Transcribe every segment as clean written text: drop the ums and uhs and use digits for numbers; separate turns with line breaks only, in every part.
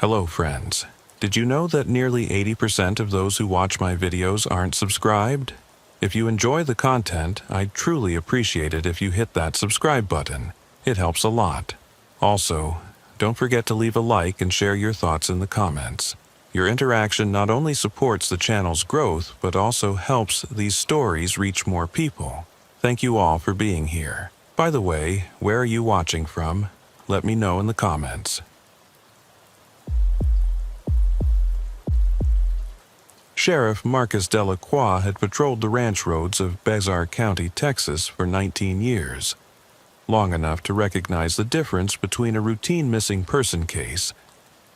Hello friends. Did you know that nearly 80% of those who watch my videos aren't subscribed? If you enjoy the content, I'd truly appreciate it if you hit that subscribe button. It helps a lot. Also, don't forget to leave a like and share your thoughts in the comments. Your interaction not only supports the channel's growth, but also helps these stories reach more people. Thank you all for being here. By the way, where are you watching from? Let me know in the comments. Sheriff Marcus Delacroix had patrolled the ranch roads of Bezar County, Texas for 19 years, long enough to recognize the difference between a routine missing person case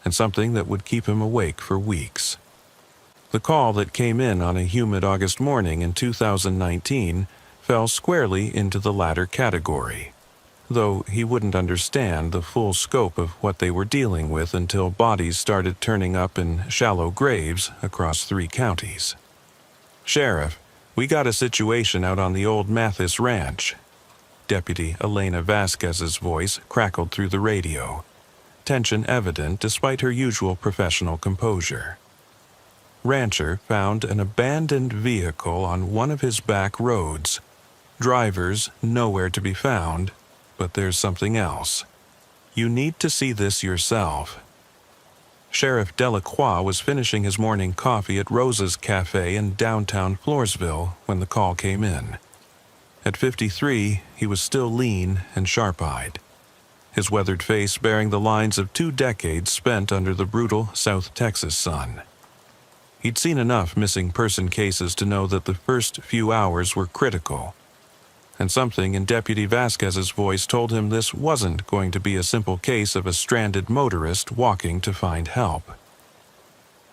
and something that would keep him awake for weeks. The call that came in on a humid August morning in 2019 fell squarely into the latter category, though he wouldn't understand the full scope of what they were dealing with until bodies started turning up in shallow graves across 3 counties. "Sheriff, we got a situation out on the old Mathis Ranch." Deputy Elena Vasquez's voice crackled through the radio, tension evident despite her usual professional composure. Rancher found an abandoned vehicle on one of his back roads. Drivers nowhere to be found. But there's something else. You need to see this yourself. Sheriff Delacroix was finishing his morning coffee at Rosa's Cafe in downtown Floresville when the call came in. At 53, he was still lean and sharp-eyed, his weathered face bearing the lines of 2 decades spent under the brutal South Texas sun. He'd seen enough missing person cases to know that the first few hours were critical, and something in Deputy Vasquez's voice told him this wasn't going to be a simple case of a stranded motorist walking to find help.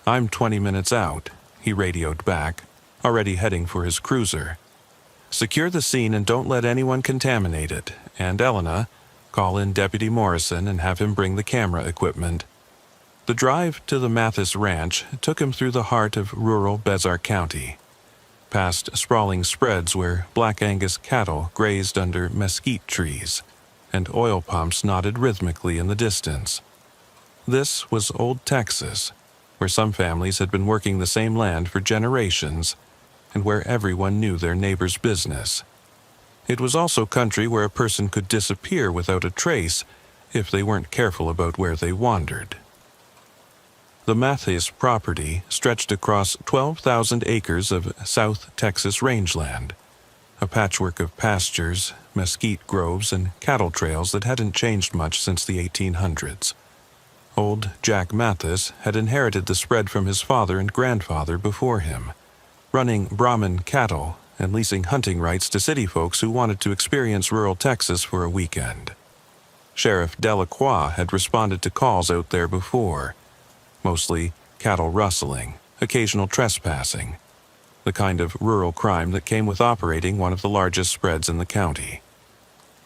"I'm 20 minutes out," he radioed back, already heading for his cruiser. "Secure the scene and don't let anyone contaminate it, and Elena, call in Deputy Morrison and have him bring the camera equipment." The drive to the Mathis Ranch took him through the heart of rural Bezar County, past sprawling spreads where Black Angus cattle grazed under mesquite trees, and oil pumps nodded rhythmically in the distance. This was old Texas, where some families had been working the same land for generations, and where everyone knew their neighbor's business. It was also country where a person could disappear without a trace if they weren't careful about where they wandered. The Mathis property stretched across 12,000 acres of South Texas rangeland, a patchwork of pastures, mesquite groves, and cattle trails that hadn't changed much since the 1800s. Old Jack Mathis had inherited the spread from his father and grandfather before him, running Brahmin cattle and leasing hunting rights to city folks who wanted to experience rural Texas for a weekend. Sheriff Delacroix had responded to calls out there before, mostly cattle rustling, occasional trespassing, the kind of rural crime that came with operating one of the largest spreads in the county.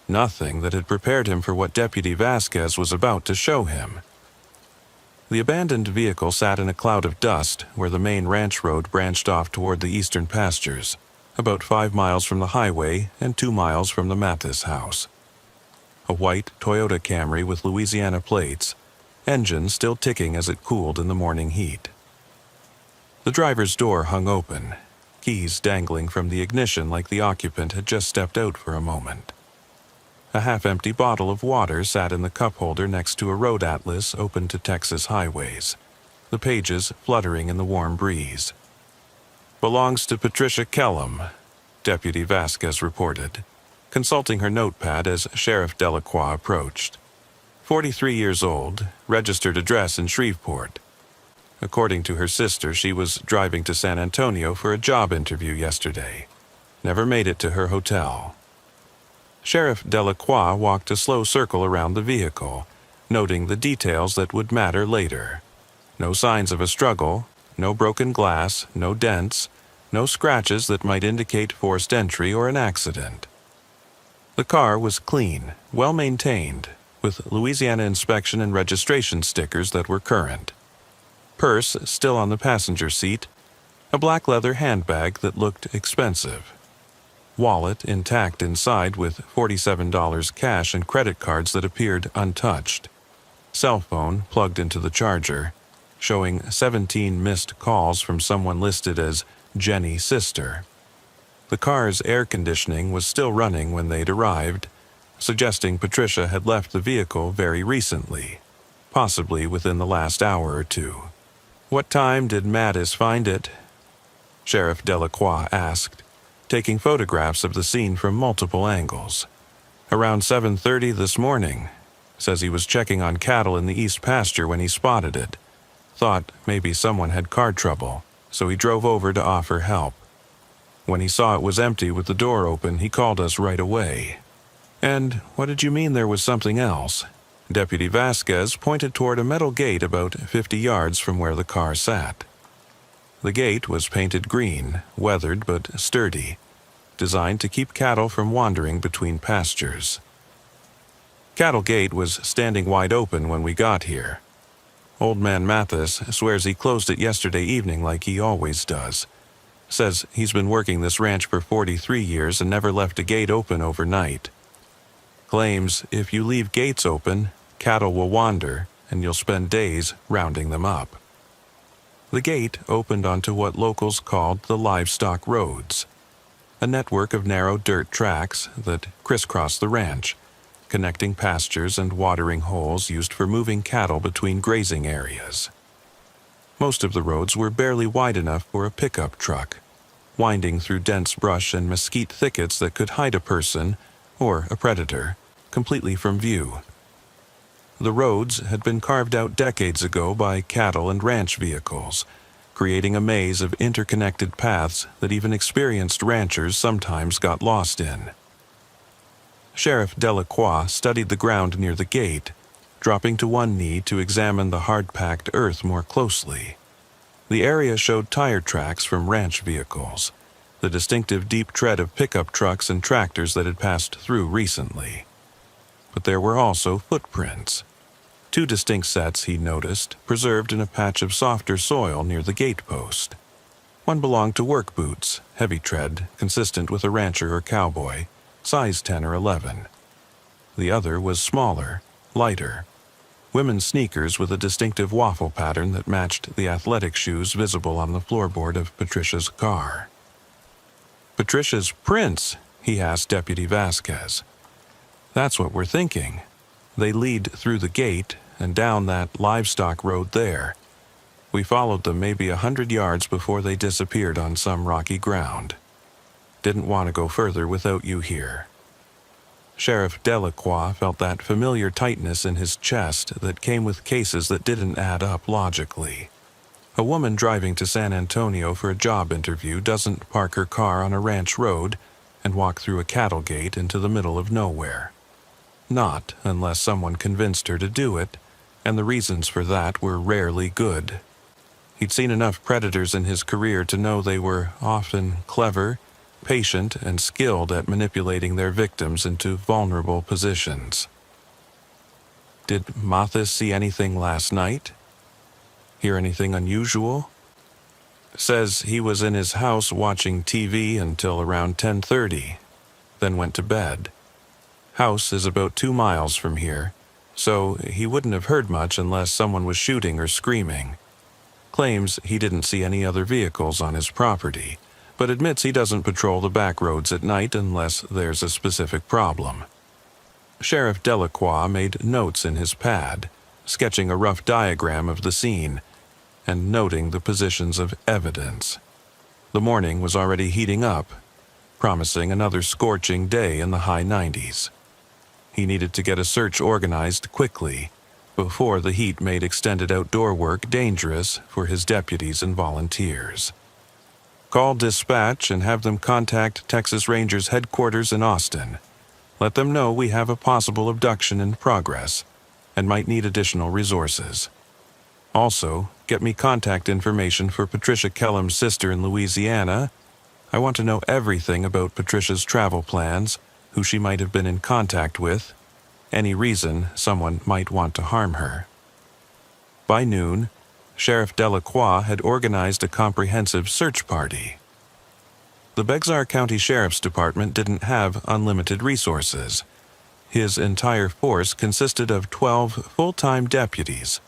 Nothing that had prepared him for what Deputy Vasquez was about to show him. The abandoned vehicle sat in a cloud of dust where the main ranch road branched off toward the eastern pastures, about 5 miles from the highway and 2 miles from the Mathis house. A white Toyota Camry with Louisiana plates, engine still ticking as it cooled in the morning heat. The driver's door hung open, keys dangling from the ignition like the occupant had just stepped out for a moment. A half-empty bottle of water sat in the cup holder next to a road atlas open to Texas highways, the pages fluttering in the warm breeze. "Belongs to Patricia Kellum," Deputy Vasquez reported, consulting her notepad as Sheriff Delacroix approached. 43 years old, registered address in Shreveport. According to her sister, she was driving to San Antonio for a job interview yesterday. Never made it to her hotel. Sheriff Delacroix walked a slow circle around the vehicle, noting the details that would matter later. No signs of a struggle, no broken glass, no dents, no scratches that might indicate forced entry or an accident. The car was clean, well-maintained, with Louisiana inspection and registration stickers that were current. Purse still on the passenger seat, a black leather handbag that looked expensive. Wallet intact inside with $47 cash and credit cards that appeared untouched. cell phone plugged into the charger, showing 17 missed calls from someone listed as Jenny's sister. The car's air conditioning was still running when they'd arrived, suggesting Patricia had left the vehicle very recently, possibly within the last hour or two. "What time did Mattis find it?" Sheriff Delacroix asked, taking photographs of the scene from multiple angles. "Around 7:30 this morning. Says he was checking on cattle in the east pasture when he spotted it. Thought maybe someone had car trouble, so he drove over to offer help. When he saw it was empty with the door open, he called us right away." "And what did you mean there was something else?" Deputy Vasquez pointed toward a metal gate about 50 yards from where the car sat. The gate was painted green, weathered but sturdy, designed to keep cattle from wandering between pastures. Cattle Gate was standing wide open when we got here. Old man Mathis swears he closed it yesterday evening like he always does. Says he's been working this ranch for 43 years and never left a gate open overnight. Claims if you leave gates open, cattle will wander and you'll spend days rounding them up. The gate opened onto what locals called the livestock roads, a network of narrow dirt tracks that crisscross the ranch, connecting pastures and watering holes used for moving cattle between grazing areas. Most of the roads were barely wide enough for a pickup truck, winding through dense brush and mesquite thickets that could hide a person, or a predator, completely from view. The roads had been carved out decades ago by cattle and ranch vehicles, creating a maze of interconnected paths that even experienced ranchers sometimes got lost in. Sheriff Delacroix studied the ground near the gate, dropping to one knee to examine the hard-packed earth more closely. The area showed tire tracks from ranch vehicles, the distinctive deep tread of pickup trucks and tractors that had passed through recently. But there were also footprints. 2 distinct sets, he noticed, preserved in a patch of softer soil near the gate post. One belonged to work boots, heavy tread, consistent with a rancher or cowboy, size 10 or 11. The other was smaller, lighter. Women's sneakers with a distinctive waffle pattern that matched the athletic shoes visible on the floorboard of Patricia's car. "Patricia's prints?" he asked Deputy Vasquez. "That's what we're thinking. They lead through the gate and down that livestock road there. We followed them maybe 100 yards before they disappeared on some rocky ground. Didn't want to go further without you here." Sheriff Delacroix felt that familiar tightness in his chest that came with cases that didn't add up logically. A woman driving to San Antonio for a job interview doesn't park her car on a ranch road and walk through a cattle gate into the middle of nowhere. Not unless someone convinced her to do it, and the reasons for that were rarely good. He'd seen enough predators in his career to know they were often clever, patient, and skilled at manipulating their victims into vulnerable positions. "Did Mathis see anything last night? Hear anything unusual?" "Says he was in his house watching TV until around 10:30, then went to bed. House is about 2 miles from here, so he wouldn't have heard much unless someone was shooting or screaming. Claims he didn't see any other vehicles on his property, but admits he doesn't patrol the back roads at night unless there's a specific problem." Sheriff Delacroix made notes in his pad, sketching a rough diagram of the scene and noting the positions of evidence. The morning was already heating up, promising another scorching day in the high 90s. He needed to get a search organized quickly, before the heat made extended outdoor work dangerous for his deputies and volunteers. "Call dispatch and have them contact Texas Rangers headquarters in Austin. Let them know we have a possible abduction in progress and might need additional resources. Also, get me contact information for Patricia Kellum's sister in Louisiana. I want to know everything about Patricia's travel plans, who she might have been in contact with, any reason someone might want to harm her." By noon, Sheriff Delacroix had organized a comprehensive search party. The Bexar County Sheriff's Department didn't have unlimited resources. His entire force consisted of 12 full-time deputies,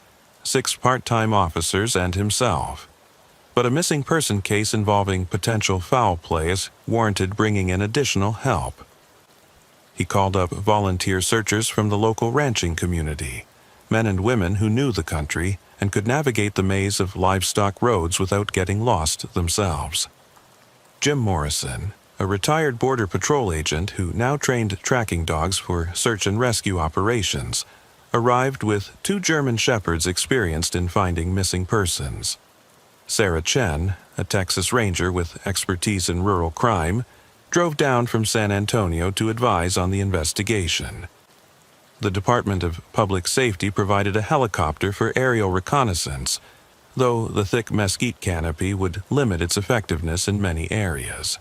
6 part-time officers, and himself. But a missing person case involving potential foul plays warranted bringing in additional help. He called up volunteer searchers from the local ranching community, men and women who knew the country and could navigate the maze of livestock roads without getting lost themselves. Jim Morrison, a retired Border Patrol agent who now trained tracking dogs for search and rescue operations, arrived with 2 German Shepherds experienced in finding missing persons. Sarah Chen, a Texas Ranger with expertise in rural crime, drove down from San Antonio to advise on the investigation. The Department of Public Safety provided a helicopter for aerial reconnaissance, though the thick mesquite canopy would limit its effectiveness in many areas.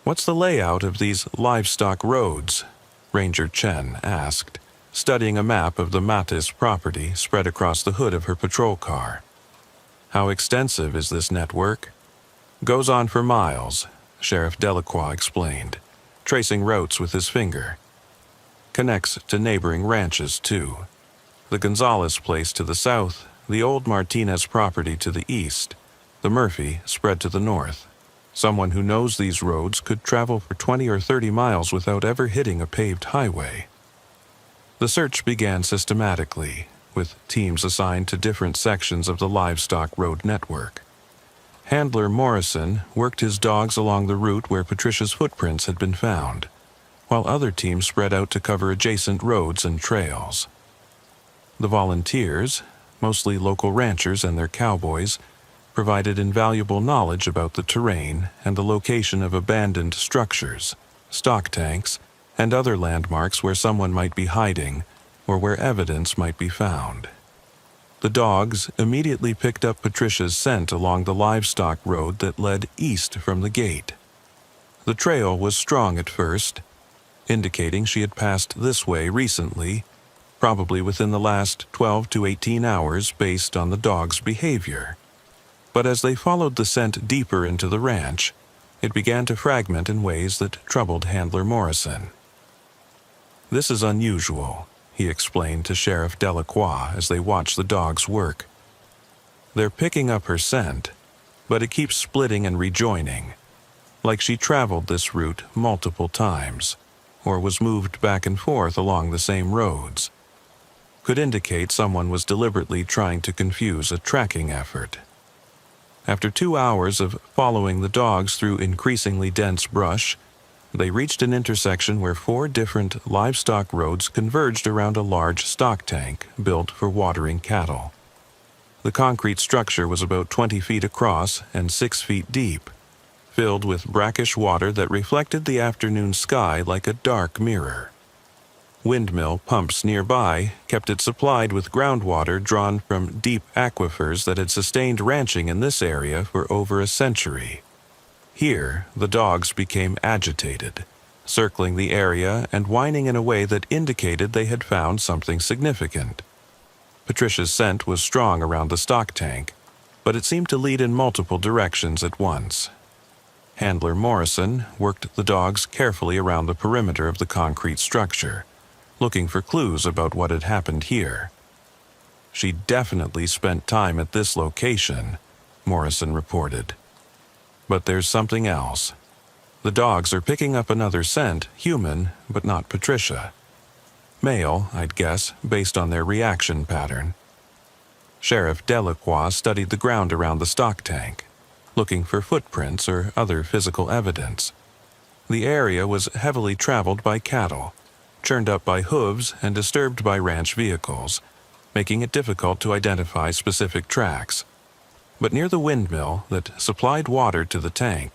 "What's the layout of these livestock roads?" Ranger Chen asked, studying a map of the Matis property spread across the hood of her patrol car. "How extensive is this network?" "Goes on for miles," Sheriff Delacroix explained, tracing routes with his finger. "Connects to neighboring ranches, too. The Gonzalez place to the south, the old Martinez property to the east, the Murphy spread to the north. Someone who knows these roads could travel for 20 or 30 miles without ever hitting a paved highway." The search began systematically, with teams assigned to different sections of the livestock road network. Handler Morrison worked his dogs along the route where Patricia's footprints had been found, while other teams spread out to cover adjacent roads and trails. The volunteers, mostly local ranchers and their cowboys, provided invaluable knowledge about the terrain and the location of abandoned structures, stock tanks, and other landmarks where someone might be hiding or where evidence might be found. The dogs immediately picked up Patricia's scent along the livestock road that led east from the gate. The trail was strong at first, indicating she had passed this way recently, probably within the last 12 to 18 hours based on the dog's behavior. But as they followed the scent deeper into the ranch, it began to fragment in ways that troubled Handler Morrison. "This is unusual," he explained to Sheriff Delacroix as they watched the dogs work. "They're picking up her scent, but it keeps splitting and rejoining, like she traveled this route multiple times, or was moved back and forth along the same roads. Could indicate someone was deliberately trying to confuse a tracking effort." After 2 hours of following the dogs through increasingly dense brush, they reached an intersection where 4 different livestock roads converged around a large stock tank built for watering cattle. The concrete structure was about 20 feet across and 6 feet deep, filled with brackish water that reflected the afternoon sky like a dark mirror. Windmill pumps nearby kept it supplied with groundwater drawn from deep aquifers that had sustained ranching in this area for over a century. Here, the dogs became agitated, circling the area and whining in a way that indicated they had found something significant. Patricia's scent was strong around the stock tank, but it seemed to lead in multiple directions at once. Handler Morrison worked the dogs carefully around the perimeter of the concrete structure, looking for clues about what had happened here. "She definitely spent time at this location," Morrison reported. "But there's something else. The dogs are picking up another scent, human, but not Patricia. Male, I'd guess, based on their reaction pattern." Sheriff Delacroix studied the ground around the stock tank, looking for footprints or other physical evidence. The area was heavily traveled by cattle, churned up by hooves and disturbed by ranch vehicles, making it difficult to identify specific tracks. But near the windmill that supplied water to the tank,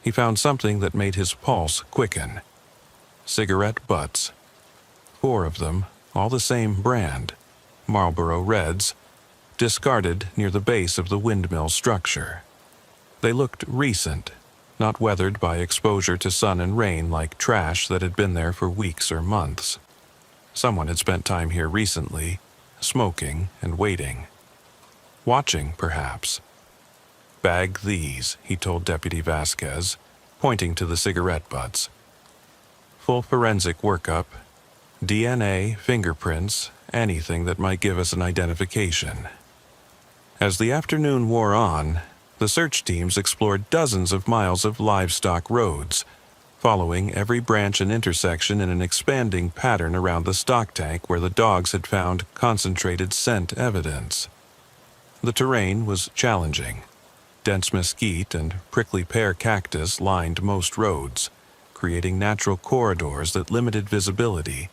he found something that made his pulse quicken. Cigarette butts. 4 of them, all the same brand, Marlboro Reds, discarded near the base of the windmill structure. They looked recent, not weathered by exposure to sun and rain like trash that had been there for weeks or months. Someone had spent time here recently, smoking and waiting. Watching, perhaps. "Bag these," he told Deputy Vasquez, pointing to the cigarette butts. Full forensic workup, DNA, fingerprints, anything that might give us an identification. As the afternoon wore on, the search teams explored dozens of miles of livestock roads, following every branch and intersection in an expanding pattern around the stock tank where the dogs had found concentrated scent evidence. The terrain was challenging. Dense mesquite and prickly pear cactus lined most roads, creating natural corridors that limited visibility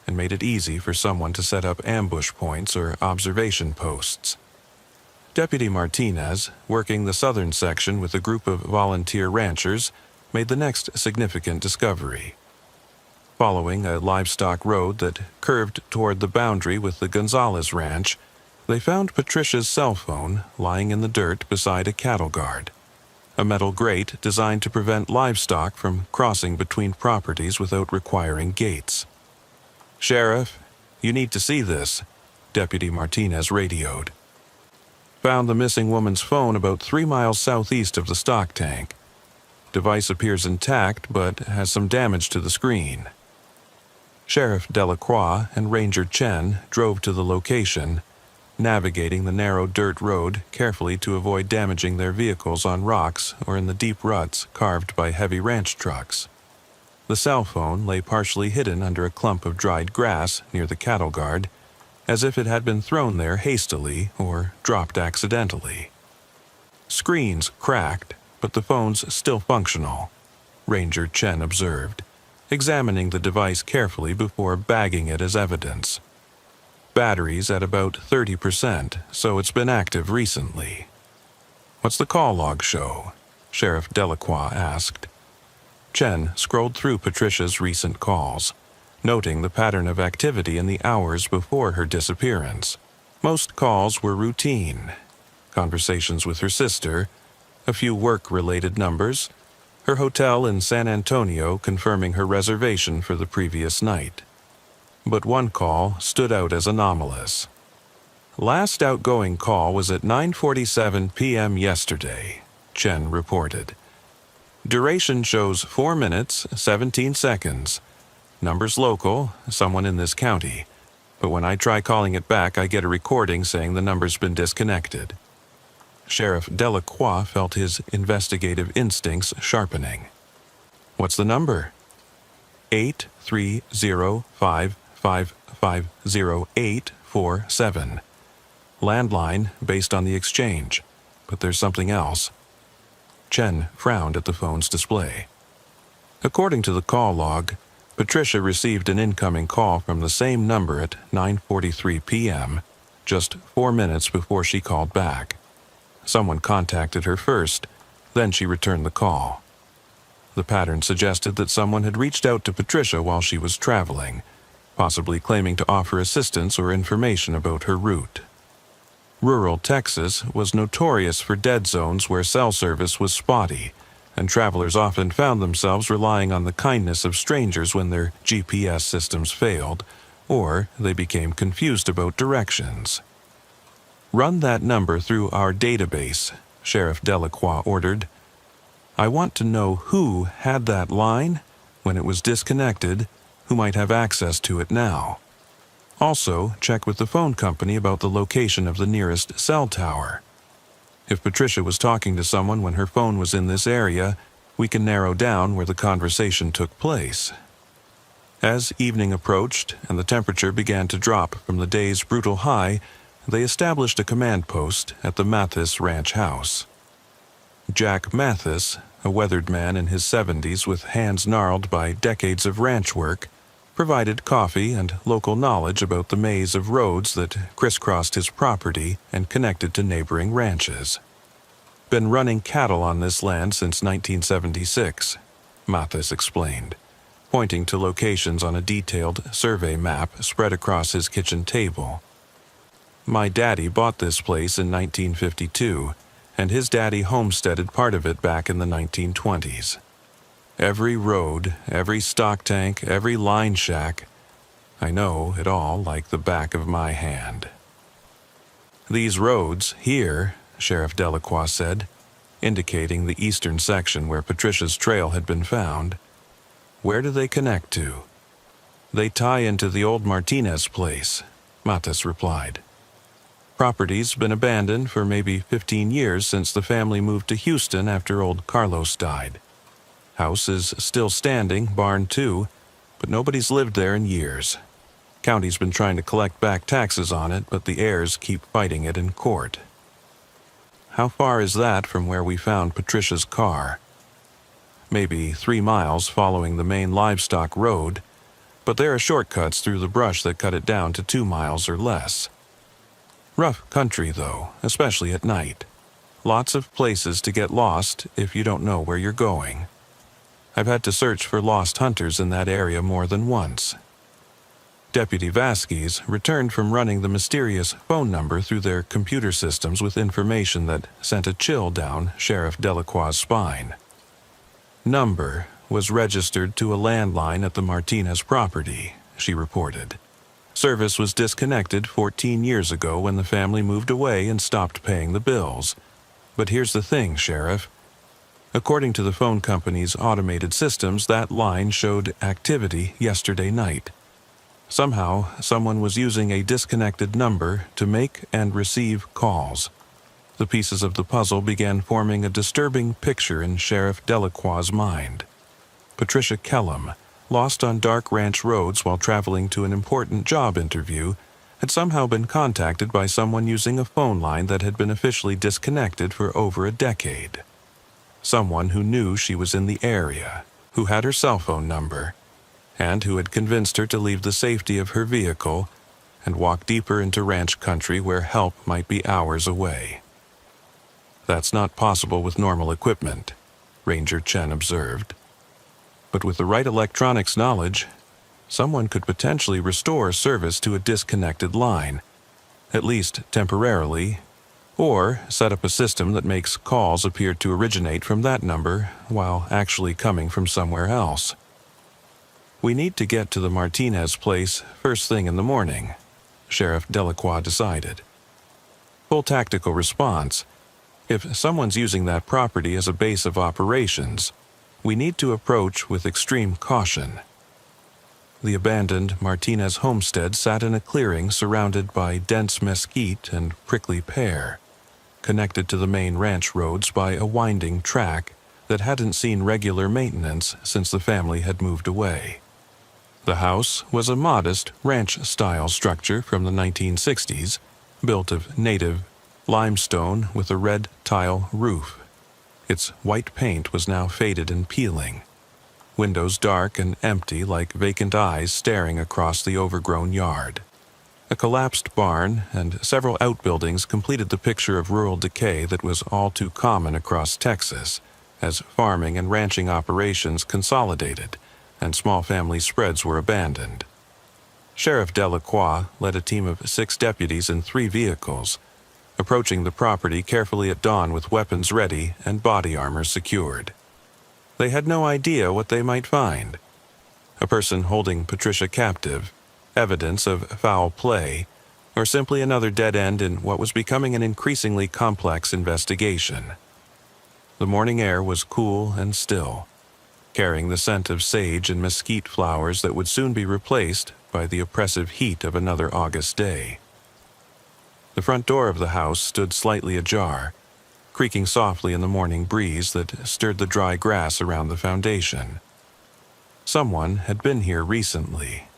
and made it easy for someone to set up ambush points or observation posts. Deputy Martinez, working the southern section with a group of volunteer ranchers, made the next significant discovery. Following a livestock road that curved toward the boundary with the Gonzalez Ranch, they found Patricia's cell phone lying in the dirt beside a cattle guard, a metal grate designed to prevent livestock from crossing between properties without requiring gates. "Sheriff, you need to see this," Deputy Martinez radioed. "Found the missing woman's phone about 3 miles southeast of the stock tank. Device appears intact, but has some damage to the screen." Sheriff Delacroix and Ranger Chen drove to the location, navigating the narrow dirt road carefully to avoid damaging their vehicles on rocks or in the deep ruts carved by heavy ranch trucks. The cell phone lay partially hidden under a clump of dried grass near the cattle guard, as if it had been thrown there hastily or dropped accidentally. "Screen's cracked, but the phone's still functional," Ranger Chen observed, examining the device carefully before bagging it as evidence. "Battery's at about 30%, so it's been active recently." "What's the call log show?" Sheriff Delacroix asked. Chen scrolled through Patricia's recent calls, noting the pattern of activity in the hours before her disappearance. Most calls were routine. Conversations with her sister, a few work-related numbers, her hotel in San Antonio confirming her reservation for the previous night. But one call stood out as anomalous. "Last outgoing call was at 9:47 p.m. yesterday," Chen reported. "Duration shows 4 minutes, 17 seconds. Number's local, someone in this county. But when I try calling it back, I get a recording saying the number's been disconnected." Sheriff Delacroix felt his investigative instincts sharpening. "What's the number?" 830555047. Landline based on the exchange, but there's something else. Chen frowned at the phone's display. According to the call log, Patricia received an incoming call from the same number at 9:43 p.m., just 4 minutes before she called back. Someone contacted her first, then she returned the call. The pattern suggested that someone had reached out to Patricia while she was traveling, possibly claiming to offer assistance or information about her route. Rural Texas was notorious for dead zones where cell service was spotty, and travelers often found themselves relying on the kindness of strangers when their GPS systems failed, or they became confused about directions. "Run that number through our database," Sheriff Delacroix ordered. "I want to know who had that line, when it was disconnected, who might have access to it now. Also, check with the phone company about the location of the nearest cell tower. If Patricia was talking to someone when her phone was in this area, we can narrow down where the conversation took place." As evening approached and the temperature began to drop from the day's brutal high, they established a command post at the Mathis Ranch house. Jack Mathis, a weathered man in his 70s with hands gnarled by decades of ranch work, provided coffee and local knowledge about the maze of roads that crisscrossed his property and connected to neighboring ranches. "Been running cattle on this land since 1976, Mathis explained, pointing to locations on a detailed survey map spread across his kitchen table. "My daddy bought this place in 1952, and his daddy homesteaded part of it back in the 1920s. Every road, every stock tank, every line shack. I know it all like the back of my hand." "These roads here," Sheriff Delacroix said, indicating the eastern section where Patricia's trail had been found. "Where do they connect to?" They tie into the old Martinez place, Matas replied. Property's been abandoned for maybe 15 years since the family moved to Houston after old Carlos died. House is still standing, barn too, but nobody's lived there in years. County's been trying to collect back taxes on it, but the heirs keep fighting it in court. How far is that from where we found Patricia's car? Maybe 3 miles following the main livestock road, but there are shortcuts through the brush that cut it down to 2 miles or less. Rough country, though, especially at night. Lots of places to get lost if you don't know where you're going. I've had to search for lost hunters in that area more than once. Deputy Vasquez returned from running the mysterious phone number through their computer systems with information that sent a chill down Sheriff Delacroix's spine. Number was registered to a landline at the Martinez property, she reported. Service was disconnected 14 years ago when the family moved away and stopped paying the bills. But here's the thing, Sheriff. According to the phone company's automated systems, that line showed activity yesterday night. Somehow, someone was using a disconnected number to make and receive calls. The pieces of the puzzle began forming a disturbing picture in Sheriff Delacroix's mind. Patricia Kellum, lost on dark ranch roads while traveling to an important job interview, had somehow been contacted by someone using a phone line that had been officially disconnected for over a decade. Someone who knew she was in the area, who had her cell phone number, and who had convinced her to leave the safety of her vehicle and walk deeper into ranch country where help might be hours away. That's not possible with normal equipment, Ranger Chen observed. But with the right electronics knowledge, someone could potentially restore service to a disconnected line, at least temporarily, or set up a system that makes calls appear to originate from that number while actually coming from somewhere else. We need to get to the Martinez place first thing in the morning, Sheriff Delacroix decided. Full tactical response. If someone's using that property as a base of operations, we need to approach with extreme caution. The abandoned Martinez homestead sat in a clearing surrounded by dense mesquite and prickly pear, connected to the main ranch roads by a winding track that hadn't seen regular maintenance since the family had moved away. The house was a modest ranch-style structure from the 1960s, built of native limestone with a red tile roof. Its white paint was now faded and peeling, windows dark and empty like vacant eyes staring across the overgrown yard. A collapsed barn and several outbuildings completed the picture of rural decay that was all too common across Texas as farming and ranching operations consolidated and small family spreads were abandoned. Sheriff Delacroix led a team of 6 deputies in 3 vehicles, approaching the property carefully at dawn with weapons ready and body armor secured. They had no idea what they might find. A person holding Patricia captive, evidence of foul play, or simply another dead end in what was becoming an increasingly complex investigation. The morning air was cool and still, carrying the scent of sage and mesquite flowers that would soon be replaced by the oppressive heat of another August day. The front door of the house stood slightly ajar, creaking softly in the morning breeze that stirred the dry grass around the foundation. Someone had been here recently.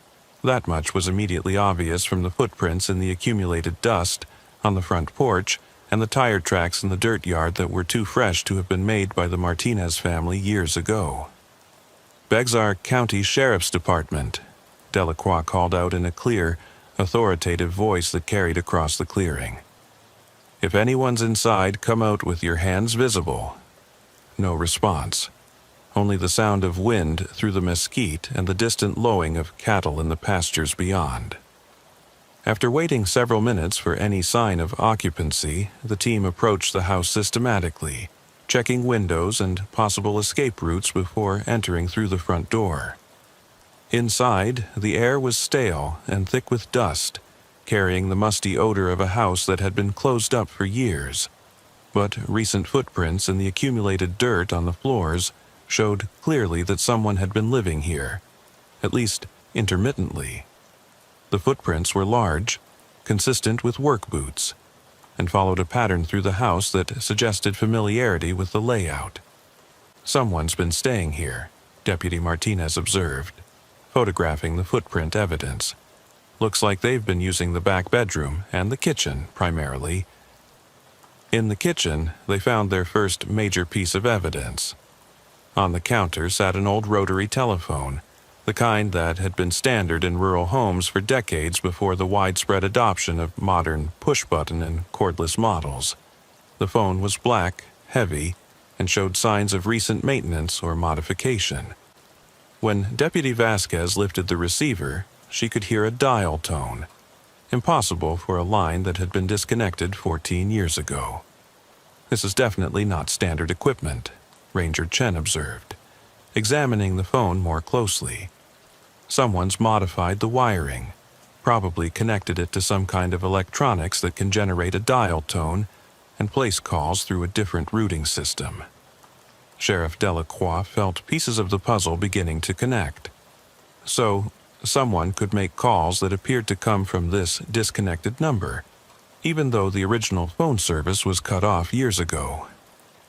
That much was immediately obvious from the footprints in the accumulated dust on the front porch and the tire tracks in the dirt yard that were too fresh to have been made by the Martinez family years ago. Bexar County Sheriff's Department, Delacroix called out in a clear, authoritative voice that carried across the clearing. If anyone's inside, come out with your hands visible. No response. Only the sound of wind through the mesquite and the distant lowing of cattle in the pastures beyond. After waiting several minutes for any sign of occupancy, the team approached the house systematically, checking windows and possible escape routes before entering through the front door. Inside, the air was stale and thick with dust, carrying the musty odor of a house that had been closed up for years. But recent footprints in the accumulated dirt on the floors showed clearly that someone had been living here, at least intermittently. The footprints were large, consistent with work boots, and followed a pattern through the house that suggested familiarity with the layout. Someone's been staying here, Deputy Martinez observed, photographing the footprint evidence. Looks like they've been using the back bedroom and the kitchen, primarily. In the kitchen, they found their first major piece of evidence. On the counter sat an old rotary telephone, the kind that had been standard in rural homes for decades before the widespread adoption of modern push-button and cordless models. The phone was black, heavy, and showed signs of recent maintenance or modification. When Deputy Vasquez lifted the receiver, she could hear a dial tone, impossible for a line that had been disconnected 14 years ago. This is definitely not standard equipment, Ranger Chen observed, examining the phone more closely. Someone's modified the wiring, probably connected it to some kind of electronics that can generate a dial tone and place calls through a different routing system. Sheriff Delacroix felt pieces of the puzzle beginning to connect. So, someone could make calls that appeared to come from this disconnected number, even though the original phone service was cut off years ago.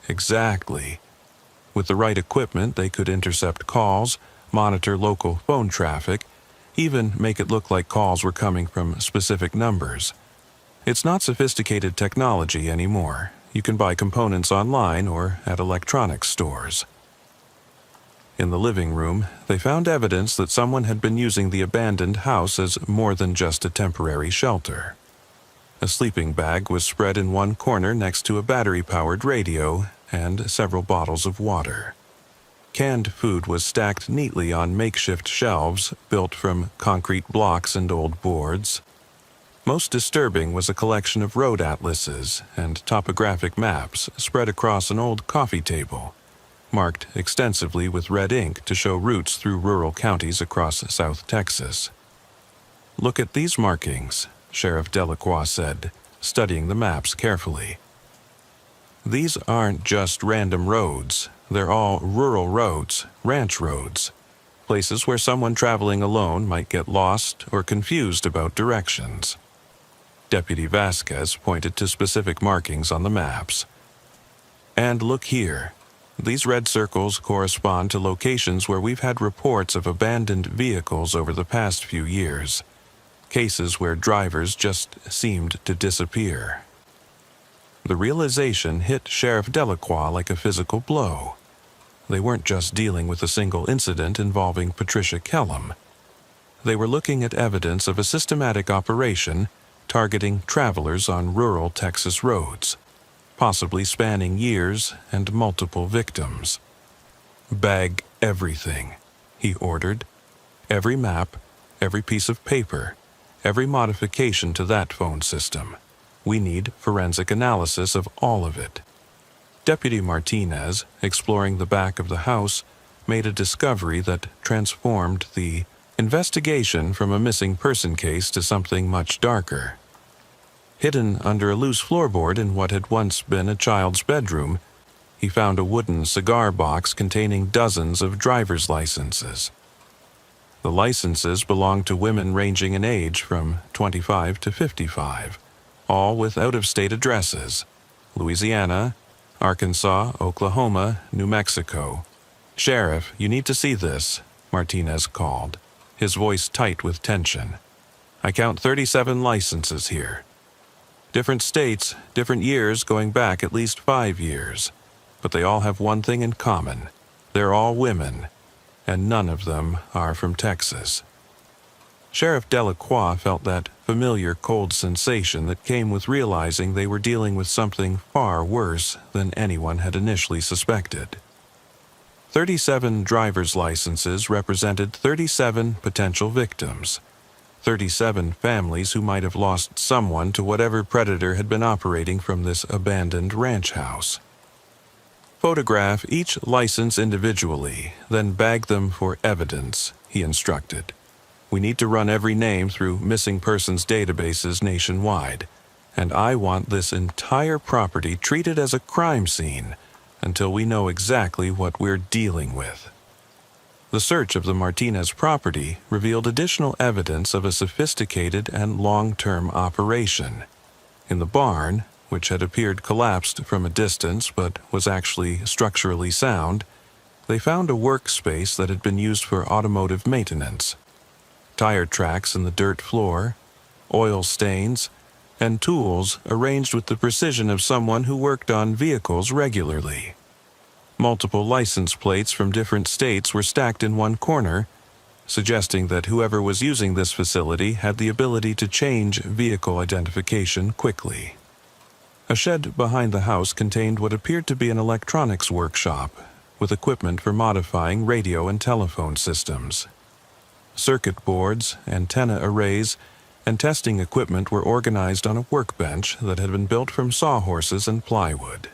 Exactly. With the right equipment, they could intercept calls, monitor local phone traffic, even make it look like calls were coming from specific numbers. It's not sophisticated technology anymore. You can buy components online or at electronics stores. In the living room, they found evidence that someone had been using the abandoned house as more than just a temporary shelter. A sleeping bag was spread in one corner next to a battery-powered radio and several bottles of water. Canned food was stacked neatly on makeshift shelves built from concrete blocks and old boards. Most disturbing was a collection of road atlases and topographic maps spread across an old coffee table, marked extensively with red ink to show routes through rural counties across South Texas. "Look at these markings," Sheriff Delacroix said, studying the maps carefully. "These aren't just random roads. They're all rural roads, ranch roads, places where someone traveling alone might get lost or confused about directions." Deputy Vasquez pointed to specific markings on the maps. "And look here. These red circles correspond to locations where we've had reports of abandoned vehicles over the past few years, cases where drivers just seemed to disappear." The realization hit Sheriff Delacroix like a physical blow. They weren't just dealing with a single incident involving Patricia Kellum. They were looking at evidence of a systematic operation targeting travelers on rural Texas roads, possibly spanning years and multiple victims. "Bag everything," he ordered. "Every map, every piece of paper, every modification to that phone system. We need forensic analysis of all of it." Deputy Martinez, exploring the back of the house, made a discovery that transformed the investigation from a missing person case to something much darker. Hidden under a loose floorboard in what had once been a child's bedroom, he found a wooden cigar box containing dozens of driver's licenses. The licenses belonged to women ranging in age from 25 to 55, all with out-of-state addresses: Louisiana, Arkansas, Oklahoma, New Mexico. "Sheriff, you need to see this," Martinez called, his voice tight with tension. "I count 37 licenses here. Different states, different years going back at least 5 years. But they all have one thing in common. They're all women, and none of them are from Texas." Sheriff Delacroix felt that familiar cold sensation that came with realizing they were dealing with something far worse than anyone had initially suspected. 37 driver's licenses represented 37 potential victims, 37 families who might have lost someone to whatever predator had been operating from this abandoned ranch house. "Photograph each license individually, then bag them for evidence," he instructed. "We need to run every name through missing persons databases nationwide, and I want this entire property treated as a crime scene until we know exactly what we're dealing with." The search of the Martinez property revealed additional evidence of a sophisticated and long-term operation. In the barn, which had appeared collapsed from a distance but was actually structurally sound, they found a workspace that had been used for automotive maintenance. Tire tracks in the dirt floor, oil stains, and tools arranged with the precision of someone who worked on vehicles regularly. Multiple license plates from different states were stacked in one corner, suggesting that whoever was using this facility had the ability to change vehicle identification quickly. A shed behind the house contained what appeared to be an electronics workshop, with equipment for modifying radio and telephone systems. Circuit boards, antenna arrays, and testing equipment were organized on a workbench that had been built from sawhorses and plywood.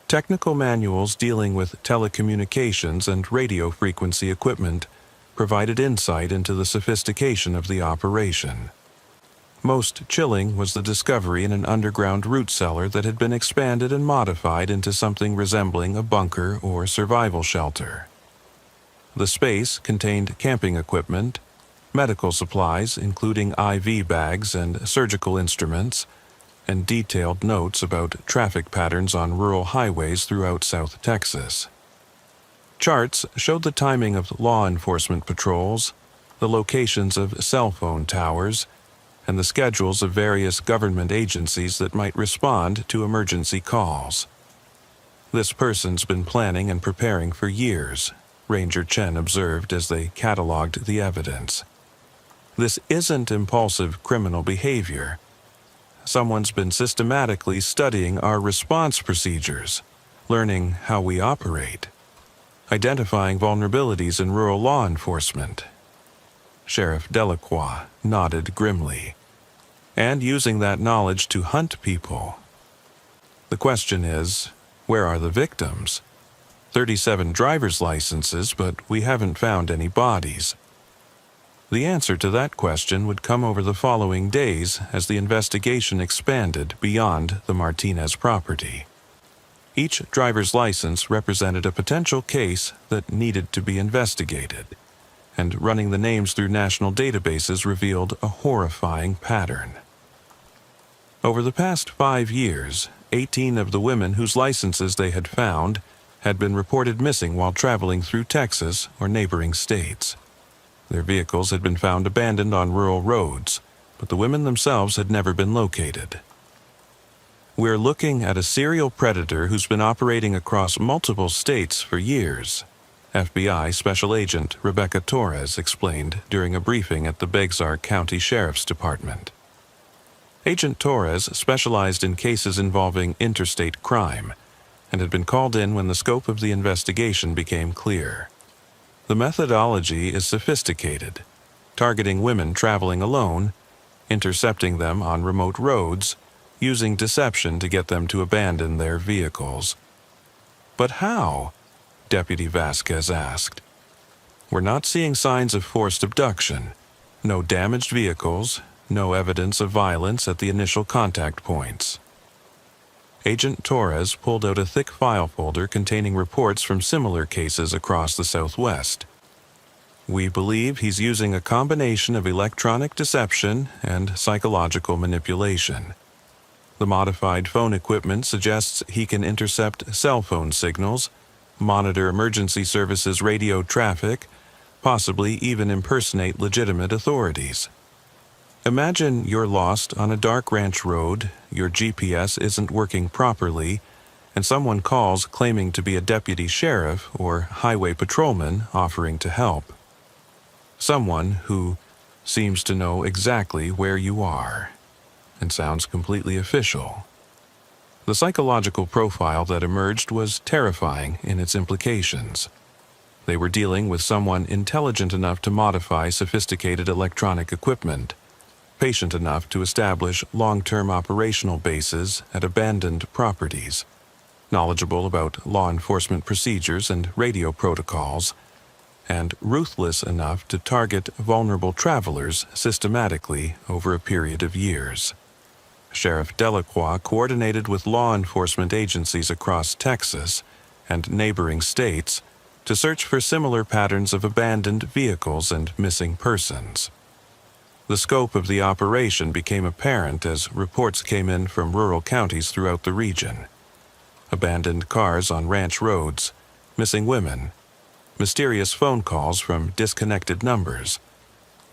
Technical manuals dealing with telecommunications and radio frequency equipment provided insight into the sophistication of the operation. Most chilling was the discovery in an underground root cellar that had been expanded and modified into something resembling a bunker or survival shelter. The space contained camping equipment, medical supplies including IV bags and surgical instruments, and detailed notes about traffic patterns on rural highways throughout South Texas. Charts showed the timing of law enforcement patrols, the locations of cell phone towers, and the schedules of various government agencies that might respond to emergency calls. This person's been planning and preparing for years, Ranger Chen observed as they cataloged the evidence. This isn't impulsive criminal behavior. Someone's been systematically studying our response procedures, learning how we operate, identifying vulnerabilities in rural law enforcement. Sheriff Delacroix nodded grimly, and using that knowledge to hunt people. The question is, where are the victims? 37 driver's licenses, but we haven't found any bodies. The answer to that question would come over the following days as the investigation expanded beyond the Martinez property. Each driver's license represented a potential case that needed to be investigated, and running the names through national databases revealed a horrifying pattern. Over the past 5 years, 18 of the women whose licenses they had found had been reported missing while traveling through Texas or neighboring states. Their vehicles had been found abandoned on rural roads, but the women themselves had never been located. We're looking at a serial predator who's been operating across multiple states for years, FBI Special Agent Rebecca Torres explained during a briefing at the Bexar County Sheriff's Department. Agent Torres specialized in cases involving interstate crime and had been called in when the scope of the investigation became clear. The methodology is sophisticated, targeting women traveling alone, intercepting them on remote roads, using deception to get them to abandon their vehicles. But how? Deputy Vasquez asked. We're not seeing signs of forced abduction. No damaged vehicles, no evidence of violence at the initial contact points. Agent Torres pulled out a thick file folder containing reports from similar cases across the Southwest. We believe he's using a combination of electronic deception and psychological manipulation. The modified phone equipment suggests he can intercept cell phone signals, monitor emergency services radio traffic, possibly even impersonate legitimate authorities. Imagine you're lost on a dark ranch road, your GPS isn't working properly, and someone calls claiming to be a deputy sheriff or highway patrolman offering to help. Someone who seems to know exactly where you are and sounds completely official. The psychological profile that emerged was terrifying in its implications. They were dealing with someone intelligent enough to modify sophisticated electronic equipment, patient enough to establish long-term operational bases at abandoned properties, knowledgeable about law enforcement procedures and radio protocols, and ruthless enough to target vulnerable travelers systematically over a period of years. Sheriff Delacroix coordinated with law enforcement agencies across Texas and neighboring states to search for similar patterns of abandoned vehicles and missing persons. The scope of the operation became apparent as reports came in from rural counties throughout the region. Abandoned cars on ranch roads, missing women, mysterious phone calls from disconnected numbers.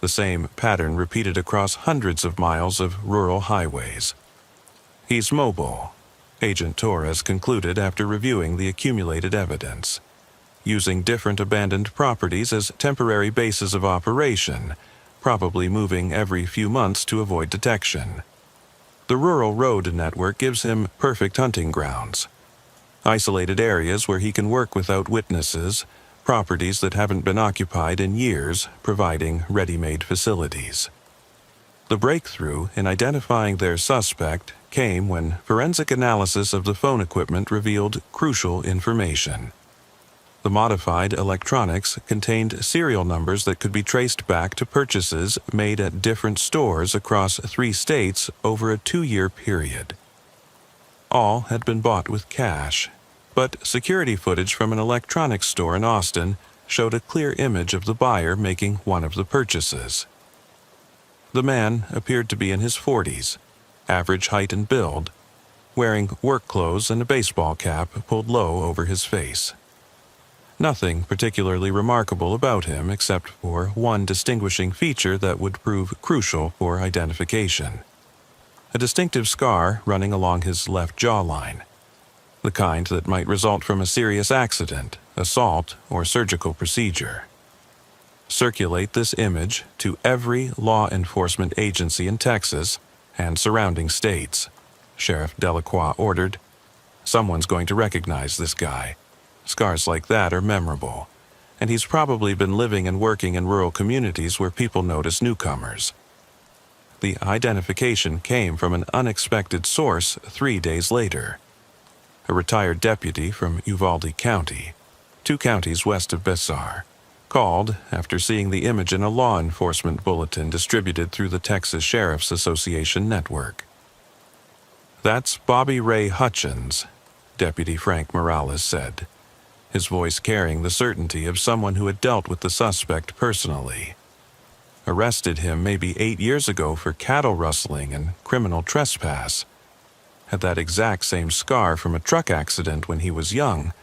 The same pattern repeated across hundreds of miles of rural highways. He's mobile, Agent Torres concluded after reviewing the accumulated evidence. Using different abandoned properties as temporary bases of operation, probably moving every few months to avoid detection. The rural road network gives him perfect hunting grounds. Isolated areas where he can work without witnesses, properties that haven't been occupied in years, providing ready-made facilities. The breakthrough in identifying their suspect came when forensic analysis of the phone equipment revealed crucial information. The modified electronics contained serial numbers that could be traced back to purchases made at different stores across 3 states over a 2-year period. All had been bought with cash, but security footage from an electronics store in Austin showed a clear image of the buyer making one of the purchases. The man appeared to be in his 40s, average height and build, wearing work clothes and a baseball cap pulled low over his face. Nothing particularly remarkable about him except for one distinguishing feature that would prove crucial for identification. A distinctive scar running along his left jawline, the kind that might result from a serious accident, assault, or surgical procedure. Circulate this image to every law enforcement agency in Texas and surrounding states, Sheriff Delacroix ordered. Someone's going to recognize this guy. Scars like that are memorable, and he's probably been living and working in rural communities where people notice newcomers. The identification came from an unexpected source 3 days later. A retired deputy from Uvalde County, 2 counties west of Besar, called after seeing the image in a law enforcement bulletin distributed through the Texas Sheriff's Association network. "That's Bobby Ray Hutchins," Deputy Frank Morales said, his voice carrying the certainty of someone who had dealt with the suspect personally. "Arrested him maybe 8 years ago for cattle rustling and criminal trespass. Had that exact same scar from a truck accident when he was young.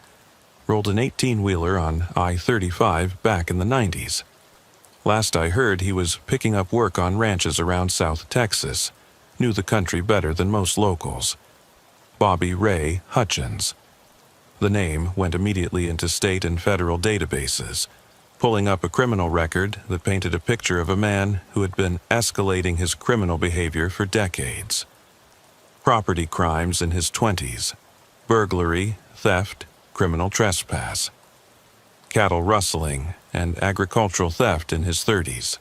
Rolled an 18-wheeler on I-35 back in the 90s. Last I heard, he was picking up work on ranches around South Texas. Knew the country better than most locals. Bobby Ray Hutchins." The name went immediately into state and federal databases, pulling up a criminal record that painted a picture of a man who had been escalating his criminal behavior for decades. Property crimes in his 20s, burglary, theft, criminal trespass, cattle rustling, and agricultural theft in his 30s.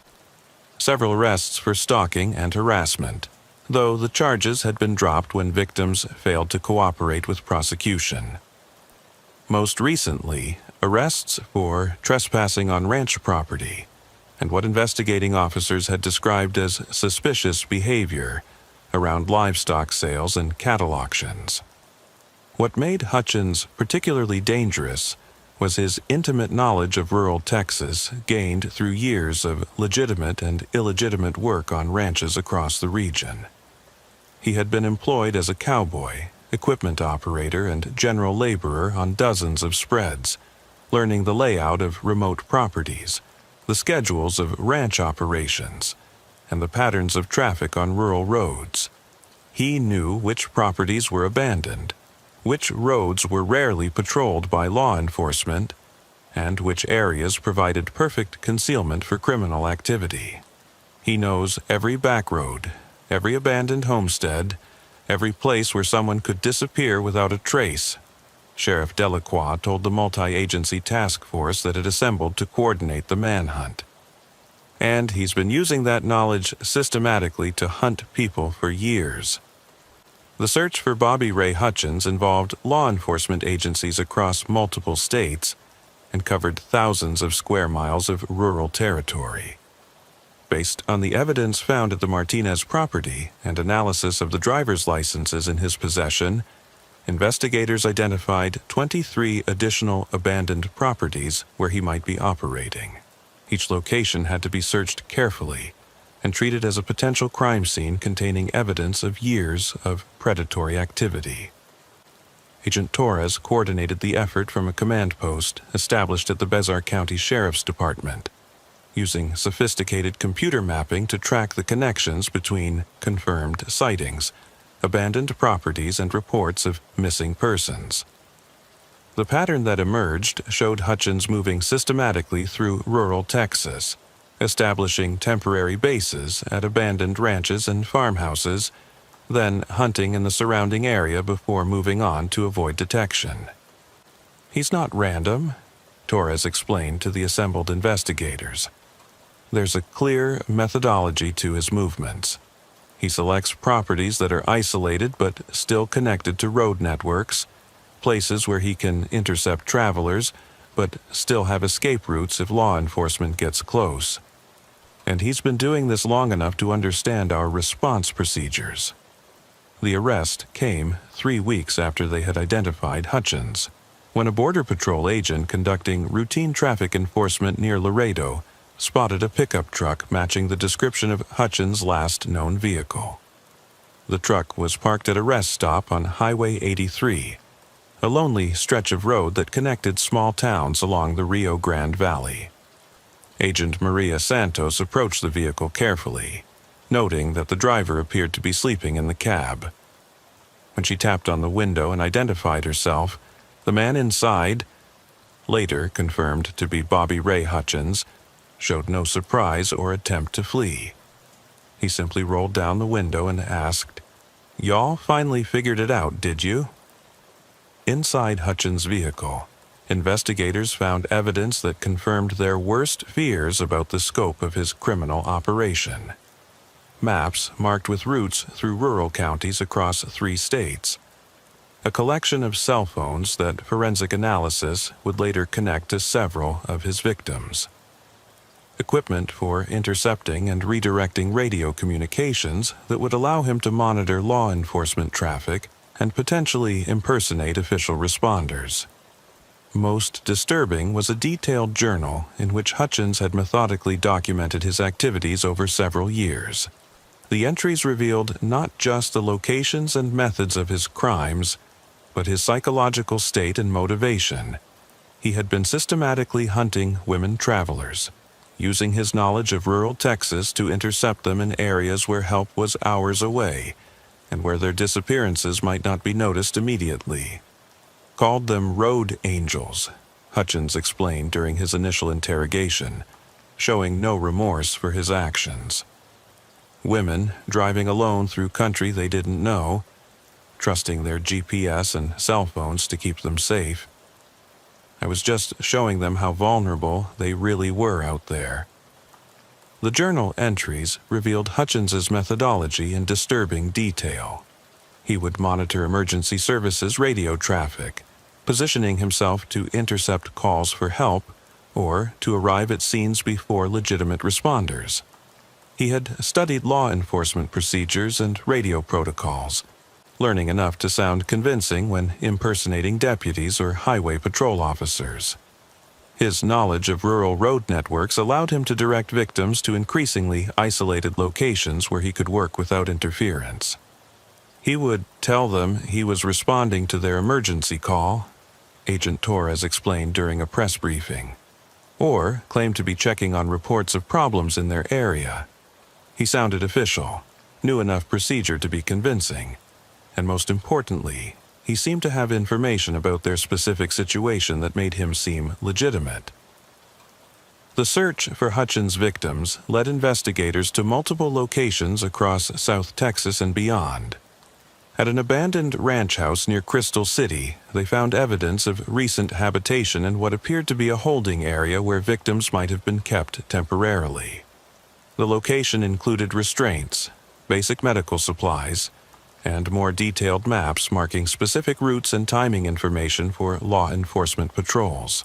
Several arrests for stalking and harassment, though the charges had been dropped when victims failed to cooperate with prosecution. Most recently, arrests for trespassing on ranch property and what investigating officers had described as suspicious behavior around livestock sales and cattle auctions. What made Hutchins particularly dangerous was his intimate knowledge of rural Texas gained through years of legitimate and illegitimate work on ranches across the region. He had been employed as a cowboy, equipment operator, and general laborer on dozens of spreads, learning the layout of remote properties, the schedules of ranch operations, and the patterns of traffic on rural roads. He knew which properties were abandoned, which roads were rarely patrolled by law enforcement, and which areas provided perfect concealment for criminal activity. He knows every back road, every abandoned homestead, every place where someone could disappear without a trace, Sheriff Delacroix told the multi-agency task force that had assembled to coordinate the manhunt. And he's been using that knowledge systematically to hunt people for years. The search for Bobby Ray Hutchins involved law enforcement agencies across multiple states and covered thousands of square miles of rural territory. Based on the evidence found at the Martinez property and analysis of the driver's licenses in his possession, investigators identified 23 additional abandoned properties where he might be operating. Each location had to be searched carefully and treated as a potential crime scene containing evidence of years of predatory activity. Agent Torres coordinated the effort from a command post established at the Bezar County Sheriff's Department, using sophisticated computer mapping to track the connections between confirmed sightings, abandoned properties, and reports of missing persons. The pattern that emerged showed Hutchins moving systematically through rural Texas, establishing temporary bases at abandoned ranches and farmhouses, then hunting in the surrounding area before moving on to avoid detection. "He's not random," Torres explained to the assembled investigators. "There's a clear methodology to his movements. He selects properties that are isolated but still connected to road networks, places where he can intercept travelers but still have escape routes if law enforcement gets close. And he's been doing this long enough to understand our response procedures." The arrest came 3 weeks after they had identified Hutchins, when a Border Patrol agent conducting routine traffic enforcement near Laredo spotted a pickup truck matching the description of Hutchins' last known vehicle. The truck was parked at a rest stop on Highway 83, a lonely stretch of road that connected small towns along the Rio Grande Valley. Agent Maria Santos approached the vehicle carefully, noting that the driver appeared to be sleeping in the cab. When she tapped on the window and identified herself, the man inside, later confirmed to be Bobby Ray Hutchins, showed no surprise or attempt to flee. He simply rolled down the window and asked, "Y'all finally figured it out, did you?" Inside Hutchins' vehicle, investigators found evidence that confirmed their worst fears about the scope of his criminal operation. Maps marked with routes through rural counties across 3 states. A collection of cell phones that forensic analysis would later connect to several of his victims. Equipment for intercepting and redirecting radio communications that would allow him to monitor law enforcement traffic and potentially impersonate official responders. Most disturbing was a detailed journal in which Hutchins had methodically documented his activities over several years. The entries revealed not just the locations and methods of his crimes, but his psychological state and motivation. He had been systematically hunting women travelers, using his knowledge of rural Texas to intercept them in areas where help was hours away and where their disappearances might not be noticed immediately. "Called them road angels," Hutchins explained during his initial interrogation, showing no remorse for his actions. Women driving alone through country they didn't know, trusting their GPS and cell phones to keep them safe. "I was just showing them how vulnerable they really were out there." The journal entries revealed Hutchins's methodology in disturbing detail. He would monitor emergency services radio traffic, positioning himself to intercept calls for help or to arrive at scenes before legitimate responders. He had studied law enforcement procedures and radio protocols, learning enough to sound convincing when impersonating deputies or highway patrol officers. His knowledge of rural road networks allowed him to direct victims to increasingly isolated locations where he could work without interference. He would tell them he was responding to their emergency call, Agent Torres explained during a press briefing, or claim to be checking on reports of problems in their area. He sounded official, knew enough procedure to be convincing, and most importantly, he seemed to have information about their specific situation that made him seem legitimate. The search for Hutchins' victims led investigators to multiple locations across South Texas and beyond. At an abandoned ranch house near Crystal City, they found evidence of recent habitation in what appeared to be a holding area where victims might have been kept temporarily. The location included restraints, basic medical supplies, and more detailed maps marking specific routes and timing information for law enforcement patrols.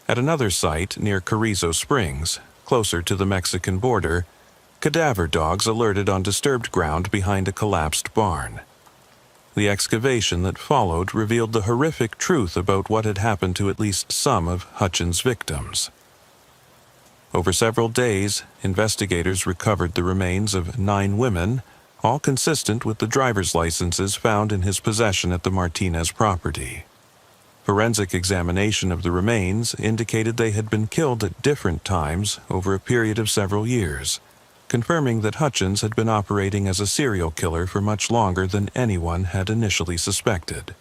At another site near Carrizo Springs, closer to the Mexican border, cadaver dogs alerted on disturbed ground behind a collapsed barn. The excavation that followed revealed the horrific truth about what had happened to at least some of Hutchins' victims. Over several days, investigators recovered the remains of 9 women, all consistent with the driver's licenses found in his possession at the Martinez property. Forensic examination of the remains indicated they had been killed at different times over a period of several years, confirming that Hutchins had been operating as a serial killer for much longer than anyone had initially suspected.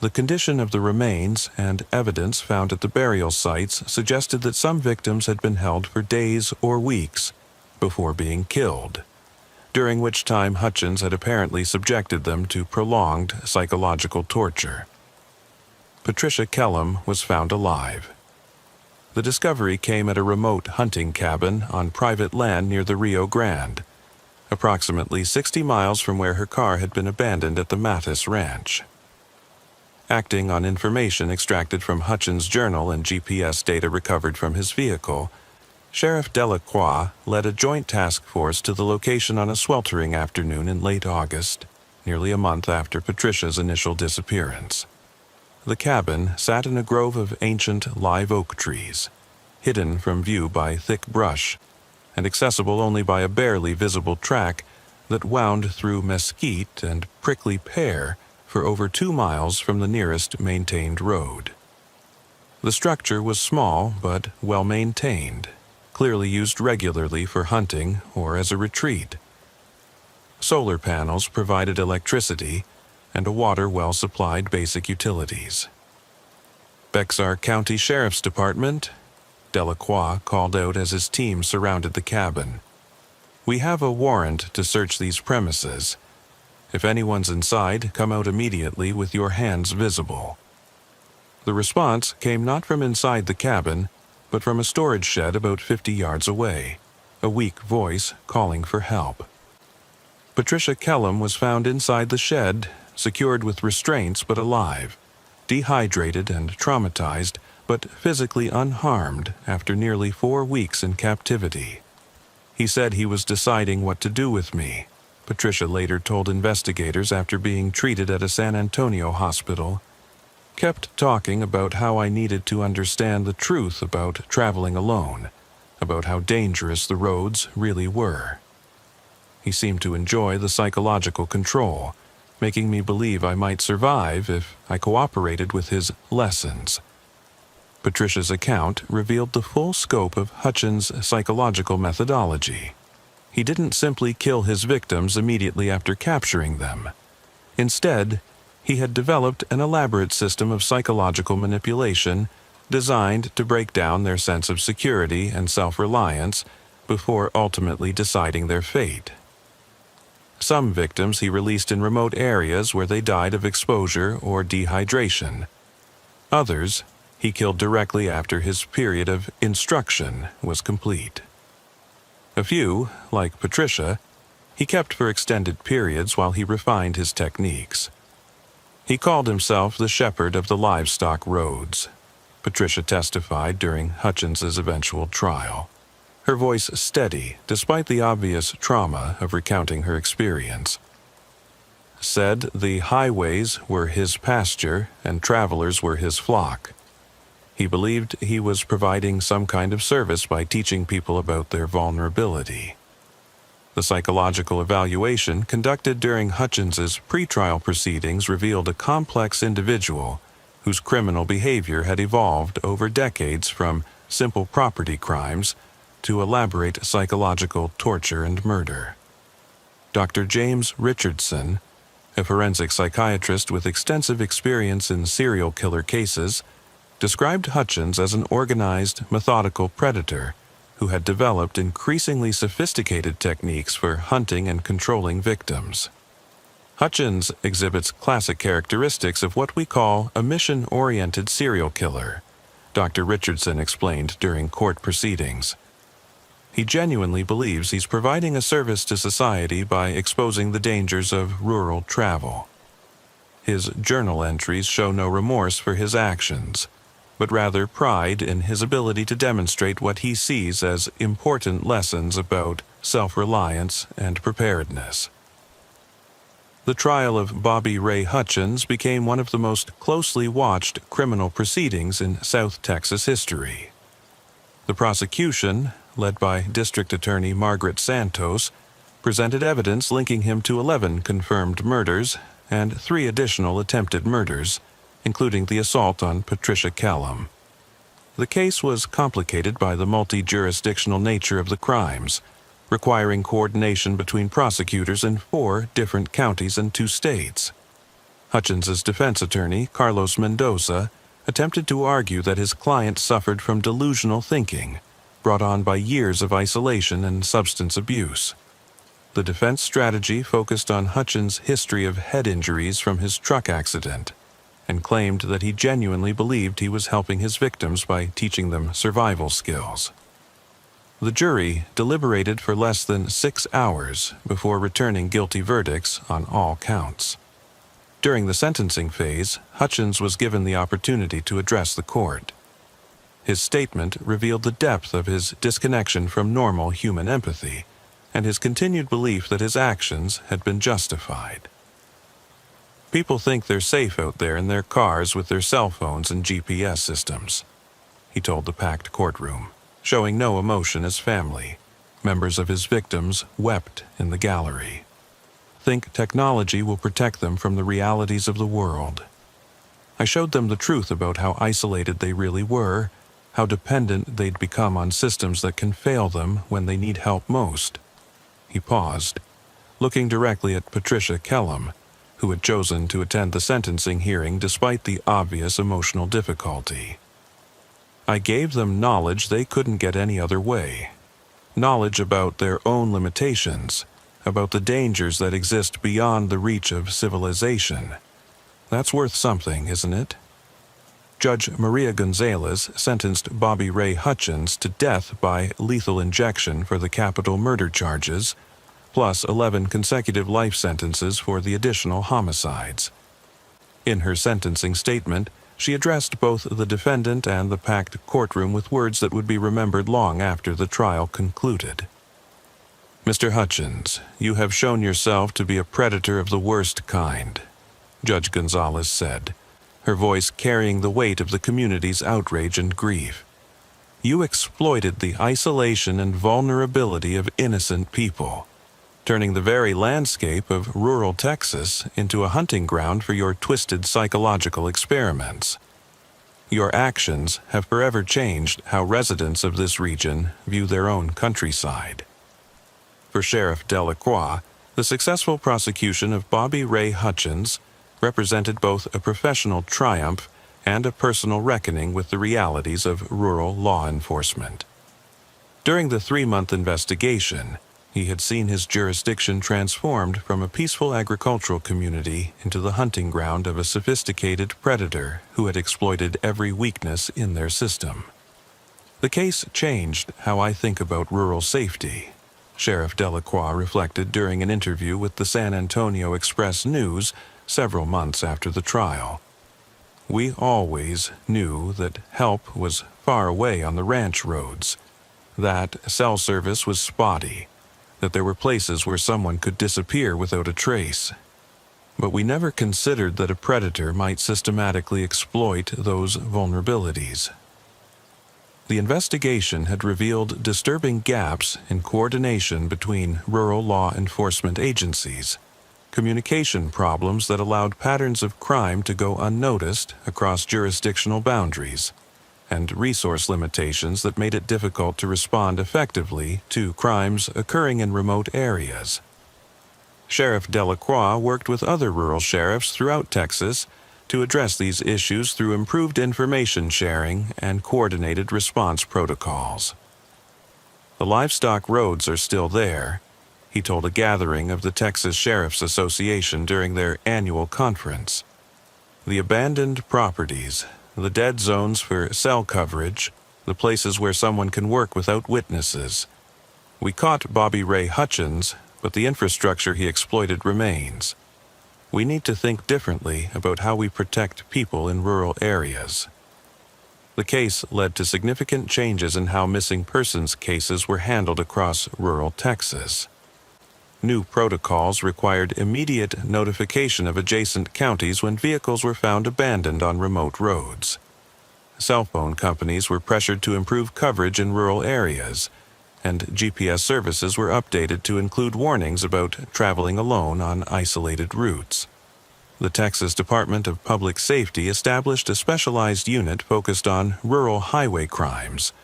The condition of the remains and evidence found at the burial sites suggested that some victims had been held for days or weeks before being killed, during which time Hutchins had apparently subjected them to prolonged psychological torture. Patricia Kellum was found alive. The discovery came at a remote hunting cabin on private land near the Rio Grande, approximately 60 miles from where her car had been abandoned at the Mattis Ranch. Acting on information extracted from Hutchins' journal and GPS data recovered from his vehicle, Sheriff Delacroix led a joint task force to the location on a sweltering afternoon in late August, nearly a month after Patricia's initial disappearance. The cabin sat in a grove of ancient live oak trees, hidden from view by thick brush, and accessible only by a barely visible track that wound through mesquite and prickly pear for over 2 miles from the nearest maintained road. The structure was small but well-maintained, clearly used regularly for hunting or as a retreat. Solar panels provided electricity, and a water well supplied basic utilities. Bexar County Sheriff's Department, Delacroix called out as his team surrounded the cabin. "We have a warrant to search these premises. If anyone's inside, come out immediately with your hands visible." The response came not from inside the cabin, but from a storage shed about 50 yards away, a weak voice calling for help. Patricia Kellum was found inside the shed, secured with restraints but alive, dehydrated and traumatized, but physically unharmed after nearly 4 weeks in captivity. "He said he was deciding what to do with me," Patricia later told investigators after being treated at a San Antonio hospital. "Kept talking about how I needed to understand the truth about traveling alone, about how dangerous the roads really were. He seemed to enjoy the psychological control, making me believe I might survive if I cooperated with his lessons." Patricia's account revealed the full scope of Hutchins' psychological methodology. He didn't simply kill his victims immediately after capturing them. Instead, he had developed an elaborate system of psychological manipulation designed to break down their sense of security and self-reliance before ultimately deciding their fate. Some victims he released in remote areas where they died of exposure or dehydration. Others he killed directly after his period of instruction was complete. A few, like Patricia, he kept for extended periods while he refined his techniques. He called himself the shepherd of the livestock roads, Patricia testified during Hutchins's eventual trial, her voice steady despite the obvious trauma of recounting her experience. Said the highways were his pasture and travelers were his flock. He believed he was providing some kind of service by teaching people about their vulnerability. The psychological evaluation conducted during Hutchins's pretrial proceedings revealed a complex individual whose criminal behavior had evolved over decades from simple property crimes to elaborate psychological torture and murder. Dr. James Richardson, a forensic psychiatrist with extensive experience in serial killer cases, described Hutchins as an organized, methodical predator who had developed increasingly sophisticated techniques for hunting and controlling victims. Hutchins exhibits classic characteristics of what we call a mission-oriented serial killer, Dr. Richardson explained during court proceedings. He genuinely believes he's providing a service to society by exposing the dangers of rural travel. His journal entries show no remorse for his actions, but rather pride in his ability to demonstrate what he sees as important lessons about self-reliance and preparedness. The trial of Bobby Ray Hutchins became one of the most closely watched criminal proceedings in South Texas history. The prosecution, led by District Attorney Margaret Santos, presented evidence linking him to 11 confirmed murders and 3 additional attempted murders, including the assault on Patricia Kellum. The case was complicated by the multi-jurisdictional nature of the crimes, requiring coordination between prosecutors in 4 different counties and 2 states. Hutchins's defense attorney, Carlos Mendoza, attempted to argue that his client suffered from delusional thinking, brought on by years of isolation and substance abuse. The defense strategy focused on Hutchins' history of head injuries from his truck accident, and claimed that he genuinely believed he was helping his victims by teaching them survival skills. The jury deliberated for less than 6 hours before returning guilty verdicts on all counts. During the sentencing phase, Hutchins was given the opportunity to address the court. His statement revealed the depth of his disconnection from normal human empathy and his continued belief that his actions had been justified. People think they're safe out there in their cars with their cell phones and GPS systems, he told the packed courtroom, showing no emotion as family. Members of his victims wept in the gallery. Think technology will protect them from the realities of the world. I showed them the truth about how isolated they really were, how dependent they'd become on systems that can fail them when they need help most. He paused, looking directly at Patricia Kellum, who had chosen to attend the sentencing hearing despite the obvious emotional difficulty. I gave them knowledge they couldn't get any other way. Knowledge about their own limitations, about the dangers that exist beyond the reach of civilization. That's worth something, isn't it? Judge Maria Gonzalez sentenced Bobby Ray Hutchins to death by lethal injection for the capital murder charges, plus 11 consecutive life sentences for the additional homicides. In her sentencing statement, she addressed both the defendant and the packed courtroom with words that would be remembered long after the trial concluded. "Mr. Hutchins, you have shown yourself to be a predator of the worst kind," Judge Gonzalez said, her voice carrying the weight of the community's outrage and grief. "You exploited the isolation and vulnerability of innocent people, turning the very landscape of rural Texas into a hunting ground for your twisted psychological experiments. Your actions have forever changed how residents of this region view their own countryside." For Sheriff Delacroix, the successful prosecution of Bobby Ray Hutchins represented both a professional triumph and a personal reckoning with the realities of rural law enforcement. During the 3-month investigation, he had seen his jurisdiction transformed from a peaceful agricultural community into the hunting ground of a sophisticated predator who had exploited every weakness in their system. "The case changed how I think about rural safety," Sheriff Delacroix reflected during an interview with the San Antonio Express-News several months after the trial. "We always knew that help was far away on the ranch roads, that cell service was spotty, that there were places where someone could disappear without a trace. But we never considered that a predator might systematically exploit those vulnerabilities." The investigation had revealed disturbing gaps in coordination between rural law enforcement agencies, communication problems that allowed patterns of crime to go unnoticed across jurisdictional boundaries, and resource limitations that made it difficult to respond effectively to crimes occurring in remote areas. Sheriff Delacroix worked with other rural sheriffs throughout Texas to address these issues through improved information sharing and coordinated response protocols. "The livestock roads are still there," he told a gathering of the Texas Sheriff's Association during their annual conference. "The abandoned properties, the dead zones for cell coverage, the places where someone can work without witnesses. We caught Bobby Ray Hutchins, but the infrastructure he exploited remains. We need to think differently about how we protect people in rural areas." The case led to significant changes in how missing persons cases were handled across rural Texas. New protocols required immediate notification of adjacent counties when vehicles were found abandoned on remote roads. Cell phone companies were pressured to improve coverage in rural areas, and GPS services were updated to include warnings about traveling alone on isolated routes. The Texas Department of Public Safety established a specialized unit focused on rural highway crimes,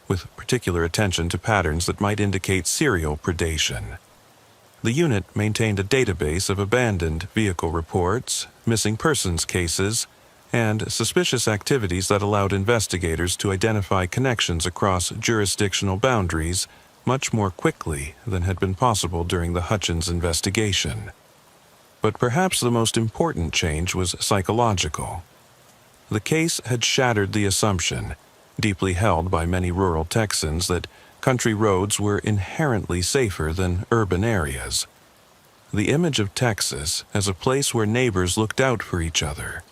with particular attention to patterns that might indicate serial predation. The unit maintained a database of abandoned vehicle reports, missing persons cases, and suspicious activities that allowed investigators to identify connections across jurisdictional boundaries much more quickly than had been possible during the Hutchins investigation. But perhaps the most important change was psychological. The case had shattered the assumption, deeply held by many rural Texans, that country roads were inherently safer than urban areas. The image of Texas as a place where neighbors looked out for each other,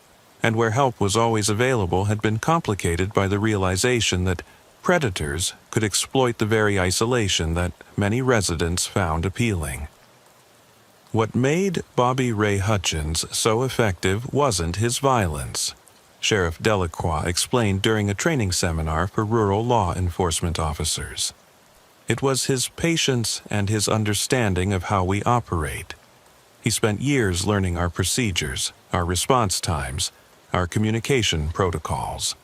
and where help was always available, had been complicated by the realization that predators could exploit the very isolation that many residents found appealing. What made Bobby Ray Hutchins so effective wasn't his violence, Sheriff Delacroix explained during a training seminar for rural law enforcement officers. It was his patience and his understanding of how we operate. He spent years learning our procedures, our response times, our communication protocols.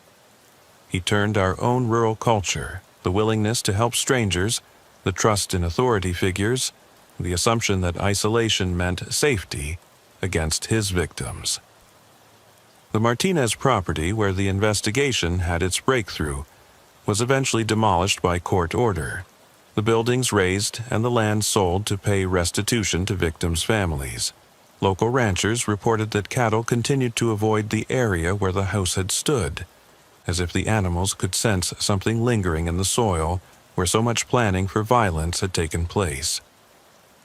He turned our own rural culture, the willingness to help strangers, the trust in authority figures, the assumption that isolation meant safety, against his victims. The Martinez property, where the investigation had its breakthrough, was eventually demolished by court order, the buildings razed and the land sold to pay restitution to victims' families. Local ranchers reported that cattle continued to avoid the area where the house had stood, as if the animals could sense something lingering in the soil where so much planning for violence had taken place.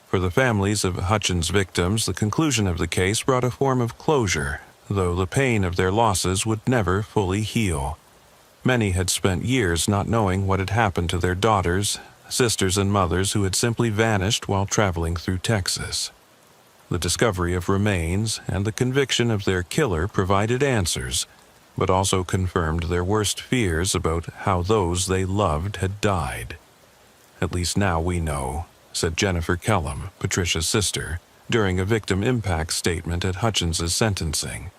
For the families of Hutchins' victims, the conclusion of the case brought a form of closure, though the pain of their losses would never fully heal. Many had spent years not knowing what had happened to their daughters, sisters, and mothers who had simply vanished while traveling through Texas. The discovery of remains and the conviction of their killer provided answers, but also confirmed their worst fears about how those they loved had died. "At least now we know," said Jennifer Kellum, Patricia's sister, during a victim impact statement at Hutchins' sentencing.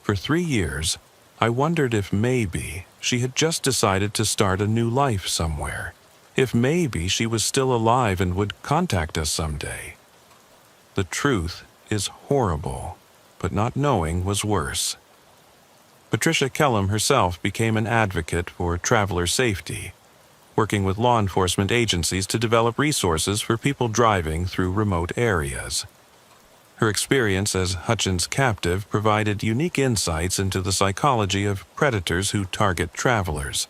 "For 3 years, I wondered if maybe she had just decided to start a new life somewhere, if maybe she was still alive and would contact us someday. The truth is horrible, but not knowing was worse." Patricia Kellum herself became an advocate for traveler safety, working with law enforcement agencies to develop resources for people driving through remote areas. Her experience as Hutchins' captive provided unique insights into the psychology of predators who target travelers,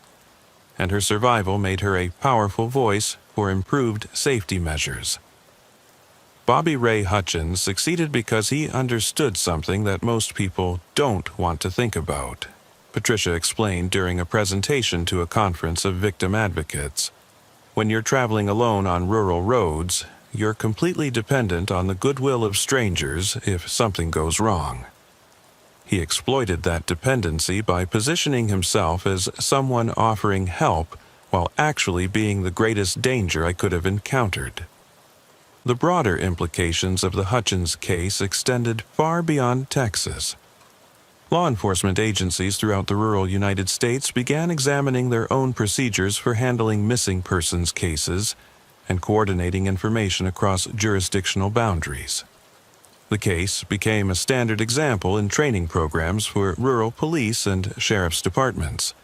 and her survival made her a powerful voice for improved safety measures. Bobby Ray Hutchins succeeded because he understood something that most people don't want to think about, Patricia explained during a presentation to a conference of victim advocates. When you're traveling alone on rural roads, you're completely dependent on the goodwill of strangers if something goes wrong. He exploited that dependency by positioning himself as someone offering help while actually being the greatest danger I could have encountered. The broader implications of the Hutchins case extended far beyond Texas. Law enforcement agencies throughout the rural United States began examining their own procedures for handling missing persons cases and coordinating information across jurisdictional boundaries. The case became a standard example in training programs for rural police and sheriff's departments,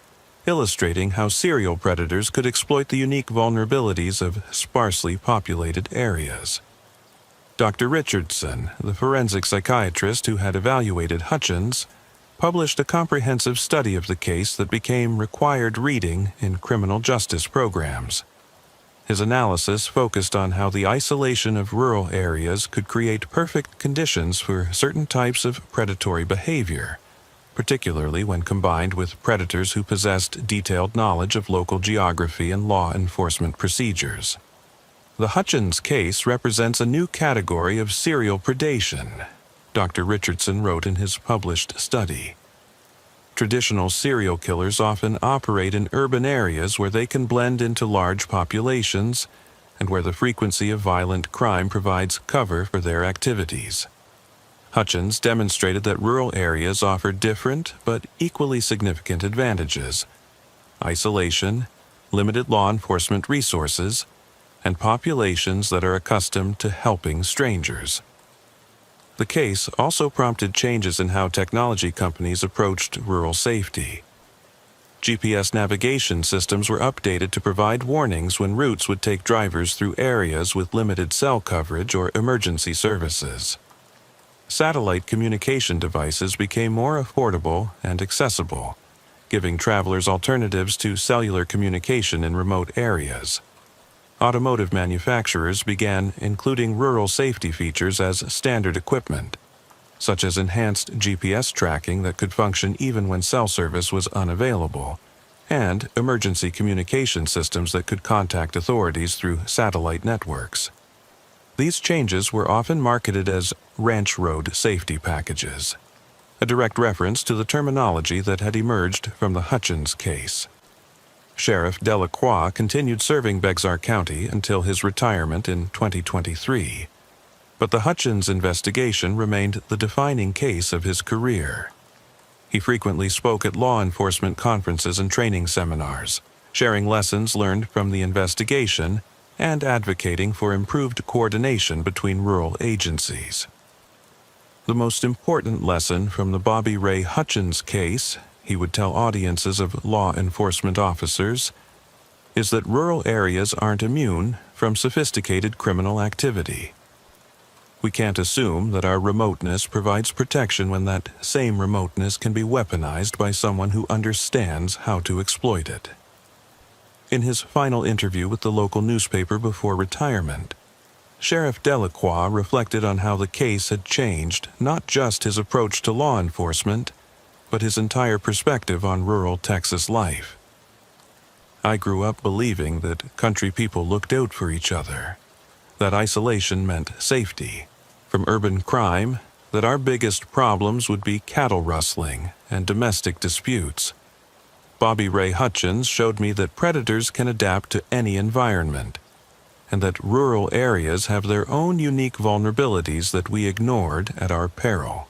illustrating how serial predators could exploit the unique vulnerabilities of sparsely populated areas. Dr. Richardson, the forensic psychiatrist who had evaluated Hutchins, published a comprehensive study of the case that became required reading in criminal justice programs. His analysis focused on how the isolation of rural areas could create perfect conditions for certain types of predatory behavior, particularly when combined with predators who possessed detailed knowledge of local geography and law enforcement procedures. The Hutchins case represents a new category of serial predation, Dr. Richardson wrote in his published study. Traditional serial killers often operate in urban areas where they can blend into large populations and where the frequency of violent crime provides cover for their activities. Hutchins demonstrated that rural areas offer different but equally significant advantages: isolation, limited law enforcement resources, and populations that are accustomed to helping strangers. The case also prompted changes in how technology companies approached rural safety. GPS navigation systems were updated to provide warnings when routes would take drivers through areas with limited cell coverage or emergency services. Satellite communication devices became more affordable and accessible, giving travelers alternatives to cellular communication in remote areas. Automotive manufacturers began including rural safety features as standard equipment, such as enhanced GPS tracking that could function even when cell service was unavailable, and emergency communication systems that could contact authorities through satellite networks. These changes were often marketed as ranch road safety packages, a direct reference to the terminology that had emerged from the Hutchins case. Sheriff Delacroix continued serving Bexar County until his retirement in 2023, but the Hutchins investigation remained the defining case of his career. He frequently spoke at law enforcement conferences and training seminars, sharing lessons learned from the investigation and advocating for improved coordination between rural agencies. The most important lesson from the Bobby Ray Hutchins case, he would tell audiences of law enforcement officers, is that rural areas aren't immune from sophisticated criminal activity. We can't assume that our remoteness provides protection when that same remoteness can be weaponized by someone who understands how to exploit it. In his final interview with the local newspaper before retirement, Sheriff Delacroix reflected on how the case had changed not just his approach to law enforcement, but his entire perspective on rural Texas life. I grew up believing that country people looked out for each other, that isolation meant safety from urban crime, that our biggest problems would be cattle rustling and domestic disputes. Bobby Ray Hutchins showed me that predators can adapt to any environment, and that rural areas have their own unique vulnerabilities that we ignored at our peril.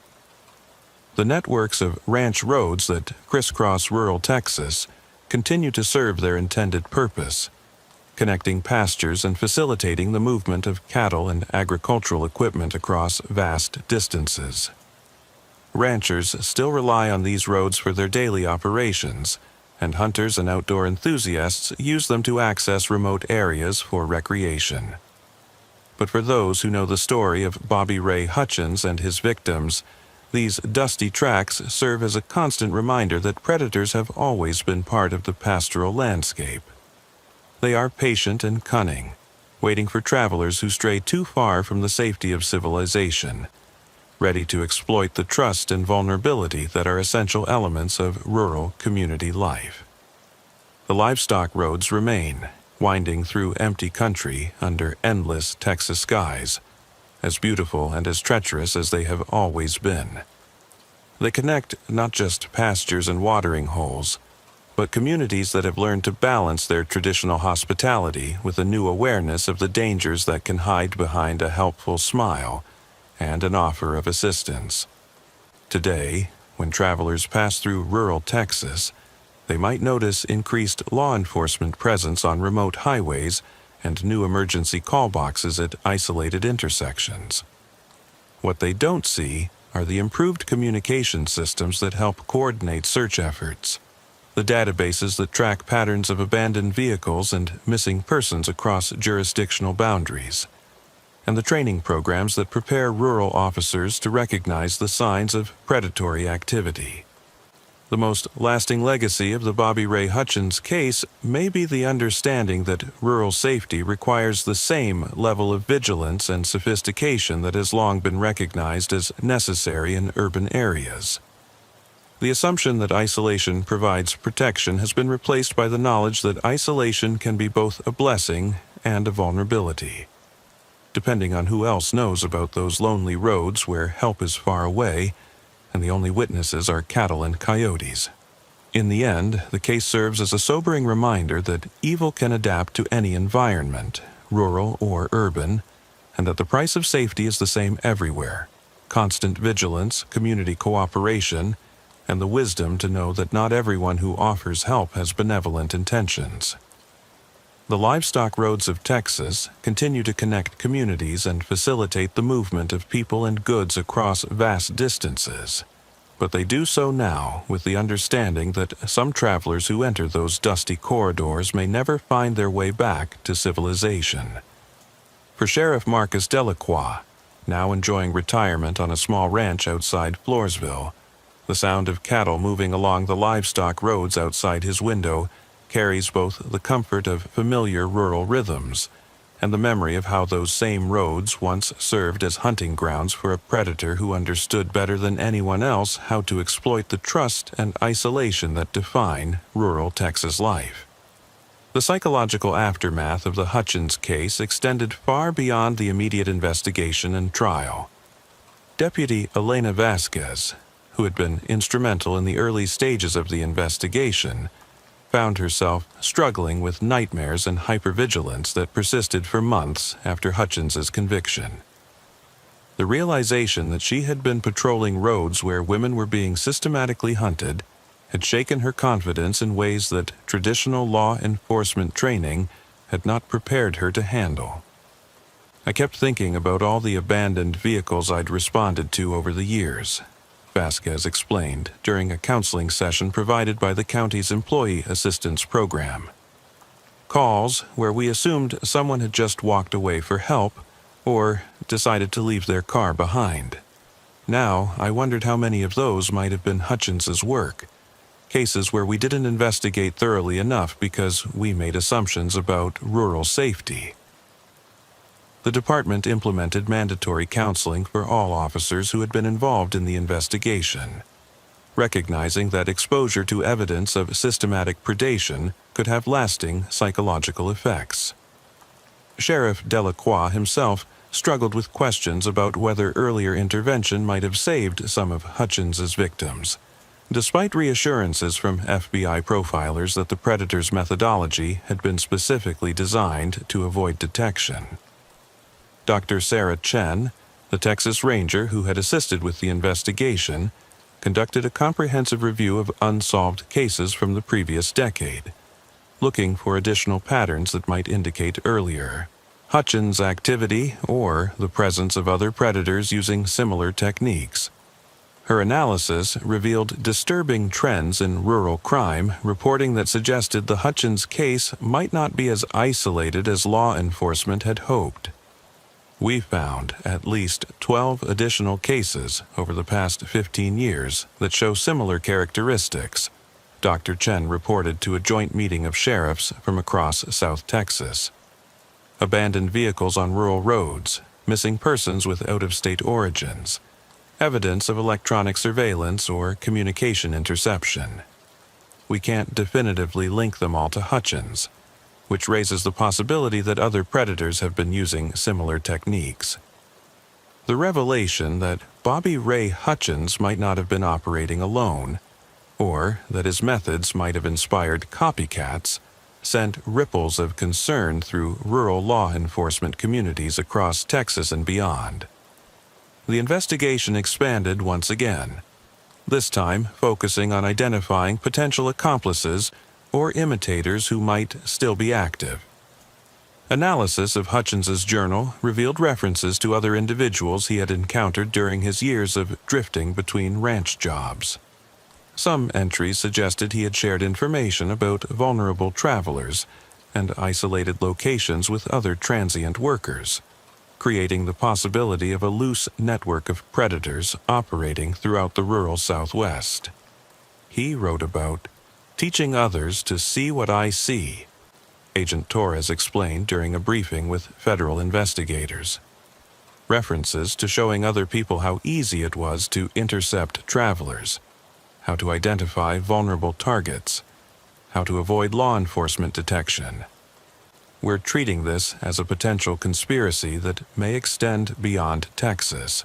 The networks of ranch roads that crisscross rural Texas continue to serve their intended purpose, connecting pastures and facilitating the movement of cattle and agricultural equipment across vast distances. Ranchers still rely on these roads for their daily operations, and hunters and outdoor enthusiasts use them to access remote areas for recreation. But for those who know the story of Bobby Ray Hutchins and his victims, these dusty tracks serve as a constant reminder that predators have always been part of the pastoral landscape. They are patient and cunning, waiting for travelers who stray too far from the safety of civilization, ready to exploit the trust and vulnerability that are essential elements of rural community life. The livestock roads remain, winding through empty country under endless Texas skies, as beautiful and as treacherous as they have always been. They connect not just pastures and watering holes, but communities that have learned to balance their traditional hospitality with a new awareness of the dangers that can hide behind a helpful smile and an offer of assistance. Today, when travelers pass through rural Texas, they might notice increased law enforcement presence on remote highways and new emergency call boxes at isolated intersections. What they don't see are the improved communication systems that help coordinate search efforts, the databases that track patterns of abandoned vehicles and missing persons across jurisdictional boundaries, and the training programs that prepare rural officers to recognize the signs of predatory activity. The most lasting legacy of the Bobby Ray Hutchins case may be the understanding that rural safety requires the same level of vigilance and sophistication that has long been recognized as necessary in urban areas. The assumption that isolation provides protection has been replaced by the knowledge that isolation can be both a blessing and a vulnerability. Depending on who else knows about those lonely roads where help is far away, and the only witnesses are cattle and coyotes. In the end, the case serves as a sobering reminder that evil can adapt to any environment, rural or urban, and that the price of safety is the same everywhere: constant vigilance, community cooperation, and the wisdom to know that not everyone who offers help has benevolent intentions. The livestock roads of Texas continue to connect communities and facilitate the movement of people and goods across vast distances. But they do so now with the understanding that some travelers who enter those dusty corridors may never find their way back to civilization. For Sheriff Marcus Delacroix, now enjoying retirement on a small ranch outside Floresville, the sound of cattle moving along the livestock roads outside his window carries both the comfort of familiar rural rhythms and the memory of how those same roads once served as hunting grounds for a predator who understood better than anyone else how to exploit the trust and isolation that define rural Texas life. The psychological aftermath of the Hutchins case extended far beyond the immediate investigation and trial. Deputy Elena Vasquez, who had been instrumental in the early stages of the investigation, found herself struggling with nightmares and hypervigilance that persisted for months after Hutchins's conviction. The realization that she had been patrolling roads where women were being systematically hunted had shaken her confidence in ways that traditional law enforcement training had not prepared her to handle. I kept thinking about all the abandoned vehicles I'd responded to over the years, Vasquez explained during a counseling session provided by the county's Employee Assistance Program. Calls where we assumed someone had just walked away for help or decided to leave their car behind. Now, I wondered how many of those might have been Hutchins's work, cases where we didn't investigate thoroughly enough because we made assumptions about rural safety. The department implemented mandatory counseling for all officers who had been involved in the investigation, recognizing that exposure to evidence of systematic predation could have lasting psychological effects. Sheriff Delacroix himself struggled with questions about whether earlier intervention might have saved some of Hutchins's victims, despite reassurances from FBI profilers that the predator's methodology had been specifically designed to avoid detection. Dr. Sarah Chen, the Texas Ranger who had assisted with the investigation, conducted a comprehensive review of unsolved cases from the previous decade, looking for additional patterns that might indicate earlier Hutchins' activity or the presence of other predators using similar techniques. Her analysis revealed disturbing trends in rural crime, reporting that suggested the Hutchins case might not be as isolated as law enforcement had hoped. We found at least 12 additional cases over the past 15 years that show similar characteristics, Dr. Chen reported to a joint meeting of sheriffs from across South Texas. Abandoned vehicles on rural roads, missing persons with out-of-state origins, evidence of electronic surveillance or communication interception. We can't definitively link them all to Hutchins, which raises the possibility that other predators have been using similar techniques. The revelation that Bobby Ray Hutchins might not have been operating alone, or that his methods might have inspired copycats, sent ripples of concern through rural law enforcement communities across Texas and beyond. The investigation expanded once again, this time focusing on identifying potential accomplices or imitators who might still be active. Analysis of Hutchins's journal revealed references to other individuals he had encountered during his years of drifting between ranch jobs. Some entries suggested he had shared information about vulnerable travelers and isolated locations with other transient workers, creating the possibility of a loose network of predators operating throughout the rural Southwest. He wrote about teaching others to see what I see, Agent Torres explained during a briefing with federal investigators. References to showing other people how easy it was to intercept travelers, how to identify vulnerable targets, how to avoid law enforcement detection. we're treating this as a potential conspiracy that may extend beyond Texas.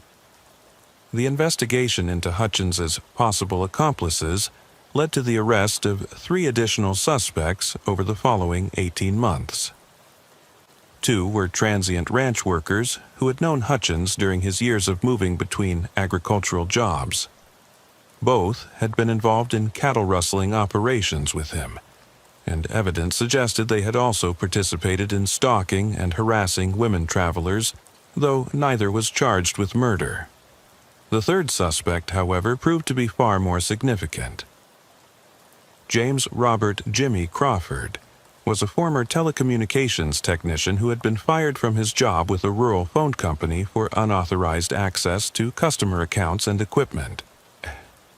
The investigation into Hutchins's possible accomplices led to the arrest of 3 additional suspects over the following 18 months. 2 were transient ranch workers who had known Hutchins during his years of moving between agricultural jobs. Both had been involved in cattle rustling operations with him, and evidence suggested they had also participated in stalking and harassing women travelers, though neither was charged with murder. The 3rd suspect, however, proved to be far more significant. James Robert Jimmy Crawford was a former telecommunications technician who had been fired from his job with a rural phone company for unauthorized access to customer accounts and equipment.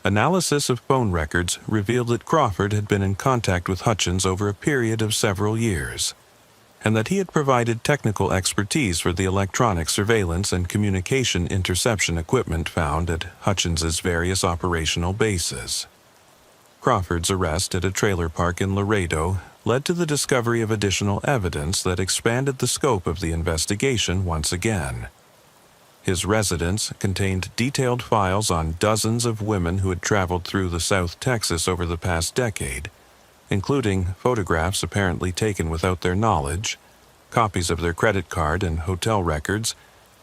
Analysis of phone records revealed that Crawford had been in contact with Hutchins over a period of several years, and that he had provided technical expertise for the electronic surveillance and communication interception equipment found at Hutchins's various operational bases. Crawford's arrest at a trailer park in Laredo led to the discovery of additional evidence that expanded the scope of the investigation once again. His residence contained detailed files on dozens of women who had traveled through the South Texas over the past decade, including photographs apparently taken without their knowledge, copies of their credit card and hotel records,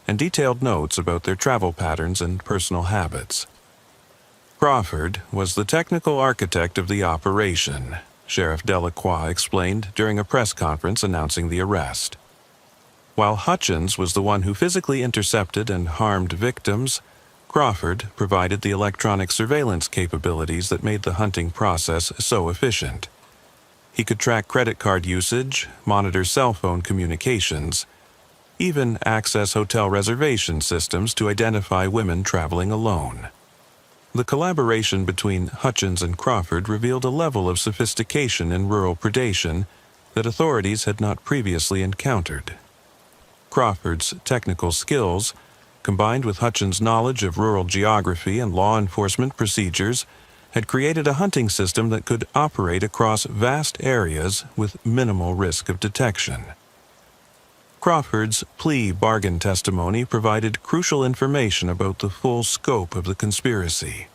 and detailed notes about their travel patterns and personal habits. Crawford was the technical architect of the operation, Sheriff Delacroix explained during a press conference announcing the arrest. While Hutchins was the one who physically intercepted and harmed victims, Crawford provided the electronic surveillance capabilities that made the hunting process so efficient. He could track credit card usage, monitor cell phone communications, even access hotel reservation systems to identify women traveling alone. The collaboration between Hutchins and Crawford revealed a level of sophistication in rural predation that authorities had not previously encountered. Crawford's technical skills, combined with Hutchins' knowledge of rural geography and law enforcement procedures, had created a hunting system that could operate across vast areas with minimal risk of detection. Crawford's plea bargain testimony provided crucial information about the full scope of the conspiracy.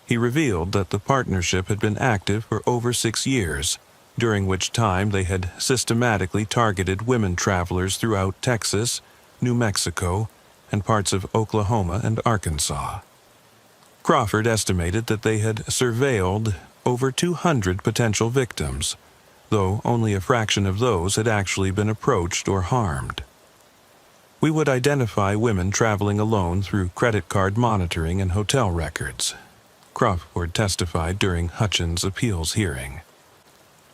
He revealed that the partnership had been active for over 6 years, during which time they had systematically targeted women travelers throughout Texas, New Mexico, and parts of Oklahoma and Arkansas. Crawford estimated that they had surveilled over 200 potential victims, though only a fraction of those had actually been approached or harmed. We would identify women traveling alone through credit card monitoring and hotel records, Crawford testified during Hutchins' appeals hearing.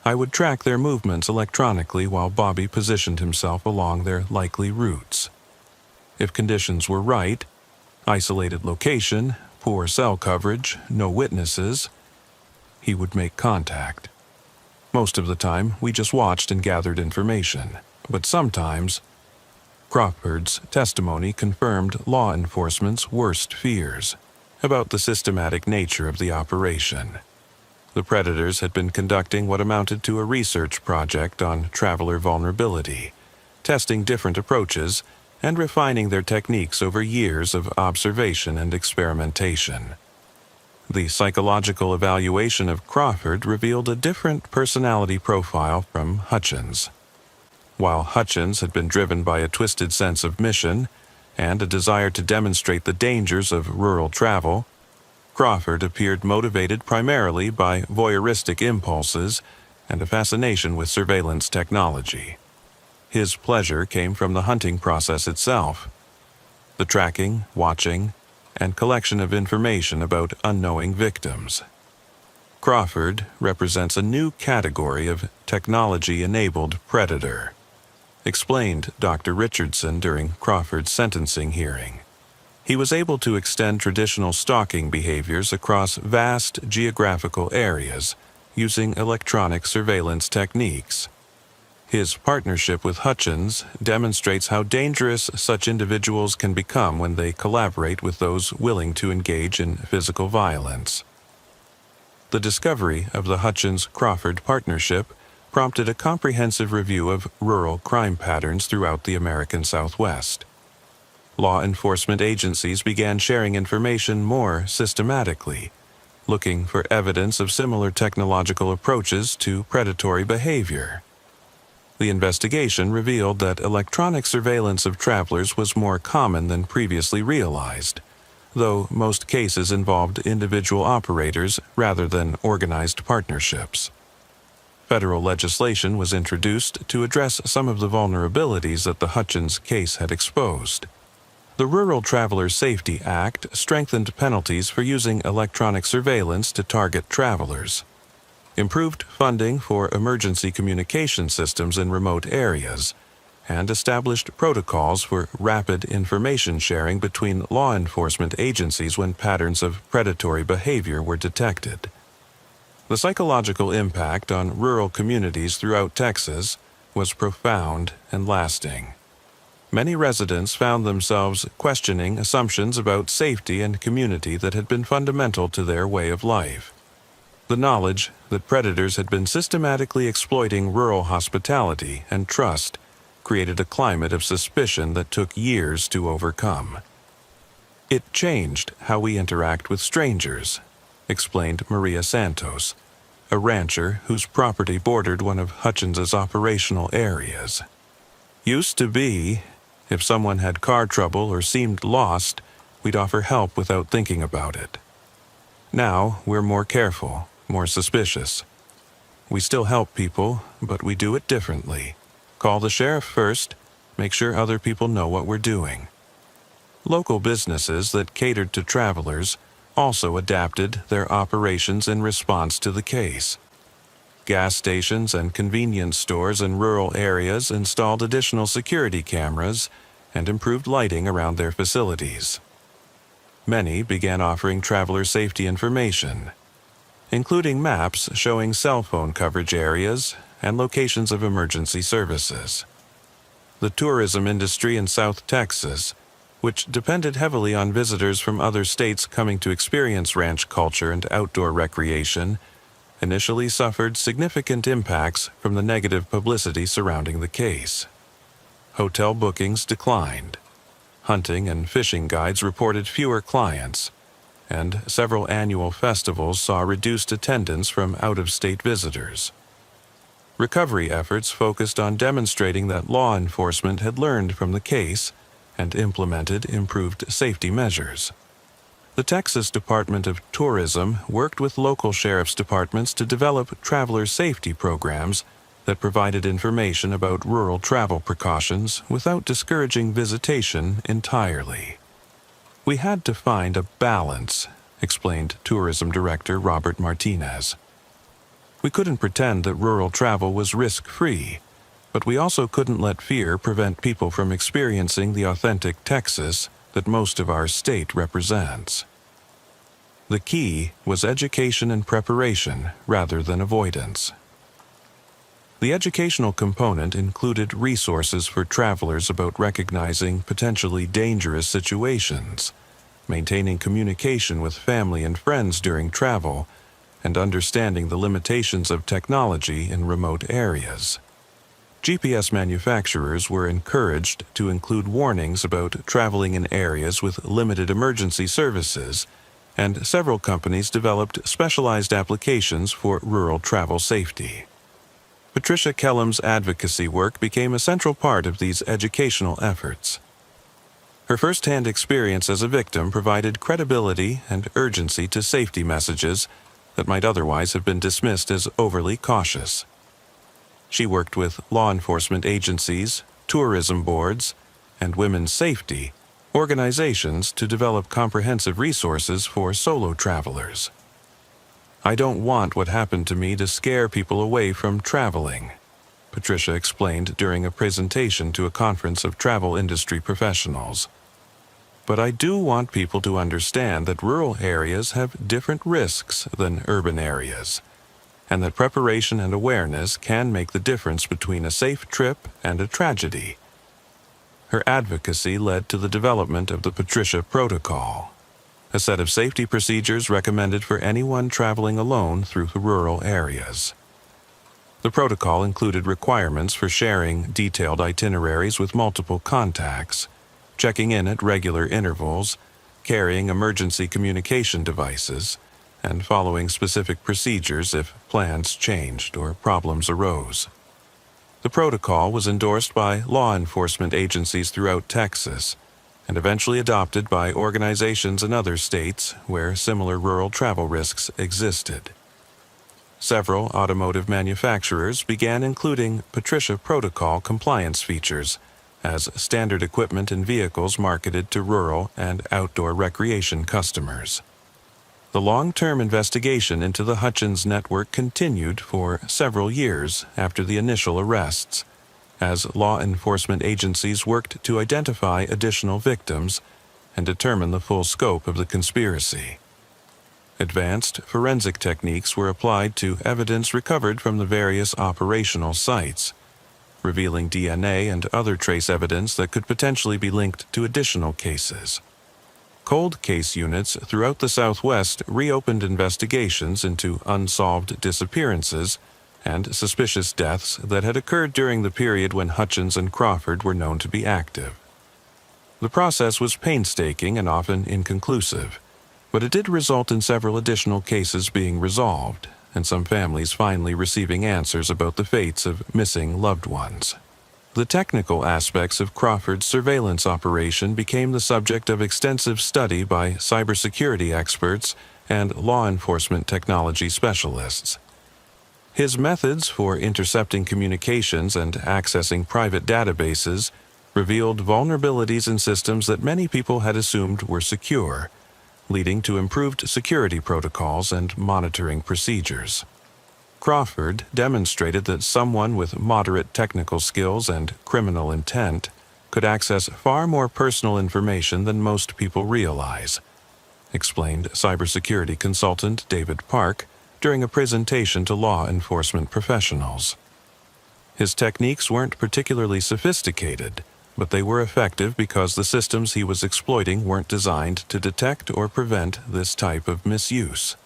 I would track their movements electronically while Bobby positioned himself along their likely routes. If conditions were right, isolated location, poor cell coverage, no witnesses, he would make contact. Most of the time, we just watched and gathered information, but sometimes, Crawford's testimony confirmed law enforcement's worst fears about the systematic nature of the operation. The predators had been conducting what amounted to a research project on traveler vulnerability, testing different approaches and refining their techniques over years of observation and experimentation. The psychological evaluation of Crawford revealed a different personality profile from Hutchins. While Hutchins had been driven by a twisted sense of mission and a desire to demonstrate the dangers of rural travel, Crawford appeared motivated primarily by voyeuristic impulses and a fascination with surveillance technology. His pleasure came from the hunting process itself, the tracking, watching, and collection of information about unknowing victims. Crawford represents a new category of technology-enabled predator, explained Dr. Richardson during Crawford's sentencing hearing. He was able to extend traditional stalking behaviors across vast geographical areas using electronic surveillance techniques. His partnership with Hutchins demonstrates how dangerous such individuals can become when they collaborate with those willing to engage in physical violence. The discovery of the Hutchins-Crawford partnership prompted a comprehensive review of rural crime patterns throughout the American Southwest. Law enforcement agencies began sharing information more systematically, looking for evidence of similar technological approaches to predatory behavior. The investigation revealed that electronic surveillance of travelers was more common than previously realized, though most cases involved individual operators rather than organized partnerships. Federal legislation was introduced to address some of the vulnerabilities that the Hutchins case had exposed. The Rural Traveler Safety Act strengthened penalties for using electronic surveillance to target travelers, improved funding for emergency communication systems in remote areas, and established protocols for rapid information sharing between law enforcement agencies when patterns of predatory behavior were detected. The psychological impact on rural communities throughout Texas was profound and lasting. Many residents found themselves questioning assumptions about safety and community that had been fundamental to their way of life. The knowledge that predators had been systematically exploiting rural hospitality and trust created a climate of suspicion that took years to overcome. It changed how we interact with strangers, explained Maria Santos, a rancher whose property bordered one of Hutchins's operational areas. Used to be, if someone had car trouble or seemed lost, we'd offer help without thinking about it. Now, we're more careful, more suspicious. We still help people, but we do it differently. Call the sheriff first, make sure other people know what we're doing. Local businesses that catered to travelers also adapted their operations in response to the case. Gas stations and convenience stores in rural areas installed additional security cameras and improved lighting around their facilities. Many began offering traveler safety information, including maps showing cell phone coverage areas and locations of emergency services. The tourism industry in South Texas, which depended heavily on visitors from other states coming to experience ranch culture and outdoor recreation, initially suffered significant impacts from the negative publicity surrounding the case. Hotel bookings declined. Hunting and fishing guides reported fewer clients, and several annual festivals saw reduced attendance from out-of-state visitors. Recovery efforts focused on demonstrating that law enforcement had learned from the case and implemented improved safety measures. The Texas Department of Tourism worked with local sheriff's departments to develop traveler safety programs that provided information about rural travel precautions without discouraging visitation entirely. We had to find a balance, explained Tourism Director Robert Martinez. We couldn't pretend that rural travel was risk-free, but we also couldn't let fear prevent people from experiencing the authentic Texas that most of our state represents. The key was education and preparation rather than avoidance. The educational component included resources for travelers about recognizing potentially dangerous situations, maintaining communication with family and friends during travel, and understanding the limitations of technology in remote areas. GPS manufacturers were encouraged to include warnings about traveling in areas with limited emergency services, and several companies developed specialized applications for rural travel safety. Patricia Kellum's advocacy work became a central part of these educational efforts. Her first-hand experience as a victim provided credibility and urgency to safety messages that might otherwise have been dismissed as overly cautious. She worked with law enforcement agencies, tourism boards, and women's safety organizations to develop comprehensive resources for solo travelers. I don't want what happened to me to scare people away from traveling, Patricia explained during a presentation to a conference of travel industry professionals. But I do want people to understand that rural areas have different risks than urban areas, and that preparation and awareness can make the difference between a safe trip and a tragedy. Her advocacy led to the development of the Patricia Protocol, a set of safety procedures recommended for anyone traveling alone through rural areas. The protocol included requirements for sharing detailed itineraries with multiple contacts, checking in at regular intervals, carrying emergency communication devices, and following specific procedures if plans changed or problems arose. The protocol was endorsed by law enforcement agencies throughout Texas and eventually adopted by organizations in other states where similar rural travel risks existed. Several automotive manufacturers began including Patricia Protocol compliance features as standard equipment in vehicles marketed to rural and outdoor recreation customers. The long-term investigation into the Hutchins network continued for several years after the initial arrests, as law enforcement agencies worked to identify additional victims and determine the full scope of the conspiracy. Advanced forensic techniques were applied to evidence recovered from the various operational sites, revealing DNA and other trace evidence that could potentially be linked to additional cases. Cold case units throughout the Southwest reopened investigations into unsolved disappearances and suspicious deaths that had occurred during the period when Hutchins and Crawford were known to be active. The process was painstaking and often inconclusive, but it did result in several additional cases being resolved, and some families finally receiving answers about the fates of missing loved ones. The technical aspects of Crawford's surveillance operation became the subject of extensive study by cybersecurity experts and law enforcement technology specialists. His methods for intercepting communications and accessing private databases revealed vulnerabilities in systems that many people had assumed were secure, leading to improved security protocols and monitoring procedures. Crawford demonstrated that someone with moderate technical skills and criminal intent could access far more personal information than most people realize, explained cybersecurity consultant David Park during a presentation to law enforcement professionals. His techniques weren't particularly sophisticated, but they were effective because the systems he was exploiting weren't designed to detect or prevent this type of misuse.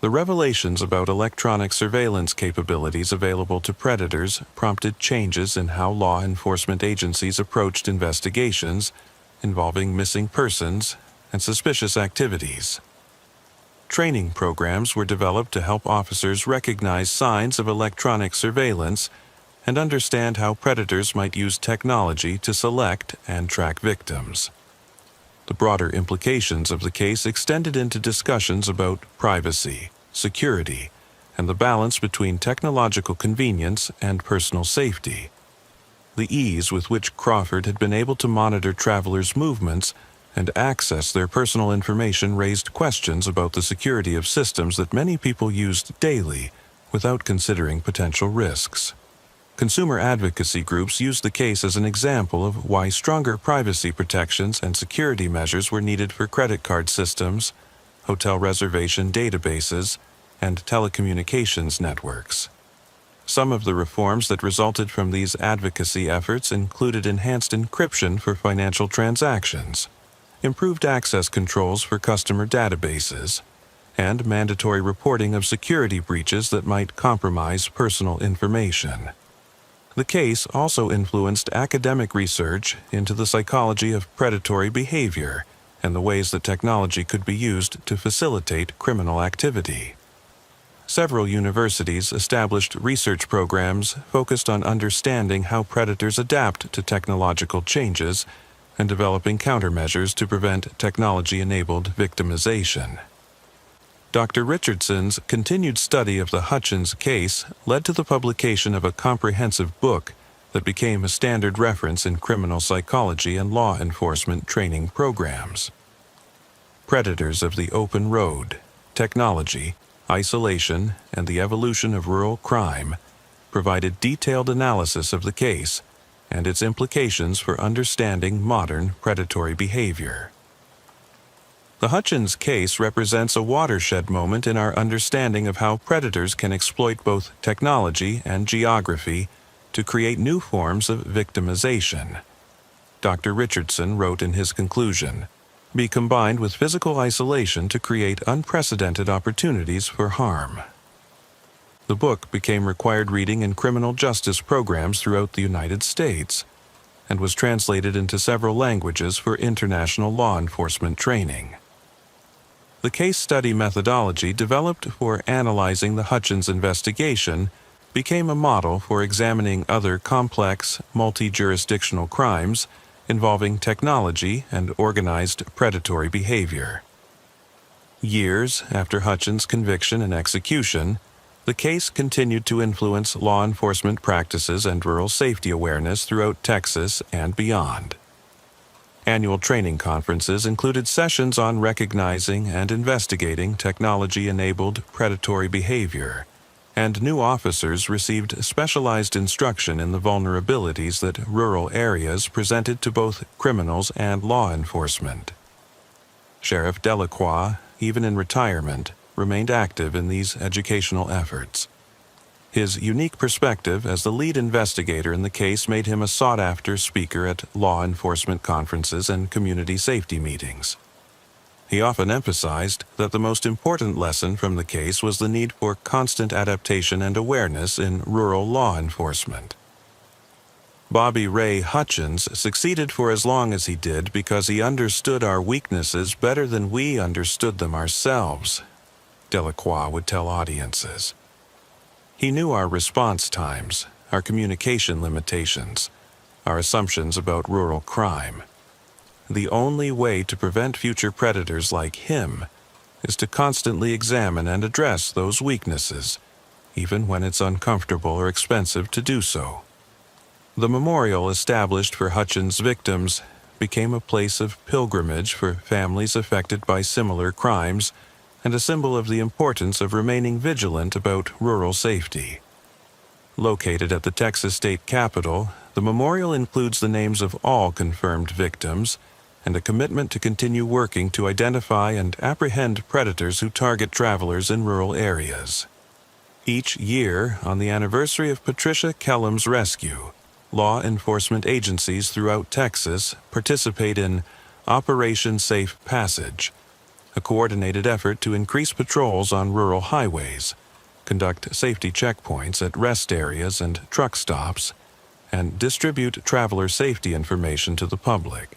The revelations about electronic surveillance capabilities available to predators prompted changes in how law enforcement agencies approached investigations involving missing persons and suspicious activities. Training programs were developed to help officers recognize signs of electronic surveillance and understand how predators might use technology to select and track victims. The broader implications of the case extended into discussions about privacy, security, and the balance between technological convenience and personal safety. The ease with which Crawford had been able to monitor travelers' movements and access their personal information raised questions about the security of systems that many people used daily without considering potential risks. Consumer advocacy groups used the case as an example of why stronger privacy protections and security measures were needed for credit card systems, hotel reservation databases, and telecommunications networks. Some of the reforms that resulted from these advocacy efforts included enhanced encryption for financial transactions, improved access controls for customer databases, and mandatory reporting of security breaches that might compromise personal information. The case also influenced academic research into the psychology of predatory behavior and the ways that technology could be used to facilitate criminal activity. Several universities established research programs focused on understanding how predators adapt to technological changes and developing countermeasures to prevent technology-enabled victimization. Dr. Richardson's continued study of the Hutchins case led to the publication of a comprehensive book that became a standard reference in criminal psychology and law enforcement training programs. Predators of the Open Road, Technology, Isolation, and the Evolution of Rural Crime provided detailed analysis of the case and its implications for understanding modern predatory behavior. The Hutchins case represents a watershed moment in our understanding of how predators can exploit both technology and geography to create new forms of victimization. Dr. Richardson wrote in his conclusion, "Be combined with physical isolation to create unprecedented opportunities for harm." The book became required reading in criminal justice programs throughout the United States and was translated into several languages for international law enforcement training. The case study methodology developed for analyzing the Hutchins investigation became a model for examining other complex, multi-jurisdictional crimes involving technology and organized predatory behavior. Years after Hutchins' conviction and execution, the case continued to influence law enforcement practices and rural safety awareness throughout Texas and beyond. Annual training conferences included sessions on recognizing and investigating technology-enabled predatory behavior, and new officers received specialized instruction in the vulnerabilities that rural areas presented to both criminals and law enforcement. Sheriff Delacroix, even in retirement, remained active in these educational efforts. His unique perspective as the lead investigator in the case made him a sought-after speaker at law enforcement conferences and community safety meetings. He often emphasized that the most important lesson from the case was the need for constant adaptation and awareness in rural law enforcement. Bobby Ray Hutchins succeeded for as long as he did because he understood our weaknesses better than we understood them ourselves, Delacroix would tell audiences. He knew our response times, our communication limitations, our assumptions about rural crime. The only way to prevent future predators like him is to constantly examine and address those weaknesses, even when it's uncomfortable or expensive to do so. The memorial established for Hutchins' victims became a place of pilgrimage for families affected by similar crimes and a symbol of the importance of remaining vigilant about rural safety. Located at the Texas State Capitol, the memorial includes the names of all confirmed victims and a commitment to continue working to identify and apprehend predators who target travelers in rural areas. Each year, on the anniversary of Patricia Kellum's rescue, law enforcement agencies throughout Texas participate in Operation Safe Passage, a coordinated effort to increase patrols on rural highways, conduct safety checkpoints at rest areas and truck stops, and distribute traveler safety information to the public.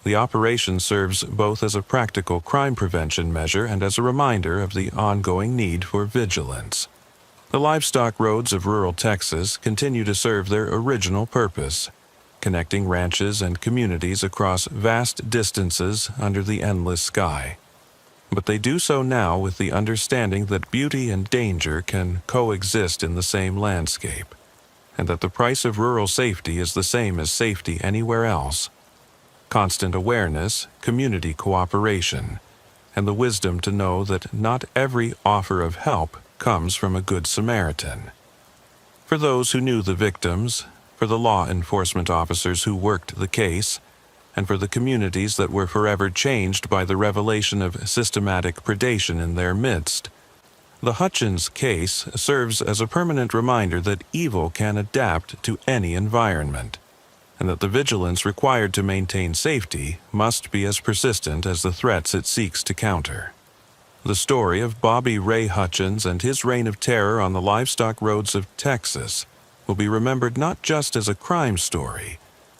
The operation serves both as a practical crime prevention measure and as a reminder of the ongoing need for vigilance. The livestock roads of rural Texas continue to serve their original purpose, connecting ranches and communities across vast distances under the endless sky. But they do so now with the understanding that beauty and danger can coexist in the same landscape, and that the price of rural safety is the same as safety anywhere else. Constant awareness, community cooperation, and the wisdom to know that not every offer of help comes from a good Samaritan. For those who knew the victims, for the law enforcement officers who worked the case, and for the communities that were forever changed by the revelation of systematic predation in their midst, the Hutchins case serves as a permanent reminder that evil can adapt to any environment, and that the vigilance required to maintain safety must be as persistent as the threats it seeks to counter. The story of Bobby Ray Hutchins and his reign of terror on the livestock roads of Texas will be remembered not just as a crime story,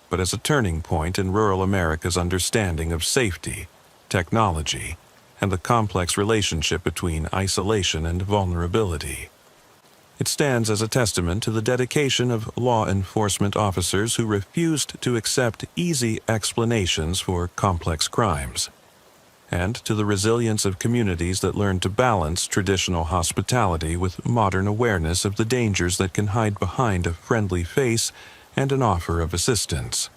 but as a turning point in rural America's understanding of safety, technology, and the complex relationship between isolation and vulnerability. It stands as a testament to the dedication of law enforcement officers who refused to accept easy explanations for complex crimes, and to the resilience of communities that learned to balance traditional hospitality with modern awareness of the dangers that can hide behind a friendly face and an offer of assistance.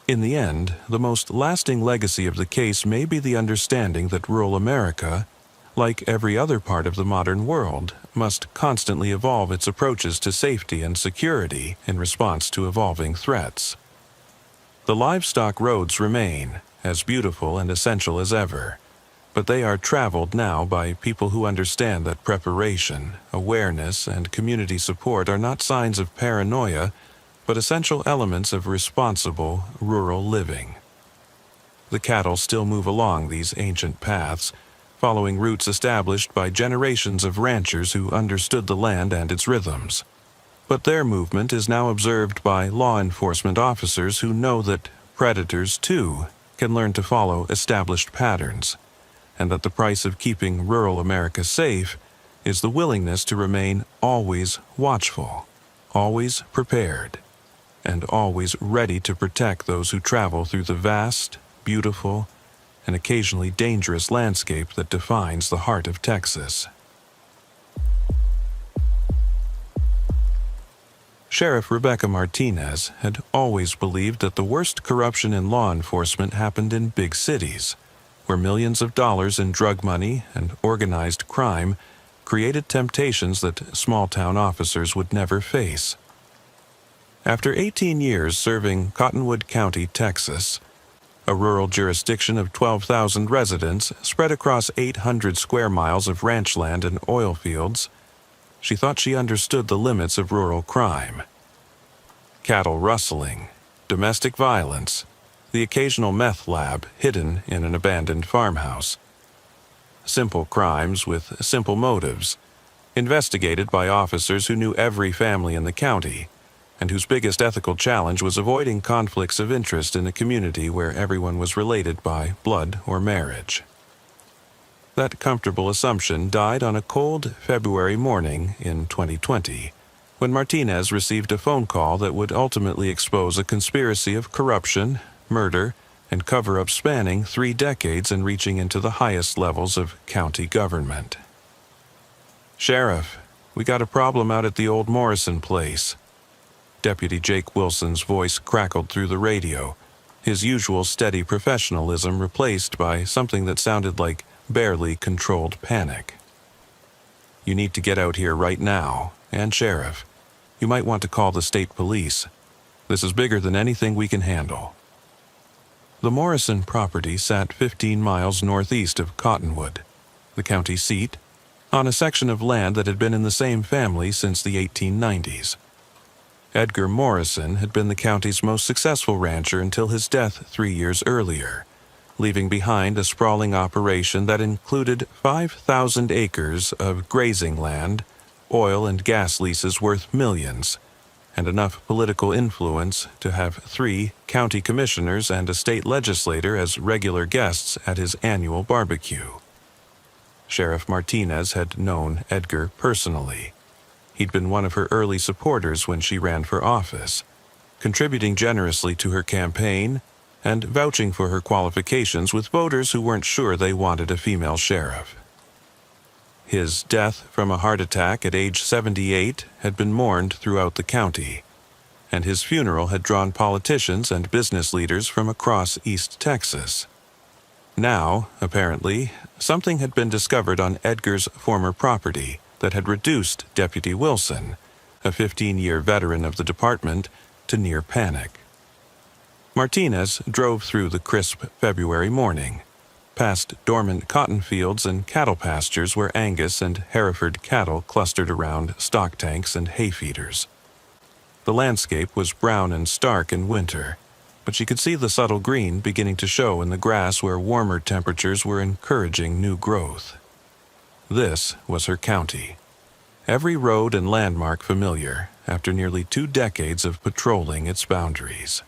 In the end, the most lasting legacy of the case may be the understanding that rural America, like every other part of the modern world, must constantly evolve its approaches to safety and security in response to evolving threats. The livestock roads remain as beautiful and essential as ever, but they are traveled now by people who understand that preparation, awareness, and community support are not signs of paranoia, but essential elements of responsible rural living. The cattle still move along these ancient paths, following routes established by generations of ranchers who understood the land and its rhythms. But their movement is now observed by law enforcement officers who know that predators, too, can learn to follow established patterns, and that the price of keeping rural America safe is the willingness to remain always watchful, always prepared, and always ready to protect those who travel through the vast, beautiful, and occasionally dangerous landscape that defines the heart of Texas. Sheriff Rebecca Martinez had always believed that the worst corruption in law enforcement happened in big cities, where millions of dollars in drug money and organized crime created temptations that small-town officers would never face. After 18 years serving Cottonwood County, Texas, a rural jurisdiction of 12,000 residents spread across 800 square miles of ranch land and oil fields, she thought she understood the limits of rural crime. Cattle rustling, domestic violence, the occasional meth lab hidden in an abandoned farmhouse. Simple crimes with simple motives, investigated by officers who knew every family in the county, and whose biggest ethical challenge was avoiding conflicts of interest in a community where everyone was related by blood or marriage. That comfortable assumption died on a cold February morning in 2020, when Martinez received a phone call that would ultimately expose a conspiracy of corruption, murder, and cover-up spanning 3 decades and reaching into the highest levels of county government. "Sheriff, we got a problem out at the old Morrison place." Deputy Jake Wilson's voice crackled through the radio, his usual steady professionalism replaced by something that sounded like barely controlled panic. "You need to get out here right now, and Sheriff, you might want to call the state police. This is bigger than anything we can handle." The Morrison property sat 15 miles northeast of Cottonwood, the county seat, on a section of land that had been in the same family since the 1890s. Edgar Morrison had been the county's most successful rancher until his death 3 years earlier, leaving behind a sprawling operation that included 5,000 acres of grazing land, oil and gas leases worth millions, and enough political influence to have 3 county commissioners and a state legislator as regular guests at his annual barbecue. Sheriff Martinez had known Edgar personally. He'd been one of her early supporters when she ran for office, contributing generously to her campaign and vouching for her qualifications with voters who weren't sure they wanted a female sheriff. His death from a heart attack at age 78 had been mourned throughout the county, and his funeral had drawn politicians and business leaders from across East Texas. Now, apparently, something had been discovered on Edgar's former property that had reduced Deputy Wilson, a 15-year veteran of the department, to near panic. Martinez drove through the crisp February morning, past dormant cotton fields and cattle pastures where Angus and Hereford cattle clustered around stock tanks and hay feeders. The landscape was brown and stark in winter, but she could see the subtle green beginning to show in the grass where warmer temperatures were encouraging new growth. This was her county. Every road and landmark familiar after nearly 2 decades of patrolling its boundaries.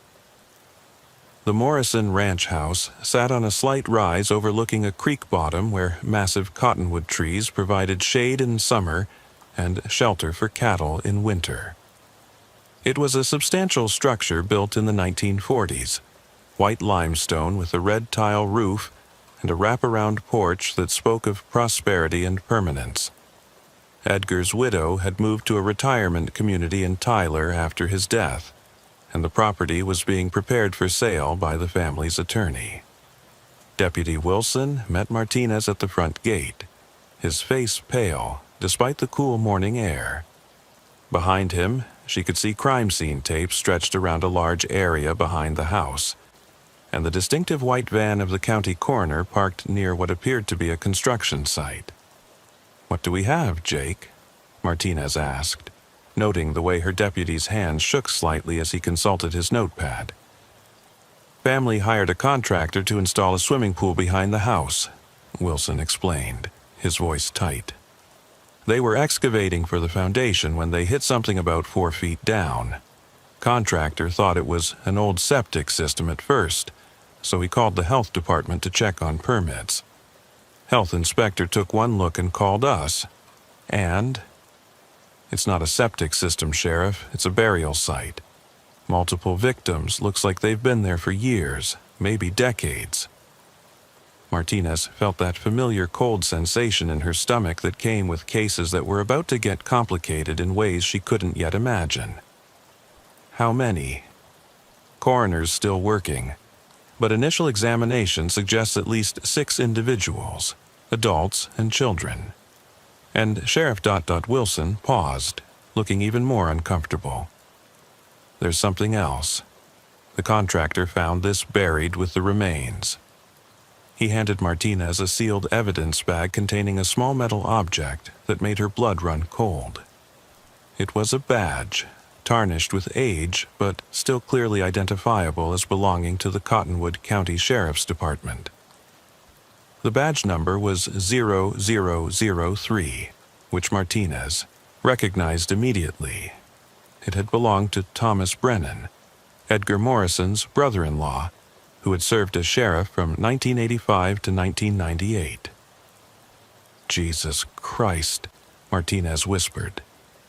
The Morrison Ranch House sat on a slight rise overlooking a creek bottom where massive cottonwood trees provided shade in summer and shelter for cattle in winter. It was a substantial structure built in the 1940s, white limestone with a red tile roof and a wraparound porch that spoke of prosperity and permanence. Edgar's widow had moved to a retirement community in Tyler after his death, and the property was being prepared for sale by the family's attorney. Deputy Wilson met Martinez at the front gate, his face pale despite the cool morning air. Behind him, she could see crime scene tapes stretched around a large area behind the house, and the distinctive white van of the county coroner parked near what appeared to be a construction site. "What do we have, Jake?" Martinez asked, noting the way her deputy's hands shook slightly as he consulted his notepad. "Family hired a contractor to install a swimming pool behind the house. Wilson explained, his voice tight. They were excavating for the foundation when they hit something about 4 feet down. Contractor thought it was an old septic system at first, so he called the health department to check on permits. Health inspector took one look and called us. And? It's not a septic system, Sheriff. It's a burial site. Multiple victims. Looks like they've been there for years, maybe decades. Martinez felt that familiar cold sensation in her stomach that came with cases that were about to get complicated in ways she couldn't yet imagine. How many? Coroner's still working, but initial examination suggests at least 6 individuals, adults and children. And Sheriff Wilson paused, looking even more uncomfortable. There's something else. The contractor found this buried with the remains. He handed Martinez a sealed evidence bag containing a small metal object that made her blood run cold. It was a badge, tarnished with age, but still clearly identifiable as belonging to the Cottonwood County Sheriff's Department. The badge number was 0003, which Martinez recognized immediately. It had belonged to Thomas Brennan, Edgar Morrison's brother-in-law, who had served as sheriff from 1985 to 1998. Jesus Christ, Martinez whispered,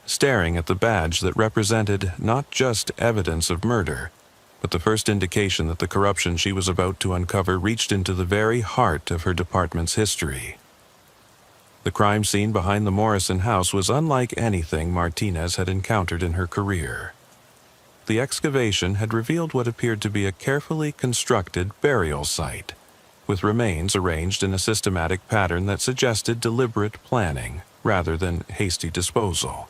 staring at the badge that represented not just evidence of murder, but the first indication that the corruption she was about to uncover reached into the very heart of her department's history. The crime scene behind the Morrison house was unlike anything Martinez had encountered in her career. The excavation had revealed what appeared to be a carefully constructed burial site, with remains arranged in a systematic pattern that suggested deliberate planning rather than hasty disposal.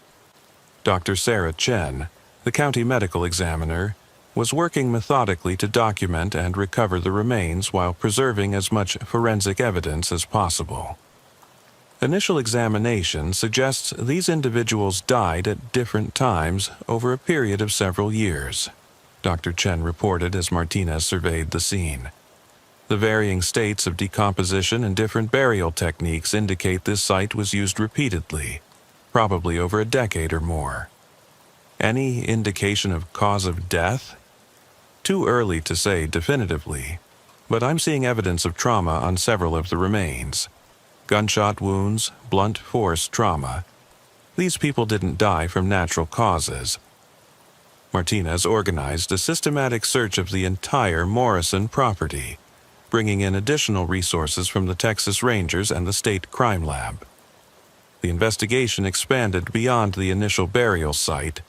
Dr. Sarah Chen, the county medical examiner, was working methodically to document and recover the remains while preserving as much forensic evidence as possible. Initial examination suggests these individuals died at different times over a period of several years, Dr. Chen reported as Martinez surveyed the scene. The varying states of decomposition and different burial techniques indicate this site was used repeatedly, probably over a decade or more. Any indication of cause of death? Too early to say definitively, but I'm seeing evidence of trauma on several of the remains. Gunshot wounds, blunt force trauma. These people didn't die from natural causes. Martinez organized a systematic search of the entire Morrison property, bringing in additional resources from the Texas Rangers and the State Crime Lab. The investigation expanded beyond the initial burial site,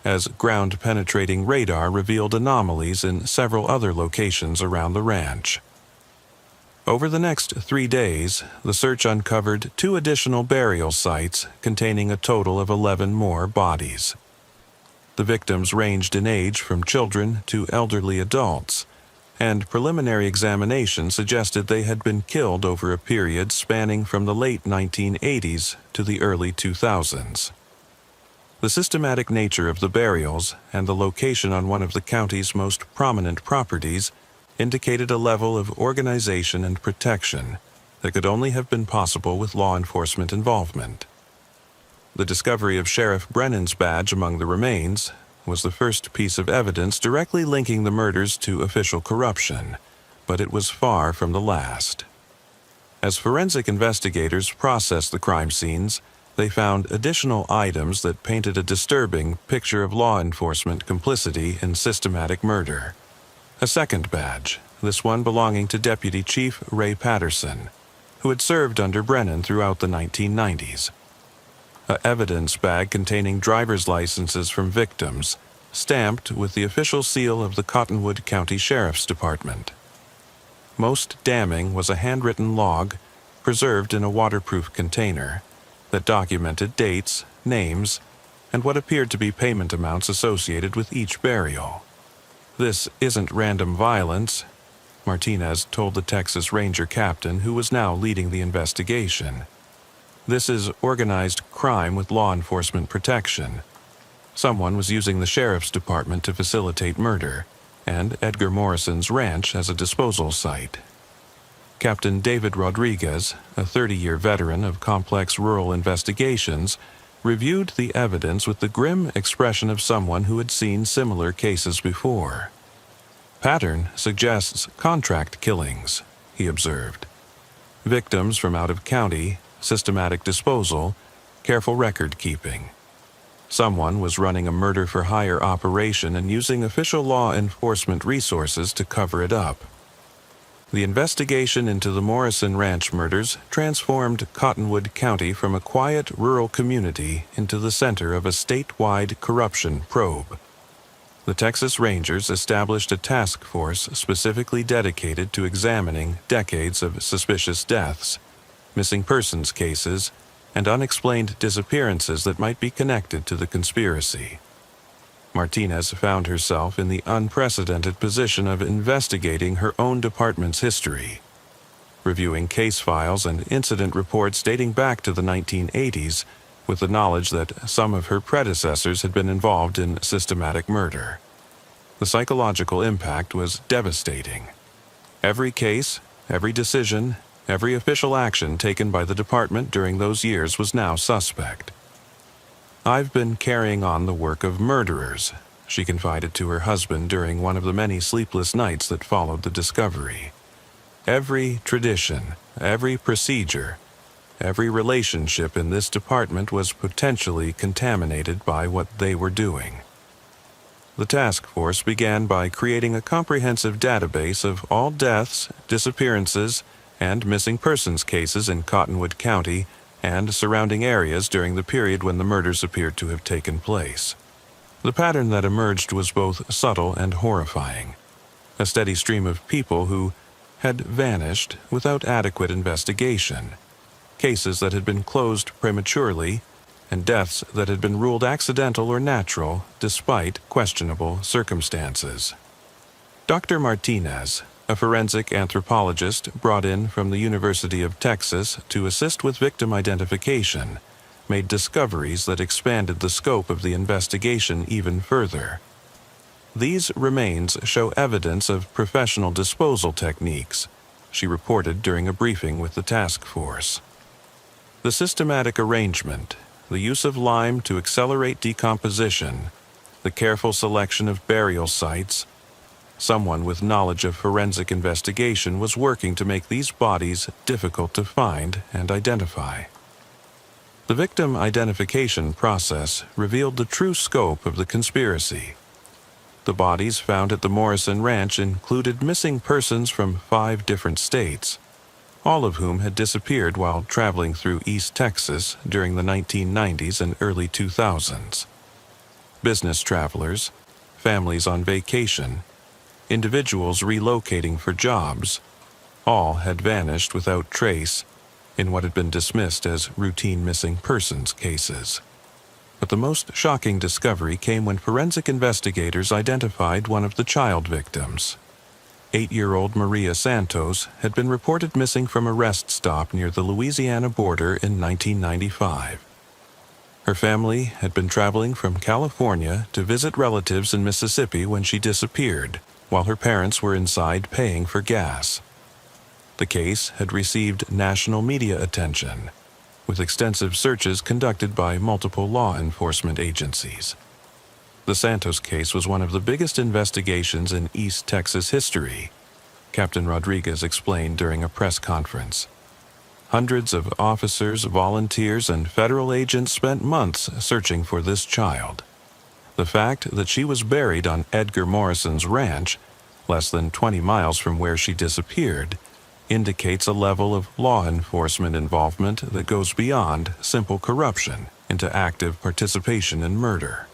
as ground-penetrating radar revealed anomalies in several other locations around the ranch. Over the next 3 days, the search uncovered 2 additional burial sites containing a total of 11 more bodies. The victims ranged in age from children to elderly adults, and preliminary examination suggested they had been killed over a period spanning from the late 1980s to the early 2000s. The systematic nature of the burials and the location on one of the county's most prominent properties indicated a level of organization and protection that could only have been possible with law enforcement involvement. The discovery of Sheriff Brennan's badge among the remains was the first piece of evidence directly linking the murders to official corruption, but it was far from the last. As forensic investigators processed the crime scenes, they found additional items that painted a disturbing picture of law enforcement complicity in systematic murder. A second badge, this one belonging to Deputy Chief Ray Patterson, who had served under Brennan throughout the 1990s. An evidence bag containing driver's licenses from victims, stamped with the official seal of the Cottonwood County Sheriff's Department. Most damning was a handwritten log, preserved in a waterproof container, that documented dates, names, and what appeared to be payment amounts associated with each burial. "This isn't random violence," Martinez told the Texas Ranger captain who was now leading the investigation. "This is organized crime with law enforcement protection. Someone was using the sheriff's department to facilitate murder, and Edgar Morrison's ranch as a disposal site." Captain David Rodriguez, a 30-year veteran of complex rural investigations, reviewed the evidence with the grim expression of someone who had seen similar cases before. "Pattern suggests contract killings," he observed. "Victims from out of county, systematic disposal, careful record keeping. Someone was running a murder-for-hire operation and using official law enforcement resources to cover it up." The investigation into the Morrison Ranch murders transformed Cottonwood County from a quiet rural community into the center of a statewide corruption probe. The Texas Rangers established a task force specifically dedicated to examining decades of suspicious deaths, missing persons cases, and unexplained disappearances that might be connected to the conspiracy. Martinez found herself in the unprecedented position of investigating her own department's history. Reviewing case files and incident reports dating back to the 1980s, with the knowledge that some of her predecessors had been involved in systematic murder. The psychological impact was devastating. Every case, every decision, every official action taken by the department during those years was now suspect. "I've been carrying on the work of murderers," she confided to her husband during one of the many sleepless nights that followed the discovery. "Every tradition, every procedure, every relationship in this department was potentially contaminated by what they were doing." The task force began by creating a comprehensive database of all deaths, disappearances, and missing persons cases in Cottonwood County and surrounding areas during the period when the murders appeared to have taken place. The pattern that emerged was both subtle and horrifying. A steady stream of people who had vanished without adequate investigation, cases that had been closed prematurely, and deaths that had been ruled accidental or natural despite questionable circumstances. Dr. Martinez, a forensic anthropologist brought in from the University of Texas to assist with victim identification, made discoveries that expanded the scope of the investigation even further. "These remains show evidence of professional disposal techniques," she reported during a briefing with the task force. "The systematic arrangement, the use of lime to accelerate decomposition, the careful selection of burial sites. Someone with knowledge of forensic investigation was working to make these bodies difficult to find and identify." The victim identification process revealed the true scope of the conspiracy. The bodies found at the Morrison Ranch included missing persons from 5 different states, all of whom had disappeared while traveling through East Texas during the 1990s and early 2000s. Business travelers, families on vacation, individuals relocating for jobs, all had vanished without trace in what had been dismissed as routine missing persons cases. But the most shocking discovery came when forensic investigators identified one of the child victims. 8-year-old Maria Santos had been reported missing from a rest stop near the Louisiana border in 1995. Her family had been traveling from California to visit relatives in Mississippi when she disappeared, while her parents were inside paying for gas. The case had received national media attention, with extensive searches conducted by multiple law enforcement agencies. The Santos case was one of the biggest investigations in East Texas history, Captain Rodriguez explained during a press conference. Hundreds of officers, volunteers, and federal agents spent months searching for this child. The fact that she was buried on Edgar Morrison's ranch, less than 20 miles from where she disappeared, indicates a level of law enforcement involvement that goes beyond simple corruption into active participation in murder.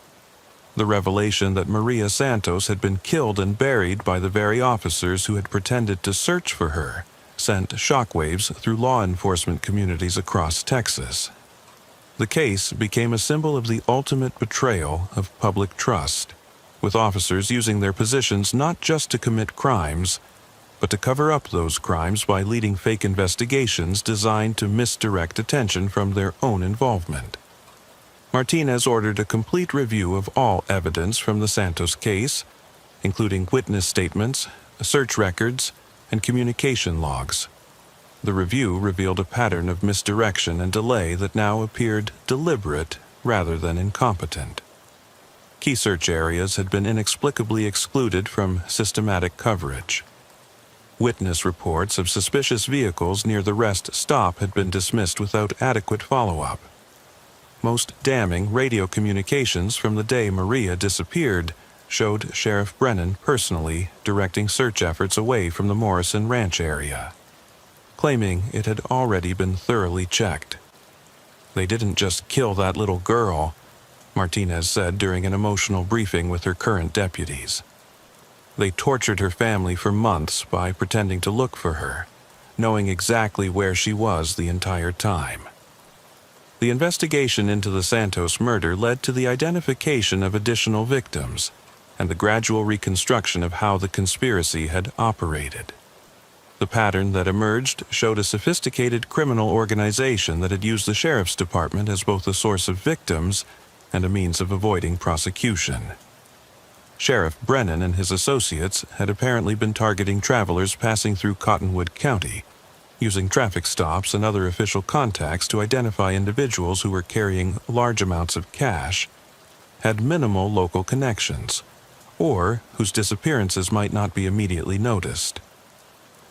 The revelation that Maria Santos had been killed and buried by the very officers who had pretended to search for her sent shockwaves through law enforcement communities across Texas. The case became a symbol of the ultimate betrayal of public trust, with officers using their positions not just to commit crimes, but to cover up those crimes by leading fake investigations designed to misdirect attention from their own involvement. Martinez ordered a complete review of all evidence from the Santos case, including witness statements, search records, and communication logs. The review revealed a pattern of misdirection and delay that now appeared deliberate rather than incompetent. Key search areas had been inexplicably excluded from systematic coverage. Witness reports of suspicious vehicles near the rest stop had been dismissed without adequate follow-up. Most damning radio communications from the day Maria disappeared showed Sheriff Brennan personally directing search efforts away from the Morrison Ranch area, claiming it had already been thoroughly checked. "They didn't just kill that little girl," Martinez said during an emotional briefing with her current deputies. "They tortured her family for months by pretending to look for her, knowing exactly where she was the entire time." The investigation into the Santos murder led to the identification of additional victims and the gradual reconstruction of how the conspiracy had operated. The pattern that emerged showed a sophisticated criminal organization that had used the sheriff's department as both a source of victims and a means of avoiding prosecution. Sheriff Brennan and his associates had apparently been targeting travelers passing through Cottonwood County, using traffic stops and other official contacts to identify individuals who were carrying large amounts of cash, had minimal local connections, or whose disappearances might not be immediately noticed.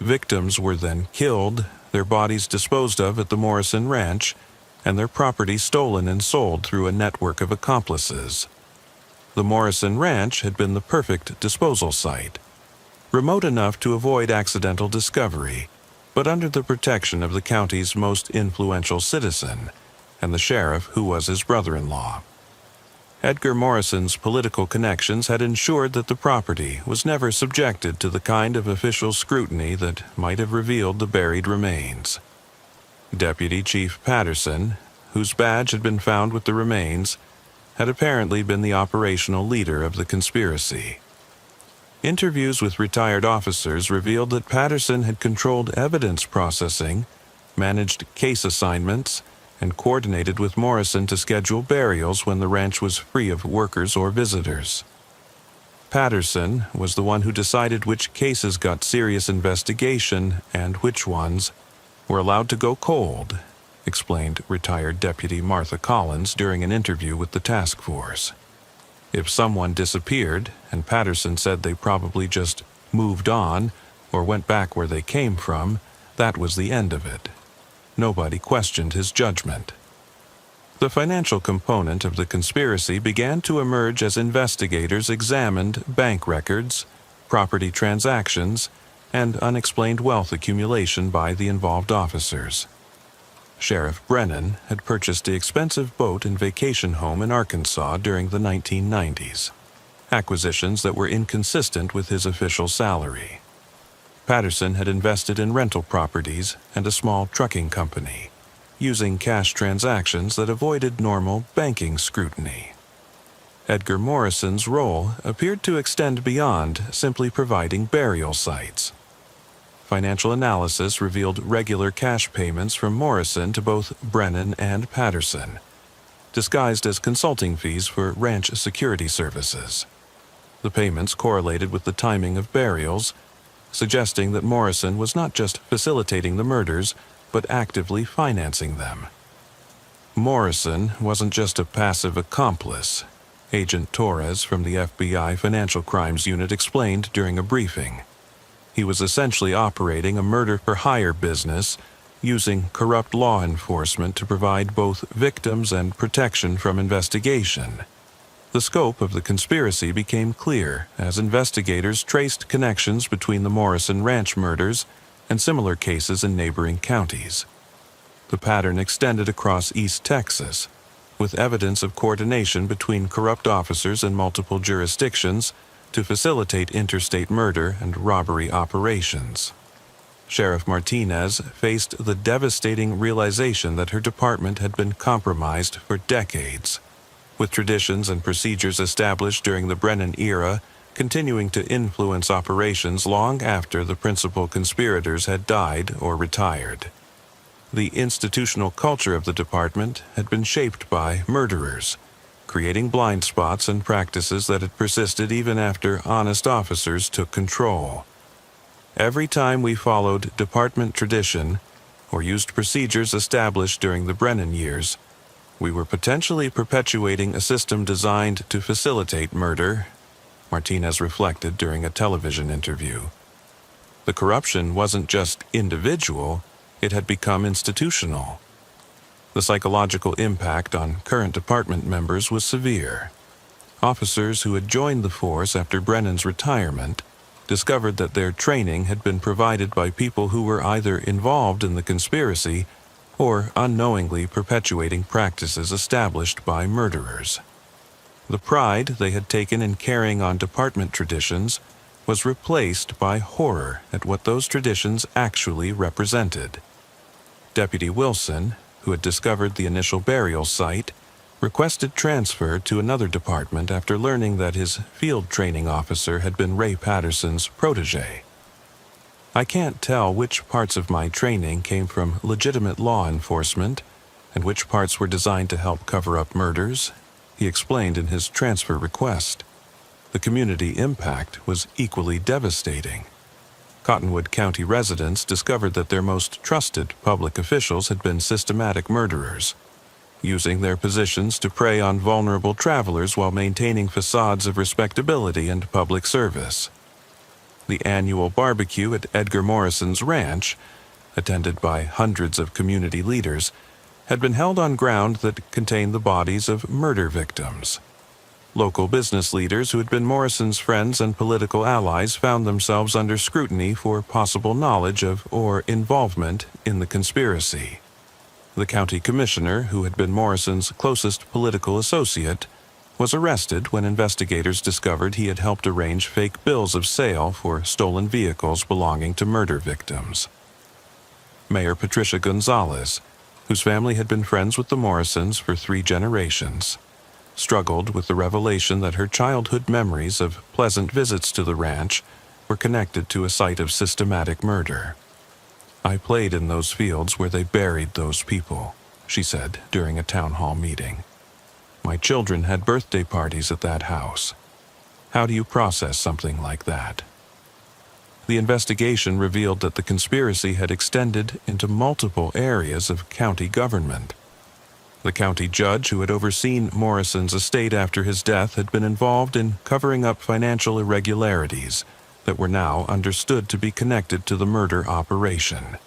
Victims were then killed, their bodies disposed of at the Morrison Ranch, and their property stolen and sold through a network of accomplices. The Morrison Ranch had been the perfect disposal site, remote enough to avoid accidental discovery, but under the protection of the county's most influential citizen, and the sheriff who was his brother-in-law. Edgar Morrison's political connections had ensured that the property was never subjected to the kind of official scrutiny that might have revealed the buried remains. Deputy Chief Patterson, whose badge had been found with the remains, had apparently been the operational leader of the conspiracy. Interviews with retired officers revealed that Patterson had controlled evidence processing, managed case assignments, and coordinated with Morrison to schedule burials when the ranch was free of workers or visitors. Patterson was the one who decided which cases got serious investigation and which ones were allowed to go cold, explained retired Deputy Martha Collins during an interview with the task force. If someone disappeared, and Patterson said they probably just moved on or went back where they came from, that was the end of it. Nobody questioned his judgment. The financial component of the conspiracy began to emerge as investigators examined bank records, property transactions, and unexplained wealth accumulation by the involved officers. Sheriff Brennan had purchased the expensive boat and vacation home in Arkansas during the 1990s, acquisitions that were inconsistent with his official salary. Patterson had invested in rental properties and a small trucking company, using cash transactions that avoided normal banking scrutiny. Edgar Morrison's role appeared to extend beyond simply providing burial sites. Financial analysis revealed regular cash payments from Morrison to both Brennan and Patterson, disguised as consulting fees for ranch security services. The payments correlated with the timing of burials, suggesting that Morrison was not just facilitating the murders, but actively financing them. Morrison wasn't just a passive accomplice, Agent Torres from the FBI Financial Crimes Unit explained during a briefing. He was essentially operating a murder-for-hire business, using corrupt law enforcement to provide both victims and protection from investigation. The scope of the conspiracy became clear as investigators traced connections between the Morrison Ranch murders and similar cases in neighboring counties. The pattern extended across East Texas, with evidence of coordination between corrupt officers in multiple jurisdictions to facilitate interstate murder and robbery operations. Sheriff Martinez faced the devastating realization that her department had been compromised for decades, with traditions and procedures established during the Brennan era continuing to influence operations long after the principal conspirators had died or retired. The institutional culture of the department had been shaped by murderers, creating blind spots and practices that had persisted even after honest officers took control. Every time we followed department tradition, or used procedures established during the Brennan years, we were potentially perpetuating a system designed to facilitate murder, Martinez reflected during a television interview. The corruption wasn't just individual, it had become institutional. The psychological impact on current department members was severe. Officers who had joined the force after Brennan's retirement discovered that their training had been provided by people who were either involved in the conspiracy or unknowingly perpetuating practices established by murderers. The pride they had taken in carrying on department traditions was replaced by horror at what those traditions actually represented. Deputy Wilson, who had discovered the initial burial site, requested transfer to another department after learning that his field training officer had been Ray Patterson's protege. I can't tell which parts of my training came from legitimate law enforcement and which parts were designed to help cover up murders, he explained in his transfer request. The community impact was equally devastating. Cottonwood County residents discovered that their most trusted public officials had been systematic murderers, using their positions to prey on vulnerable travelers while maintaining facades of respectability and public service. The annual barbecue at Edgar Morrison's ranch, attended by hundreds of community leaders, had been held on ground that contained the bodies of murder victims. Local business leaders who had been Morrison's friends and political allies found themselves under scrutiny for possible knowledge of or involvement in the conspiracy. The county commissioner, who had been Morrison's closest political associate, was arrested when investigators discovered he had helped arrange fake bills of sale for stolen vehicles belonging to murder victims. Mayor Patricia Gonzalez, whose family had been friends with the Morrisons for 3 generations, struggled with the revelation that her childhood memories of pleasant visits to the ranch were connected to a site of systematic murder. I played in those fields where they buried those people, she said during a town hall meeting. My children had birthday parties at that house. How do you process something like that? The investigation revealed that the conspiracy had extended into multiple areas of county government. The county judge who had overseen Morrison's estate after his death had been involved in covering up financial irregularities that were now understood to be connected to the murder operation.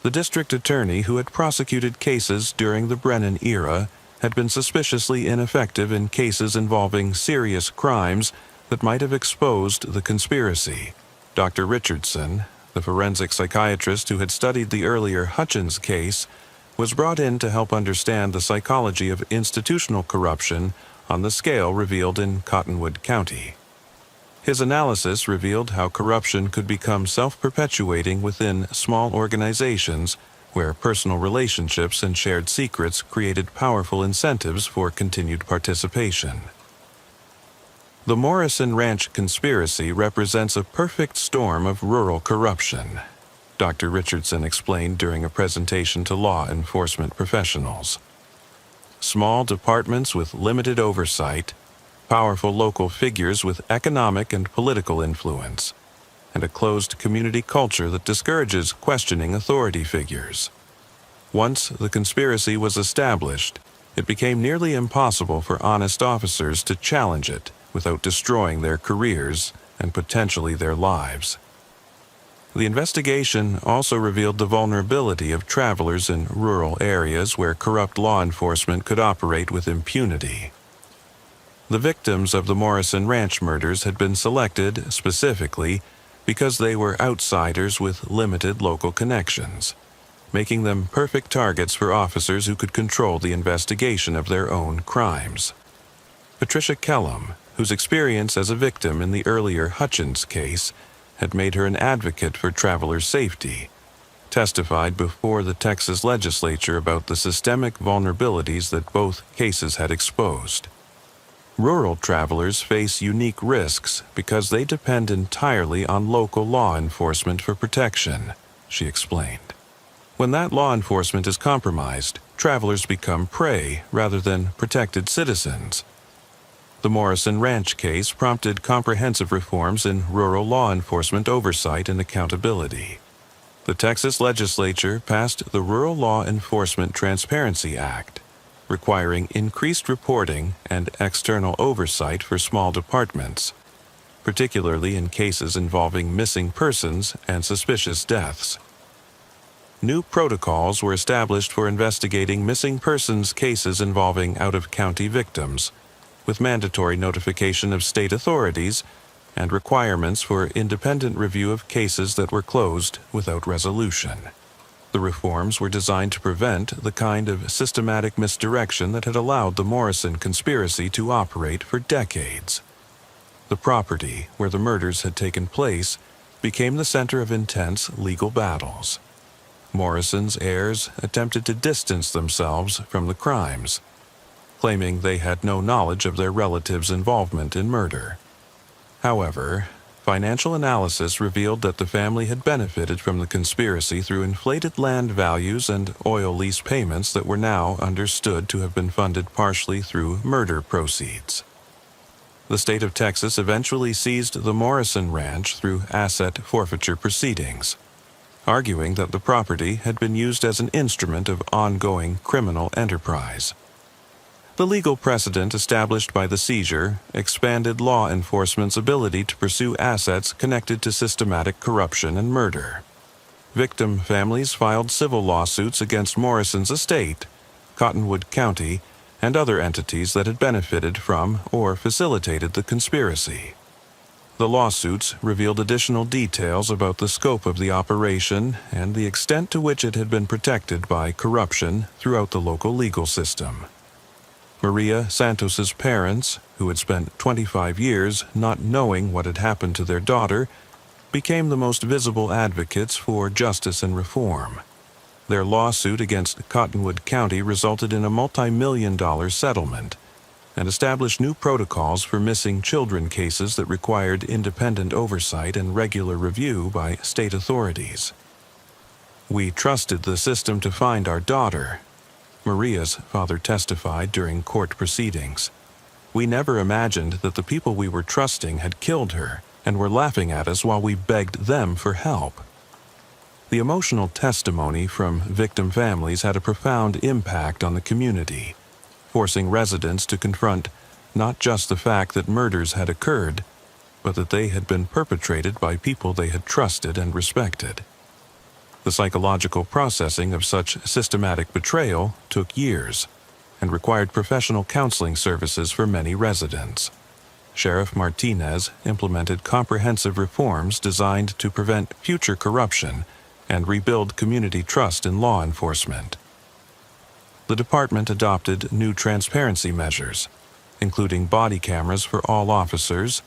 The district attorney who had prosecuted cases during the Brennan era had been suspiciously ineffective in cases involving serious crimes that might have exposed the conspiracy. Dr. Richardson, the forensic psychiatrist who had studied the earlier Hutchins case, was brought in to help understand the psychology of institutional corruption on the scale revealed in Cottonwood County. His analysis revealed how corruption could become self-perpetuating within small organizations where personal relationships and shared secrets created powerful incentives for continued participation. The Morrison Ranch conspiracy represents a perfect storm of rural corruption, Dr. Richardson explained during a presentation to law enforcement professionals. Small departments with limited oversight, powerful local figures with economic and political influence, and a closed community culture that discourages questioning authority figures. Once the conspiracy was established, it became nearly impossible for honest officers to challenge it without destroying their careers and potentially their lives. The investigation also revealed the vulnerability of travelers in rural areas where corrupt law enforcement could operate with impunity. The victims of the Morrison Ranch murders had been selected specifically because they were outsiders with limited local connections, making them perfect targets for officers who could control the investigation of their own crimes. Patricia Kellum, whose experience as a victim in the earlier Hutchins case had made her an advocate for travelers' safety, testified before the Texas legislature about the systemic vulnerabilities that both cases had exposed. Rural travelers face unique risks because they depend entirely on local law enforcement for protection, she explained. When that law enforcement is compromised, travelers become prey rather than protected citizens. The Morrison Ranch case prompted comprehensive reforms in rural law enforcement oversight and accountability. The Texas legislature passed the Rural Law Enforcement Transparency Act, requiring increased reporting and external oversight for small departments, particularly in cases involving missing persons and suspicious deaths. New protocols were established for investigating missing persons cases involving out-of-county victims, with mandatory notification of state authorities and requirements for independent review of cases that were closed without resolution. The reforms were designed to prevent the kind of systematic misdirection that had allowed the Morrison conspiracy to operate for decades. The property where the murders had taken place became the center of intense legal battles. Morrison's heirs attempted to distance themselves from the crimes, claiming they had no knowledge of their relatives' involvement in murder. However, financial analysis revealed that the family had benefited from the conspiracy through inflated land values and oil lease payments that were now understood to have been funded partially through murder proceeds. The state of Texas eventually seized the Morrison Ranch through asset forfeiture proceedings, arguing that the property had been used as an instrument of ongoing criminal enterprise. The legal precedent established by the seizure expanded law enforcement's ability to pursue assets connected to systematic corruption and murder. Victim families filed civil lawsuits against Morrison's estate, Cottonwood County, and other entities that had benefited from or facilitated the conspiracy. The lawsuits revealed additional details about the scope of the operation and the extent to which it had been protected by corruption throughout the local legal system. Maria Santos's parents, who had spent 25 years not knowing what had happened to their daughter, became the most visible advocates for justice and reform. Their lawsuit against Cottonwood County resulted in a multi-million-dollar settlement and established new protocols for missing children cases that required independent oversight and regular review by state authorities. "We trusted the system to find our daughter," Maria's father testified during court proceedings. "We never imagined that the people we were trusting had killed her and were laughing at us while we begged them for help." The emotional testimony from victim families had a profound impact on the community, forcing residents to confront not just the fact that murders had occurred, but that they had been perpetrated by people they had trusted and respected. The psychological processing of such systematic betrayal took years and required professional counseling services for many residents. Sheriff Martinez implemented comprehensive reforms designed to prevent future corruption and rebuild community trust in law enforcement. The department adopted new transparency measures, including body cameras for all officers,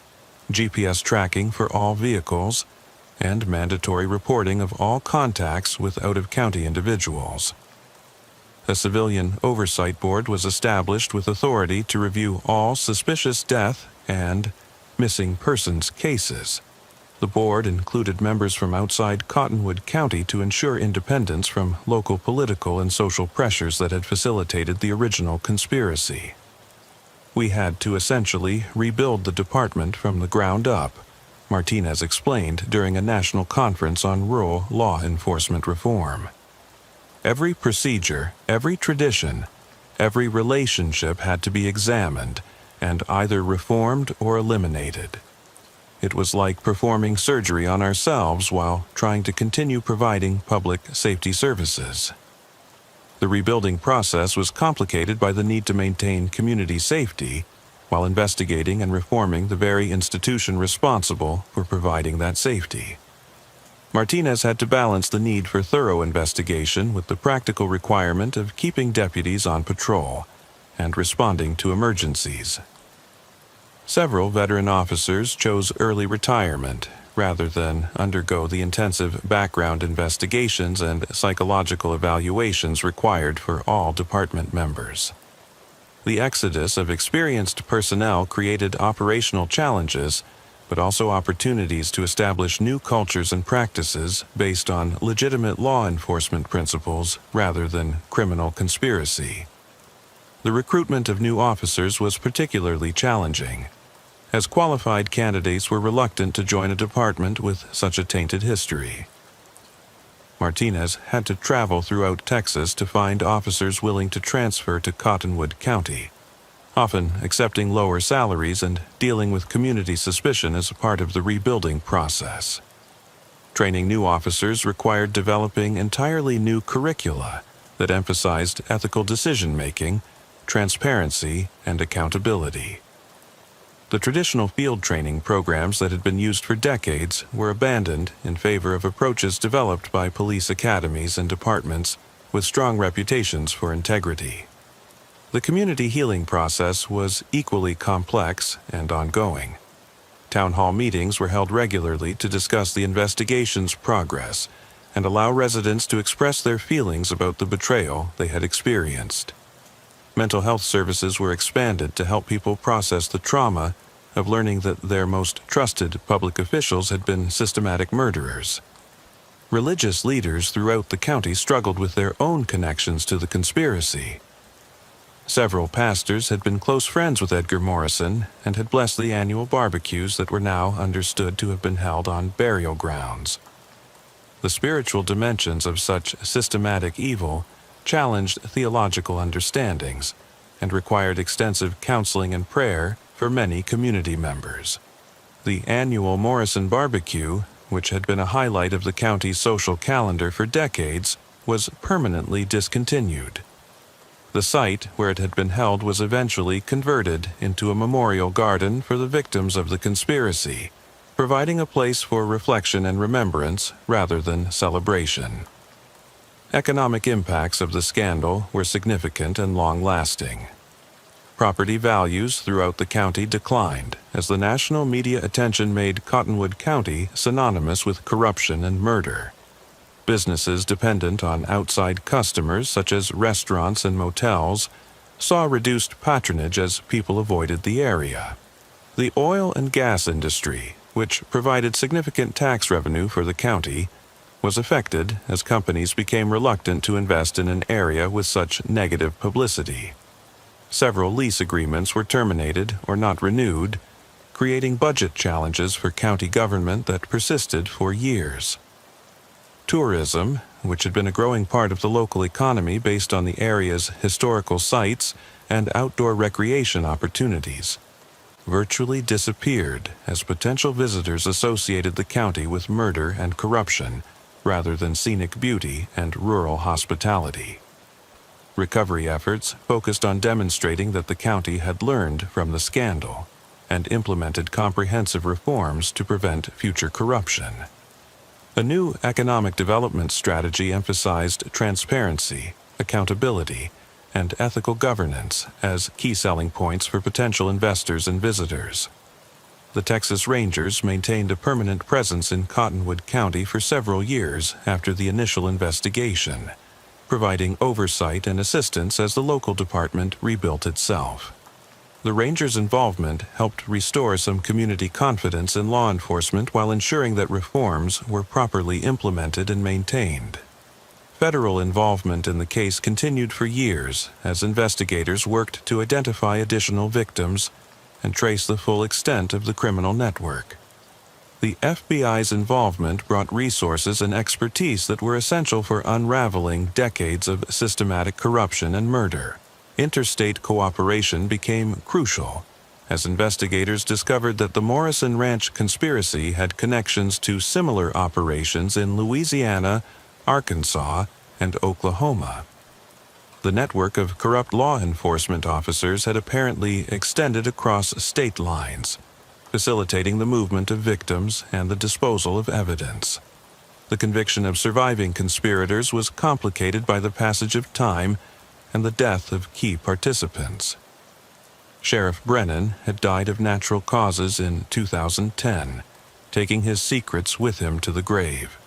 GPS tracking for all vehicles, and mandatory reporting of all contacts with out-of-county individuals. A civilian oversight board was established with authority to review all suspicious death and missing persons cases. The board included members from outside Cottonwood County to ensure independence from local political and social pressures that had facilitated the original conspiracy. "We had to essentially rebuild the department from the ground up," Martinez explained during a national conference on rural law enforcement reform. "Every procedure, every tradition, every relationship had to be examined and either reformed or eliminated. It was like performing surgery on ourselves while trying to continue providing public safety services." The rebuilding process was complicated by the need to maintain community safety while investigating and reforming the very institution responsible for providing that safety. Martinez had to balance the need for thorough investigation with the practical requirement of keeping deputies on patrol and responding to emergencies. Several veteran officers chose early retirement rather than undergo the intensive background investigations and psychological evaluations required for all department members. The exodus of experienced personnel created operational challenges, but also opportunities to establish new cultures and practices based on legitimate law enforcement principles rather than criminal conspiracy. The recruitment of new officers was particularly challenging, as qualified candidates were reluctant to join a department with such a tainted history. Martinez had to travel throughout Texas to find officers willing to transfer to Cottonwood County, often accepting lower salaries and dealing with community suspicion as a part of the rebuilding process. Training new officers required developing entirely new curricula that emphasized ethical decision-making, transparency, and accountability. The traditional field training programs that had been used for decades were abandoned in favor of approaches developed by police academies and departments with strong reputations for integrity. The community healing process was equally complex and ongoing. Town hall meetings were held regularly to discuss the investigation's progress and allow residents to express their feelings about the betrayal they had experienced. Mental health services were expanded to help people process the trauma of learning that their most trusted public officials had been systematic murderers. Religious leaders throughout the county struggled with their own connections to the conspiracy. Several pastors had been close friends with Edgar Morrison and had blessed the annual barbecues that were now understood to have been held on burial grounds. The spiritual dimensions of such systematic evil challenged theological understandings and required extensive counseling and prayer for many community members. The annual Morrison Barbecue, which had been a highlight of the county's social calendar for decades, was permanently discontinued. The site where it had been held was eventually converted into a memorial garden for the victims of the conspiracy, providing a place for reflection and remembrance rather than celebration. Economic impacts of the scandal were significant and long-lasting. Property values throughout the county declined as the national media attention made Cottonwood County synonymous with corruption and murder. Businesses dependent on outside customers, such as restaurants and motels, saw reduced patronage as people avoided the area. The oil and gas industry, which provided significant tax revenue for the county, was affected as companies became reluctant to invest in an area with such negative publicity. Several lease agreements were terminated or not renewed, creating budget challenges for county government that persisted for years. Tourism, which had been a growing part of the local economy based on the area's historical sites and outdoor recreation opportunities, virtually disappeared as potential visitors associated the county with murder and corruption rather than scenic beauty and rural hospitality. Recovery efforts focused on demonstrating that the county had learned from the scandal and implemented comprehensive reforms to prevent future corruption. A new economic development strategy emphasized transparency, accountability, and ethical governance as key selling points for potential investors and visitors. The Texas Rangers maintained a permanent presence in Cottonwood County for several years after the initial investigation, providing oversight and assistance as the local department rebuilt itself. The Rangers' involvement helped restore some community confidence in law enforcement while ensuring that reforms were properly implemented and maintained. Federal involvement in the case continued for years as investigators worked to identify additional victims and trace the full extent of the criminal network. The FBI's involvement brought resources and expertise that were essential for unraveling decades of systematic corruption and murder. Interstate cooperation became crucial as investigators discovered that the Morrison Ranch conspiracy had connections to similar operations in Louisiana, Arkansas, and Oklahoma. The network of corrupt law enforcement officers had apparently extended across state lines, facilitating the movement of victims and the disposal of evidence. The conviction of surviving conspirators was complicated by the passage of time and the death of key participants. Sheriff Brennan had died of natural causes in 2010, taking his secrets with him to the grave.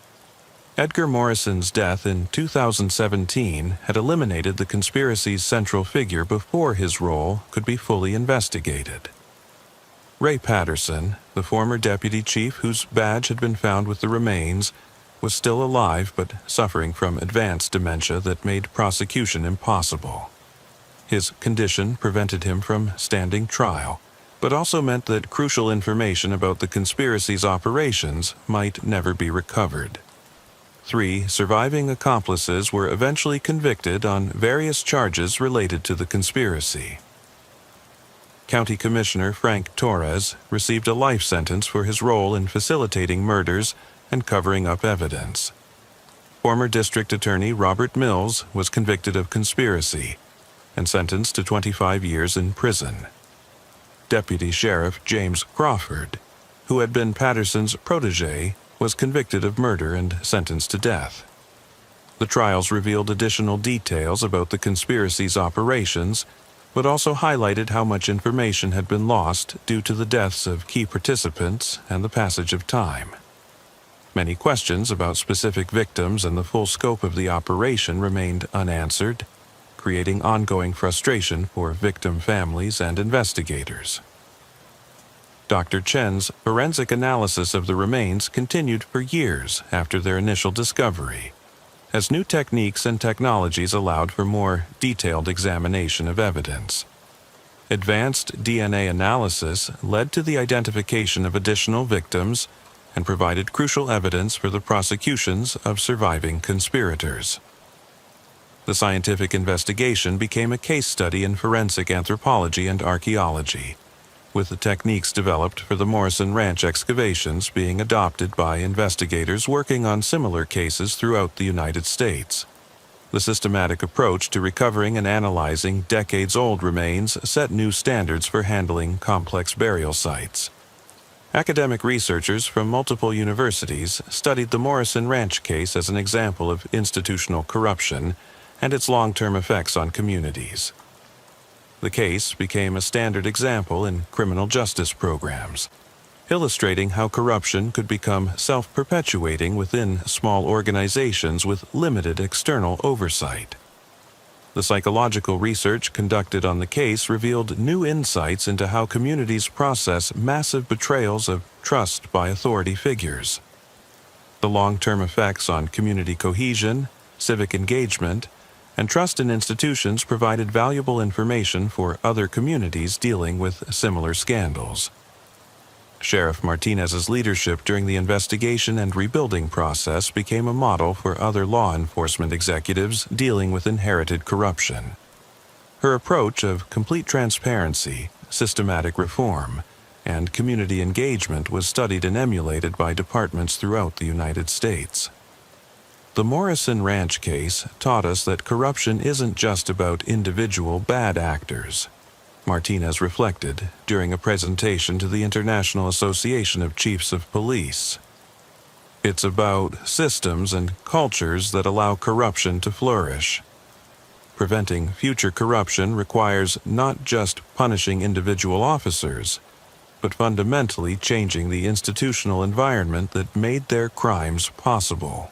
Edgar Morrison's death in 2017 had eliminated the conspiracy's central figure before his role could be fully investigated. Ray Patterson, the former deputy chief whose badge had been found with the remains, was still alive but suffering from advanced dementia that made prosecution impossible. His condition prevented him from standing trial, but also meant that crucial information about the conspiracy's operations might never be recovered. 3 surviving accomplices were eventually convicted on various charges related to the conspiracy. County Commissioner Frank Torres received a life sentence for his role in facilitating murders and covering up evidence. Former District Attorney Robert Mills was convicted of conspiracy and sentenced to 25 years in prison. Deputy Sheriff James Crawford, who had been Patterson's protege, was convicted of murder and sentenced to death. The trials revealed additional details about the conspiracy's operations, but also highlighted how much information had been lost due to the deaths of key participants and the passage of time. Many questions about specific victims and the full scope of the operation remained unanswered, creating ongoing frustration for victim families and investigators. Dr. Chen's forensic analysis of the remains continued for years after their initial discovery, as new techniques and technologies allowed for more detailed examination of evidence. Advanced DNA analysis led to the identification of additional victims and provided crucial evidence for the prosecutions of surviving conspirators. The scientific investigation became a case study in forensic anthropology and archaeology, with the techniques developed for the Morrison Ranch excavations being adopted by investigators working on similar cases throughout the United States. The systematic approach to recovering and analyzing decades-old remains set new standards for handling complex burial sites. Academic researchers from multiple universities studied the Morrison Ranch case as an example of institutional corruption and its long-term effects on communities. The case became a standard example in criminal justice programs, illustrating how corruption could become self-perpetuating within small organizations with limited external oversight. The psychological research conducted on the case revealed new insights into how communities process massive betrayals of trust by authority figures. The long-term effects on community cohesion, civic engagement, and trust in institutions provided valuable information for other communities dealing with similar scandals. Sheriff Martinez's leadership during the investigation and rebuilding process became a model for other law enforcement executives dealing with inherited corruption. Her approach of complete transparency, systematic reform, and community engagement was studied and emulated by departments throughout the United States. The Morrison Ranch case taught us that corruption isn't just about individual bad actors, Martinez reflected during a presentation to the International Association of Chiefs of Police. It's about systems and cultures that allow corruption to flourish. Preventing future corruption requires not just punishing individual officers, but fundamentally changing the institutional environment that made their crimes possible.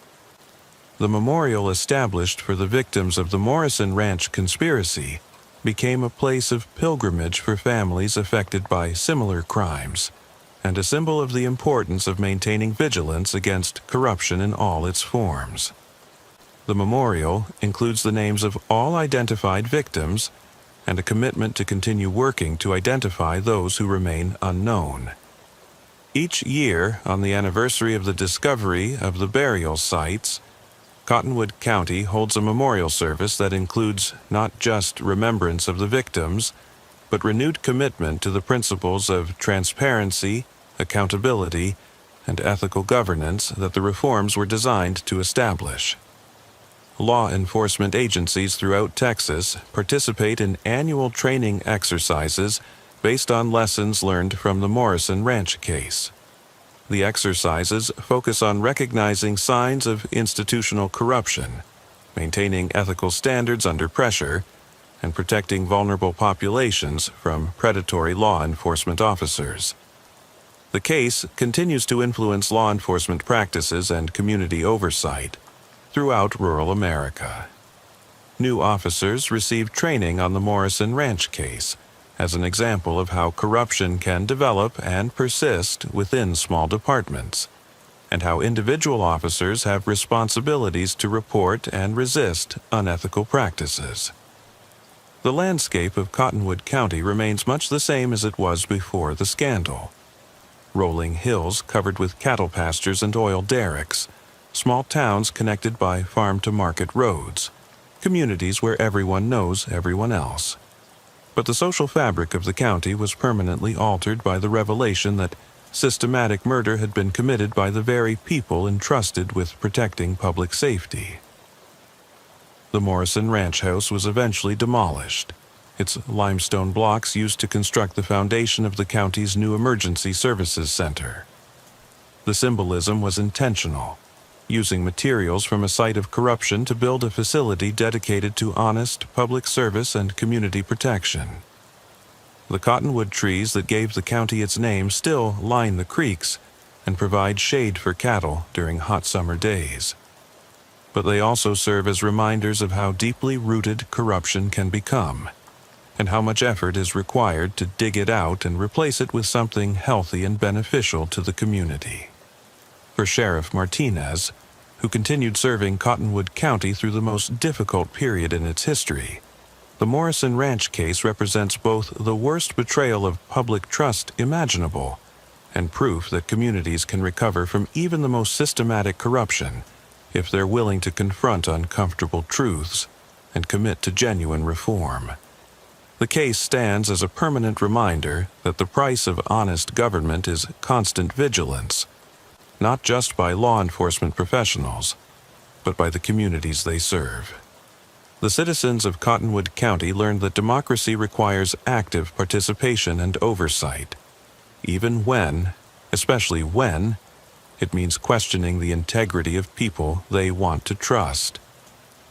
The memorial established for the victims of the Morrison Ranch conspiracy became a place of pilgrimage for families affected by similar crimes, and a symbol of the importance of maintaining vigilance against corruption in all its forms. The memorial includes the names of all identified victims and a commitment to continue working to identify those who remain unknown. Each year, on the anniversary of the discovery of the burial sites, Cottonwood County holds a memorial service that includes not just remembrance of the victims, but renewed commitment to the principles of transparency, accountability, and ethical governance that the reforms were designed to establish. Law enforcement agencies throughout Texas participate in annual training exercises based on lessons learned from the Morrison Ranch case. The exercises focus on recognizing signs of institutional corruption, maintaining ethical standards under pressure, and protecting vulnerable populations from predatory law enforcement officers. The case continues to influence law enforcement practices and community oversight throughout rural America. New officers receive training on the Morrison Ranch case as an example of how corruption can develop and persist within small departments, and how individual officers have responsibilities to report and resist unethical practices. The landscape of Cottonwood County remains much the same as it was before the scandal. Rolling hills covered with cattle pastures and oil derricks, small towns connected by farm-to-market roads, communities where everyone knows everyone else. But the social fabric of the county was permanently altered by the revelation that systematic murder had been committed by the very people entrusted with protecting public safety. The Morrison Ranch House was eventually demolished, its limestone blocks used to construct the foundation of the county's new Emergency Services Center. The symbolism was intentional, using materials from a site of corruption to build a facility dedicated to honest public service and community protection. The cottonwood trees that gave the county its name still line the creeks and provide shade for cattle during hot summer days. But they also serve as reminders of how deeply rooted corruption can become, and how much effort is required to dig it out and replace it with something healthy and beneficial to the community. For Sheriff Martinez, who continued serving Cottonwood County through the most difficult period in its history, the Morrison Ranch case represents both the worst betrayal of public trust imaginable and proof that communities can recover from even the most systematic corruption if they're willing to confront uncomfortable truths and commit to genuine reform. The case stands as a permanent reminder that the price of honest government is constant vigilance, not just by law enforcement professionals, but by the communities they serve. The citizens of Cottonwood County learned that democracy requires active participation and oversight, even when, especially when, it means questioning the integrity of people they want to trust.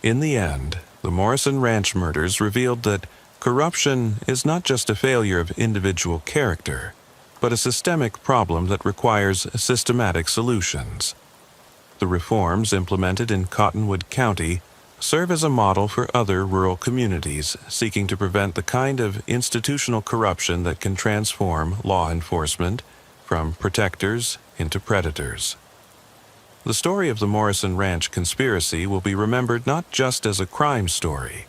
In the end, the Morrison Ranch murders revealed that corruption is not just a failure of individual character, but a systemic problem that requires systematic solutions. The reforms implemented in Cottonwood County serve as a model for other rural communities seeking to prevent the kind of institutional corruption that can transform law enforcement from protectors into predators. The story of the Morrison Ranch conspiracy will be remembered not just as a crime story,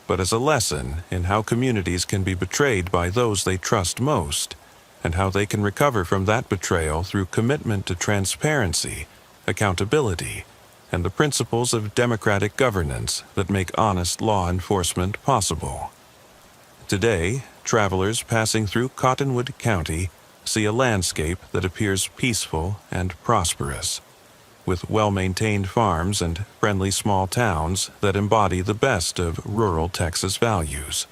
but as a lesson in how communities can be betrayed by those they trust most, and how they can recover from that betrayal through commitment to transparency, accountability, and the principles of democratic governance that make honest law enforcement possible. Today, travelers passing through Cottonwood County see a landscape that appears peaceful and prosperous, with well-maintained farms and friendly small towns that embody the best of rural Texas values.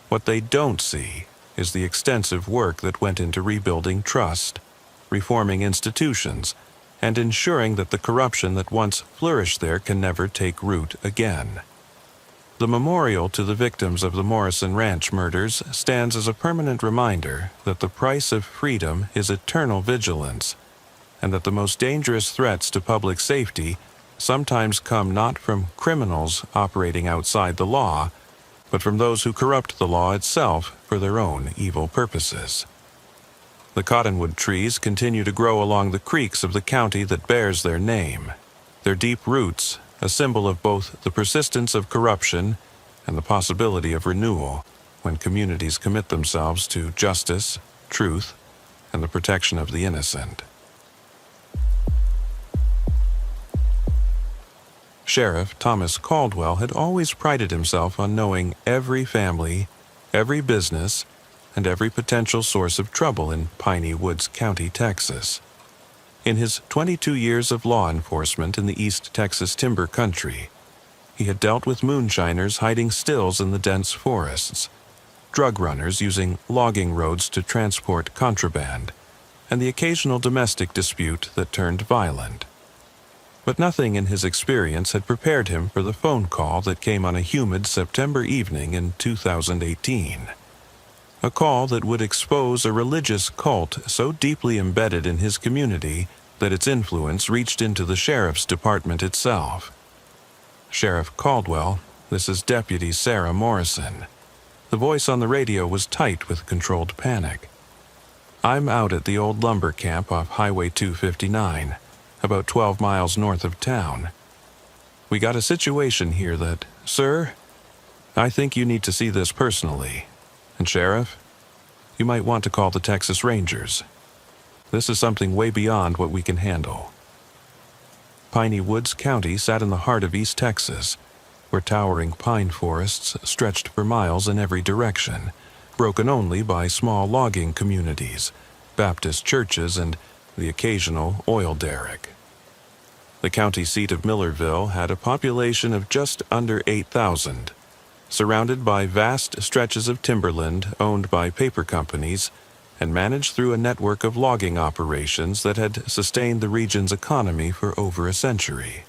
What they don't see is the extensive work that went into rebuilding trust, reforming institutions, and ensuring that the corruption that once flourished there can never take root again. The memorial to the victims of the Morrison Ranch murders stands as a permanent reminder that the price of freedom is eternal vigilance, and that the most dangerous threats to public safety sometimes come not from criminals operating outside the law, but from those who corrupt the law itself for their own evil purposes. The cottonwood trees continue to grow along the creeks of the county that bears their name, their deep roots a symbol of both the persistence of corruption and the possibility of renewal when communities commit themselves to justice, truth, and the protection of the innocent. Sheriff Thomas Caldwell had always prided himself on knowing every family, every business, and every potential source of trouble in Piney Woods County, Texas. In his 22 years of law enforcement in the East Texas timber country, he had dealt with moonshiners hiding stills in the dense forests, drug runners using logging roads to transport contraband, and the occasional domestic dispute that turned violent. But nothing in his experience had prepared him for the phone call that came on a humid September evening in 2018. A call that would expose a religious cult so deeply embedded in his community that its influence reached into the sheriff's department itself. Sheriff Caldwell, this is Deputy Sarah Morrison. The voice on the radio was tight with controlled panic. I'm out at the old lumber camp off Highway 259, about 12 miles north of town. We got a situation here that, sir, I think you need to see this personally. And Sheriff, you might want to call the Texas Rangers. This is something way beyond what we can handle. Piney Woods County sat in the heart of East Texas, where towering pine forests stretched for miles in every direction, broken only by small logging communities, Baptist churches, and the occasional oil derrick. The county seat of Millerville had a population of just under 8,000, surrounded by vast stretches of timberland owned by paper companies and managed through a network of logging operations that had sustained the region's economy for over a century.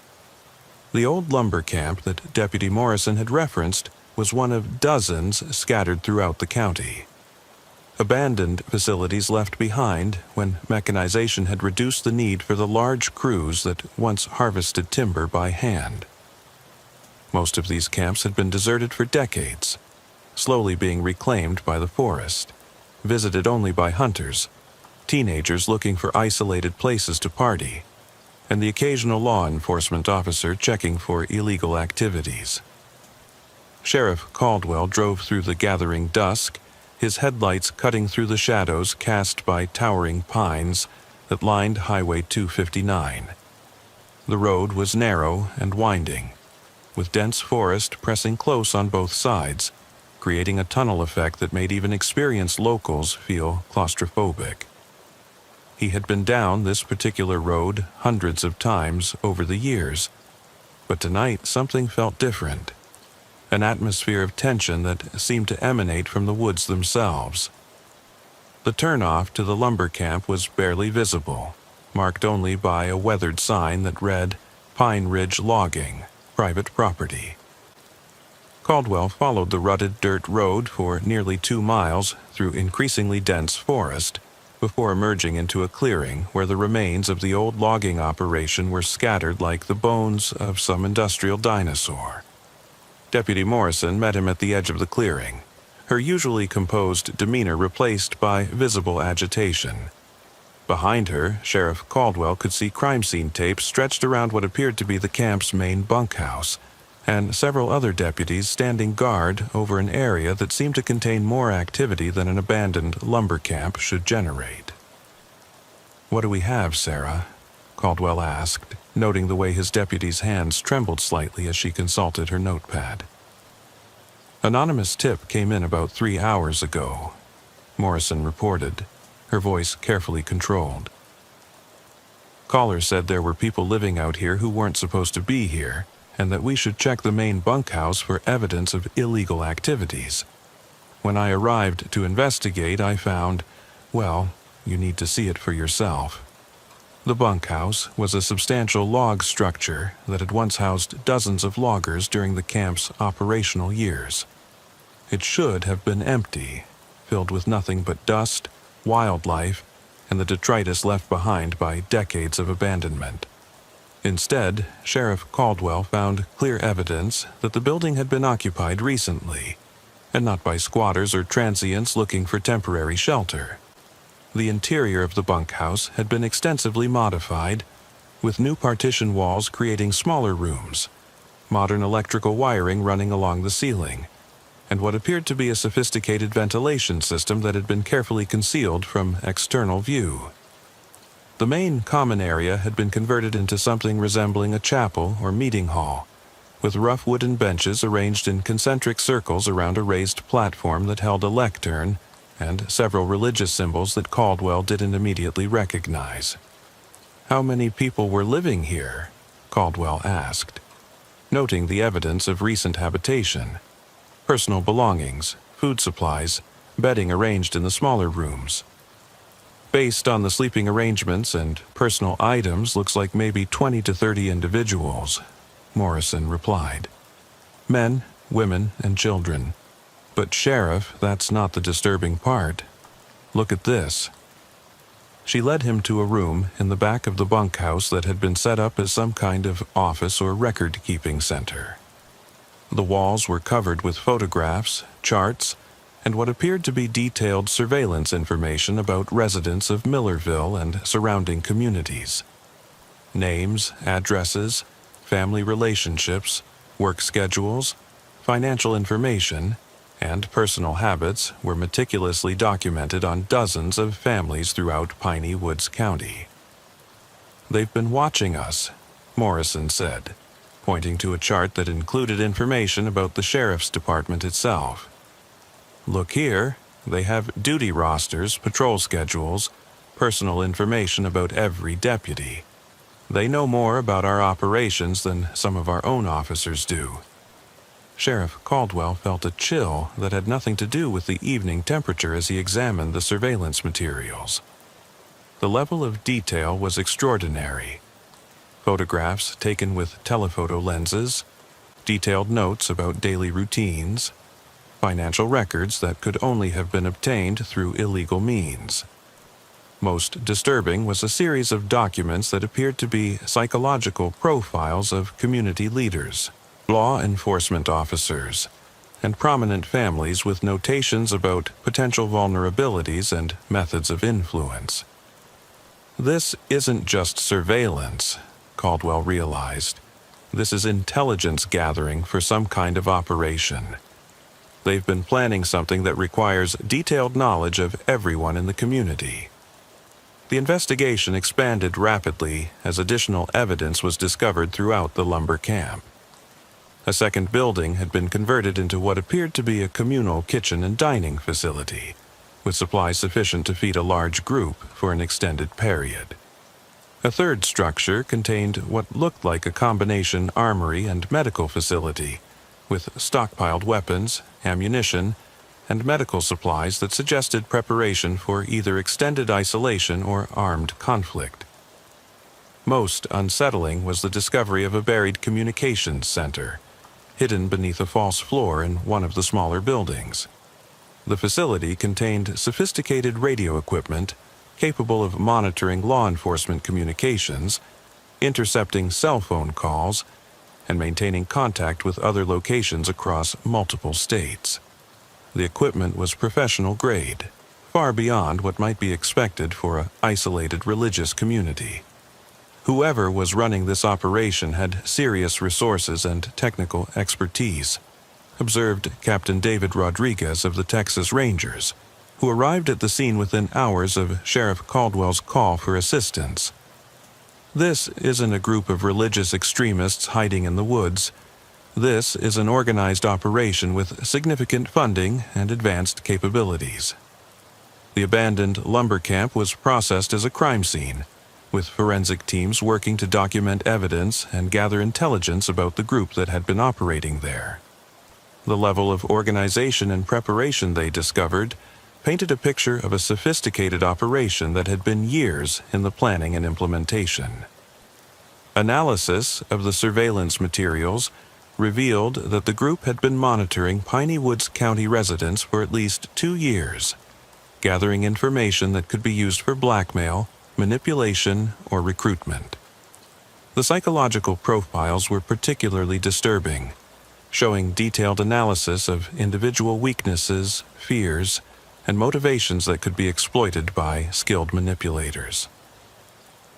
The old lumber camp that Deputy Morrison had referenced was one of dozens scattered throughout the county. Abandoned facilities left behind when mechanization had reduced the need for the large crews that once harvested timber by hand. Most of these camps had been deserted for decades, slowly being reclaimed by the forest, visited only by hunters, teenagers looking for isolated places to party, and the occasional law enforcement officer checking for illegal activities. Sheriff Caldwell drove through the gathering dusk, his headlights cutting through the shadows cast by towering pines that lined Highway 259. The road was narrow and winding, with dense forest pressing close on both sides, creating a tunnel effect that made even experienced locals feel claustrophobic. He had been down this particular road hundreds of times over the years, but tonight something felt different, an atmosphere of tension that seemed to emanate from the woods themselves. The turnoff to the lumber camp was barely visible, marked only by a weathered sign that read, "Pine Ridge Logging, Private Property." Caldwell followed the rutted dirt road for nearly 2 miles through increasingly dense forest before emerging into a clearing where the remains of the old logging operation were scattered like the bones of some industrial dinosaur. Deputy Morrison met him at the edge of the clearing, her usually composed demeanor replaced by visible agitation. Behind her, Sheriff Caldwell could see crime scene tapes stretched around what appeared to be the camp's main bunkhouse, and several other deputies standing guard over an area that seemed to contain more activity than an abandoned lumber camp should generate. "What do we have, Sarah?" Caldwell asked, noting the way his deputy's hands trembled slightly as she consulted her notepad. "Anonymous tip came in about 3 hours ago," Morrison reported, her voice carefully controlled. "Caller said there were people living out here who weren't supposed to be here, and that we should check the main bunkhouse for evidence of illegal activities. When I arrived to investigate, I found, well, you need to see it for yourself." The bunkhouse was a substantial log structure that had once housed dozens of loggers during the camp's operational years. It should have been empty, filled with nothing but dust, wildlife, and the detritus left behind by decades of abandonment. Instead, Sheriff Caldwell found clear evidence that the building had been occupied recently, and not by squatters or transients looking for temporary shelter. The interior of the bunkhouse had been extensively modified, with new partition walls creating smaller rooms, modern electrical wiring running along the ceiling, and what appeared to be a sophisticated ventilation system that had been carefully concealed from external view. The main common area had been converted into something resembling a chapel or meeting hall, with rough wooden benches arranged in concentric circles around a raised platform that held a lectern and several religious symbols that Caldwell didn't immediately recognize. "How many people were living here?" Caldwell asked, noting the evidence of recent habitation: personal belongings, food supplies, bedding arranged in the smaller rooms. "Based on the sleeping arrangements and personal items, looks like maybe 20 to 30 individuals," Morrison replied. "Men, women, and children. But Sheriff, that's not the disturbing part. Look at this." She led him to a room in the back of the bunkhouse that had been set up as some kind of office or record-keeping center. The walls were covered with photographs, charts, and what appeared to be detailed surveillance information about residents of Millerville and surrounding communities. Names, addresses, family relationships, work schedules, financial information, and personal habits were meticulously documented on dozens of families throughout Piney Woods County. "They've been watching us," Morrison said, pointing to a chart that included information about the sheriff's department itself. Look here, they have duty rosters, patrol schedules, personal information about every deputy. They know more about our operations than some of our own officers do. Sheriff Caldwell felt a chill that had nothing to do with the evening temperature as he examined the surveillance materials. The level of detail was extraordinary. Photographs taken with telephoto lenses, detailed notes about daily routines, financial records that could only have been obtained through illegal means. Most disturbing was a series of documents that appeared to be psychological profiles of community leaders, law enforcement officers, and prominent families with notations about potential vulnerabilities and methods of influence. This isn't just surveillance, Caldwell realized. This is intelligence gathering for some kind of operation. They've been planning something that requires detailed knowledge of everyone in the community. The investigation expanded rapidly as additional evidence was discovered throughout the lumber camp. A second building had been converted into what appeared to be a communal kitchen and dining facility, with supplies sufficient to feed a large group for an extended period. A third structure contained what looked like a combination armory and medical facility, with stockpiled weapons, ammunition, and medical supplies that suggested preparation for either extended isolation or armed conflict. Most unsettling was the discovery of a buried communications center, hidden beneath a false floor in one of the smaller buildings. The facility contained sophisticated radio equipment capable of monitoring law enforcement communications, intercepting cell phone calls, and maintaining contact with other locations across multiple states. The equipment was professional grade, far beyond what might be expected for an isolated religious community. Whoever was running this operation had serious resources and technical expertise, observed Captain David Rodriguez of the Texas Rangers, who arrived at the scene within hours of Sheriff Caldwell's call for assistance. This isn't a group of religious extremists hiding in the woods. This is an organized operation with significant funding and advanced capabilities. The abandoned lumber camp was processed as a crime scene, with forensic teams working to document evidence and gather intelligence about the group that had been operating there. The level of organization and preparation they discovered painted a picture of a sophisticated operation that had been years in the planning and implementation. Analysis of the surveillance materials revealed that the group had been monitoring Piney Woods County residents for at least 2 years, gathering information that could be used for blackmail, manipulation, or recruitment. The psychological profiles were particularly disturbing, showing detailed analysis of individual weaknesses, fears, and motivations that could be exploited by skilled manipulators.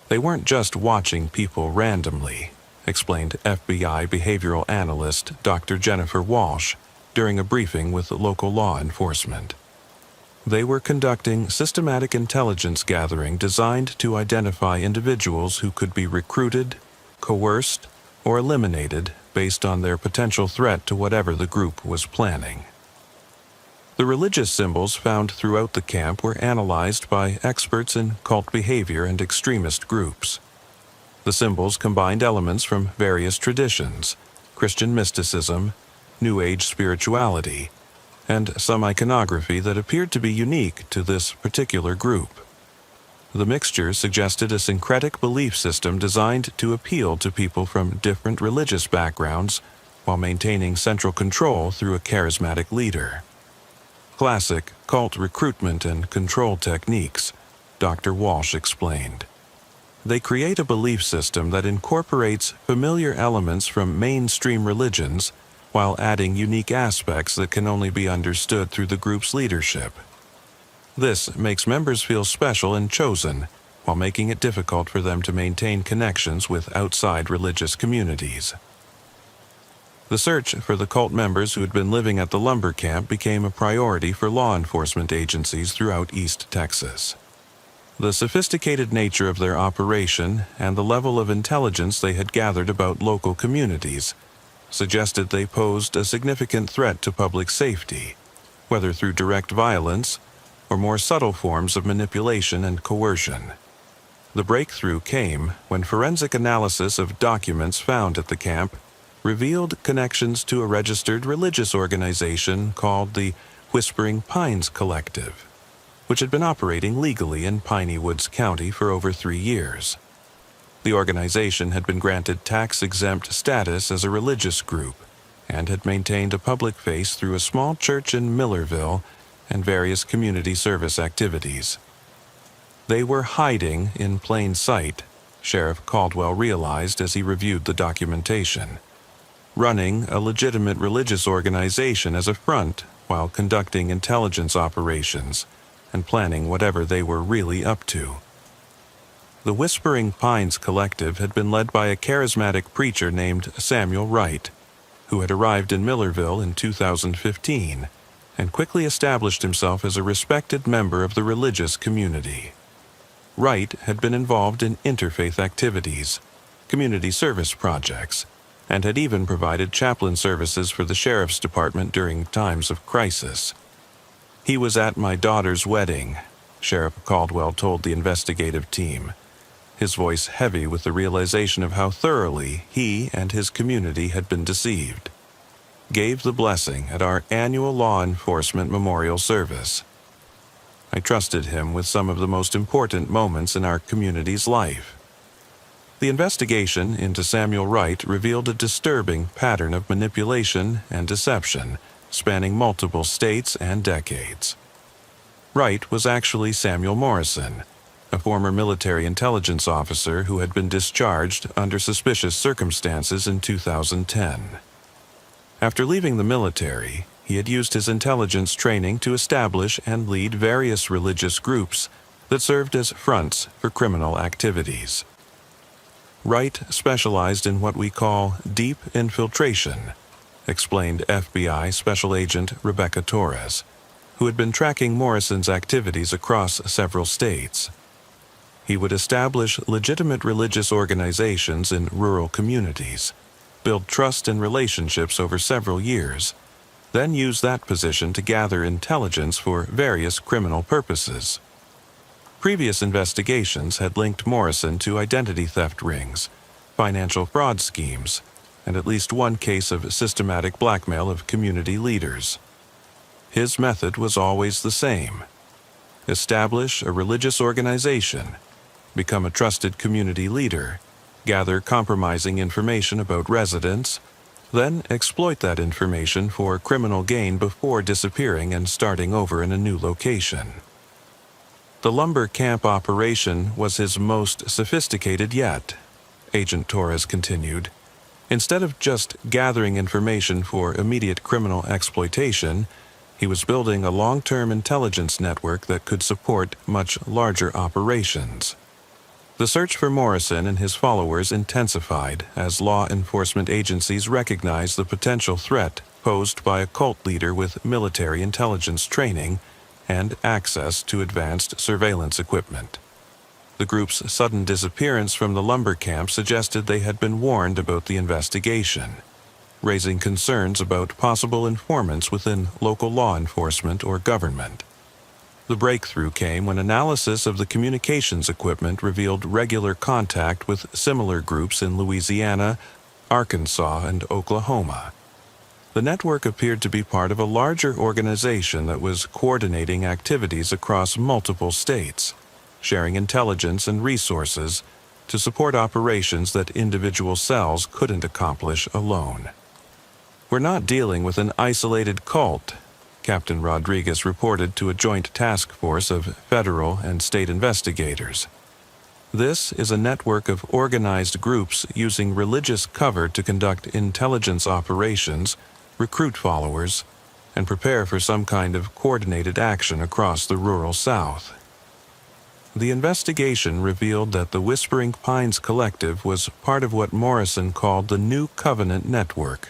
They weren't just watching people randomly, explained FBI behavioral analyst Dr. Jennifer Walsh during a briefing with local law enforcement. They were conducting systematic intelligence gathering designed to identify individuals who could be recruited, coerced, or eliminated based on their potential threat to whatever the group was planning. The religious symbols found throughout the camp were analyzed by experts in cult behavior and extremist groups. The symbols combined elements from various traditions, Christian mysticism, New Age spirituality, and some iconography that appeared to be unique to this particular group. The mixture suggested a syncretic belief system designed to appeal to people from different religious backgrounds while maintaining central control through a charismatic leader. Classic cult recruitment and control techniques, Dr. Walsh explained. They create a belief system that incorporates familiar elements from mainstream religions while adding unique aspects that can only be understood through the group's leadership. This makes members feel special and chosen, while making it difficult for them to maintain connections with outside religious communities. The search for the cult members who had been living at the lumber camp became a priority for law enforcement agencies throughout East Texas. The sophisticated nature of their operation and the level of intelligence they had gathered about local communities suggested they posed a significant threat to public safety, whether through direct violence or more subtle forms of manipulation and coercion. The breakthrough came when forensic analysis of documents found at the camp revealed connections to a registered religious organization called the Whispering Pines Collective, which had been operating legally in Piney Woods County for over 3 years. The organization had been granted tax-exempt status as a religious group and had maintained a public face through a small church in Millerville and various community service activities. They were hiding in plain sight, Sheriff Caldwell realized as he reviewed the documentation, running a legitimate religious organization as a front while conducting intelligence operations and planning whatever they were really up to. The Whispering Pines Collective had been led by a charismatic preacher named Samuel Wright, who had arrived in Millerville in 2015 and quickly established himself as a respected member of the religious community. Wright had been involved in interfaith activities, community service projects, and had even provided chaplain services for the sheriff's department during times of crisis. "He was at my daughter's wedding," Sheriff Caldwell told the investigative team, his voice heavy with the realization of how thoroughly he and his community had been deceived. "Gave the blessing at our annual law enforcement memorial service. I trusted him with some of the most important moments in our community's life." The investigation into Samuel Wright revealed a disturbing pattern of manipulation and deception spanning multiple states and decades. Wright was actually Samuel Morrison, a former military intelligence officer who had been discharged under suspicious circumstances in 2010. After leaving the military, he had used his intelligence training to establish and lead various religious groups that served as fronts for criminal activities. Wright specialized in what we call deep infiltration, explained FBI Special Agent Rebecca Torres, who had been tracking Morrison's activities across several states. He would establish legitimate religious organizations in rural communities, build trust and relationships over several years, then use that position to gather intelligence for various criminal purposes. Previous investigations had linked Morrison to identity theft rings, financial fraud schemes, and at least one case of systematic blackmail of community leaders. His method was always the same: establish a religious organization, become a trusted community leader, gather compromising information about residents, then exploit that information for criminal gain before disappearing and starting over in a new location. The lumber camp operation was his most sophisticated yet, Agent Torres continued. Instead of just gathering information for immediate criminal exploitation, he was building a long-term intelligence network that could support much larger operations. The search for Morrison and his followers intensified as law enforcement agencies recognized the potential threat posed by a cult leader with military intelligence training and access to advanced surveillance equipment. The group's sudden disappearance from the lumber camp suggested they had been warned about the investigation, raising concerns about possible informants within local law enforcement or government. The breakthrough came when analysis of the communications equipment revealed regular contact with similar groups in Louisiana, Arkansas, and Oklahoma. The network appeared to be part of a larger organization that was coordinating activities across multiple states, sharing intelligence and resources to support operations that individual cells couldn't accomplish alone. "We're not dealing with an isolated cult," Captain Rodriguez reported to a joint task force of federal and state investigators. "This is a network of organized groups using religious cover to conduct intelligence operations, recruit followers, and prepare for some kind of coordinated action across the rural South." The investigation revealed that the Whispering Pines Collective was part of what Morrison called the New Covenant Network,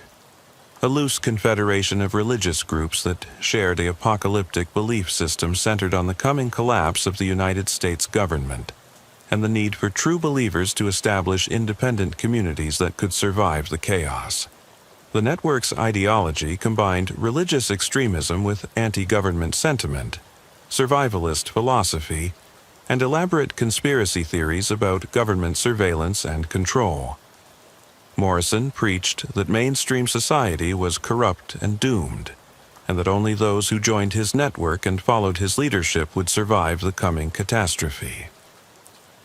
a loose confederation of religious groups that shared an apocalyptic belief system centered on the coming collapse of the United States government and the need for true believers to establish independent communities that could survive the chaos. The network's ideology combined religious extremism with anti-government sentiment, survivalist philosophy, and elaborate conspiracy theories about government surveillance and control. Morrison preached that mainstream society was corrupt and doomed, and that only those who joined his network and followed his leadership would survive the coming catastrophe.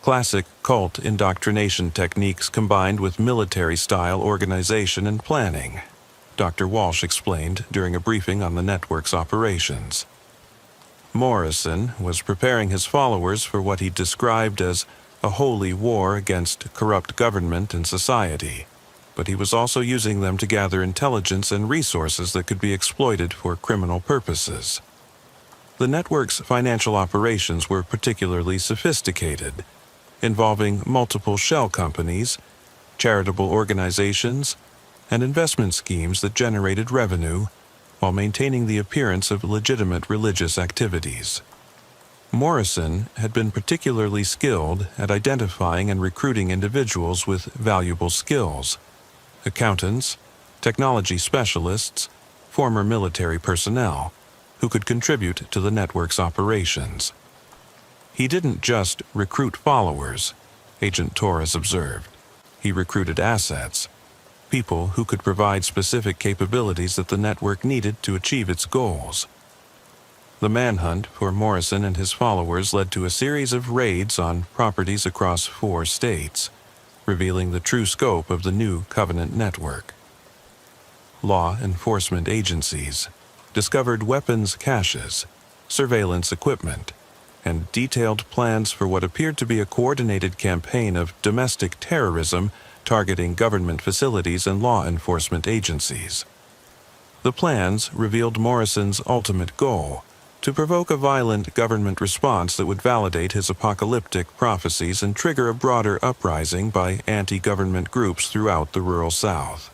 Classic cult indoctrination techniques combined with military-style organization and planning, Dr. Walsh explained during a briefing on the network's operations. Morrison was preparing his followers for what he described as a holy war against corrupt government and society, but he was also using them to gather intelligence and resources that could be exploited for criminal purposes. The network's financial operations were particularly sophisticated, involving multiple shell companies, charitable organizations, and investment schemes that generated revenue while maintaining the appearance of legitimate religious activities. Morrison had been particularly skilled at identifying and recruiting individuals with valuable skills: accountants, technology specialists, former military personnel, who could contribute to the network's operations. He didn't just recruit followers, Agent Torres observed. He recruited assets, people who could provide specific capabilities that the network needed to achieve its goals. The manhunt for Morrison and his followers led to a series of raids on properties across 4 states, revealing the true scope of the new Covenant network. Law enforcement agencies discovered weapons caches, surveillance equipment, and detailed plans for what appeared to be a coordinated campaign of domestic terrorism targeting government facilities and law enforcement agencies. The plans revealed Morrison's ultimate goal: to provoke a violent government response that would validate his apocalyptic prophecies and trigger a broader uprising by anti-government groups throughout the rural South.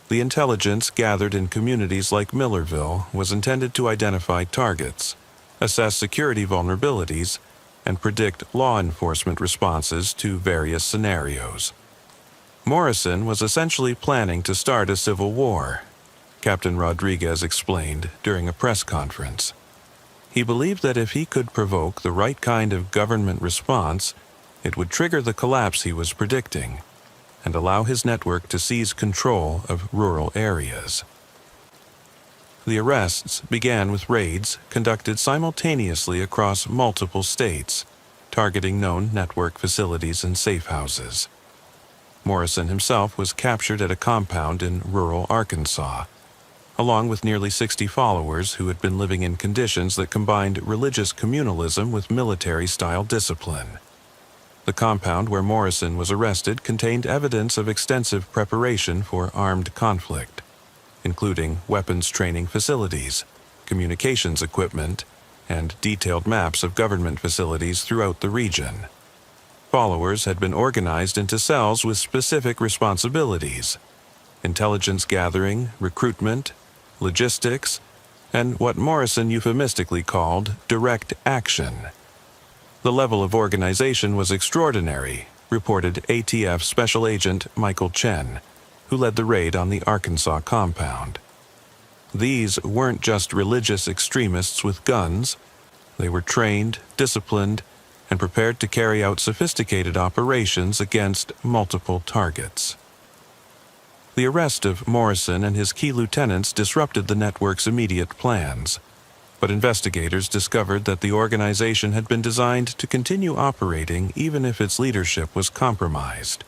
The intelligence gathered in communities like Millerville was intended to identify targets, assess security vulnerabilities, and predict law enforcement responses to various scenarios. Morrison was essentially planning to start a civil war, Captain Rodriguez explained during a press conference. He believed that if he could provoke the right kind of government response, it would trigger the collapse he was predicting and allow his network to seize control of rural areas. The arrests began with raids conducted simultaneously across multiple states, targeting known network facilities and safe houses. Morrison himself was captured at a compound in rural Arkansas, along with nearly 60 followers who had been living in conditions that combined religious communalism with military-style discipline. The compound where Morrison was arrested contained evidence of extensive preparation for armed conflict, including weapons training facilities, communications equipment, and detailed maps of government facilities throughout the region. Followers had been organized into cells with specific responsibilities: intelligence gathering, recruitment, logistics, and what Morrison euphemistically called direct action. The level of organization was extraordinary, reported ATF Special Agent Michael Chen, who led the raid on the Arkansas compound. These weren't just religious extremists with guns. They were trained, disciplined, and prepared to carry out sophisticated operations against multiple targets. The arrest of Morrison and his key lieutenants disrupted the network's immediate plans, but investigators discovered that the organization had been designed to continue operating even if its leadership was compromised.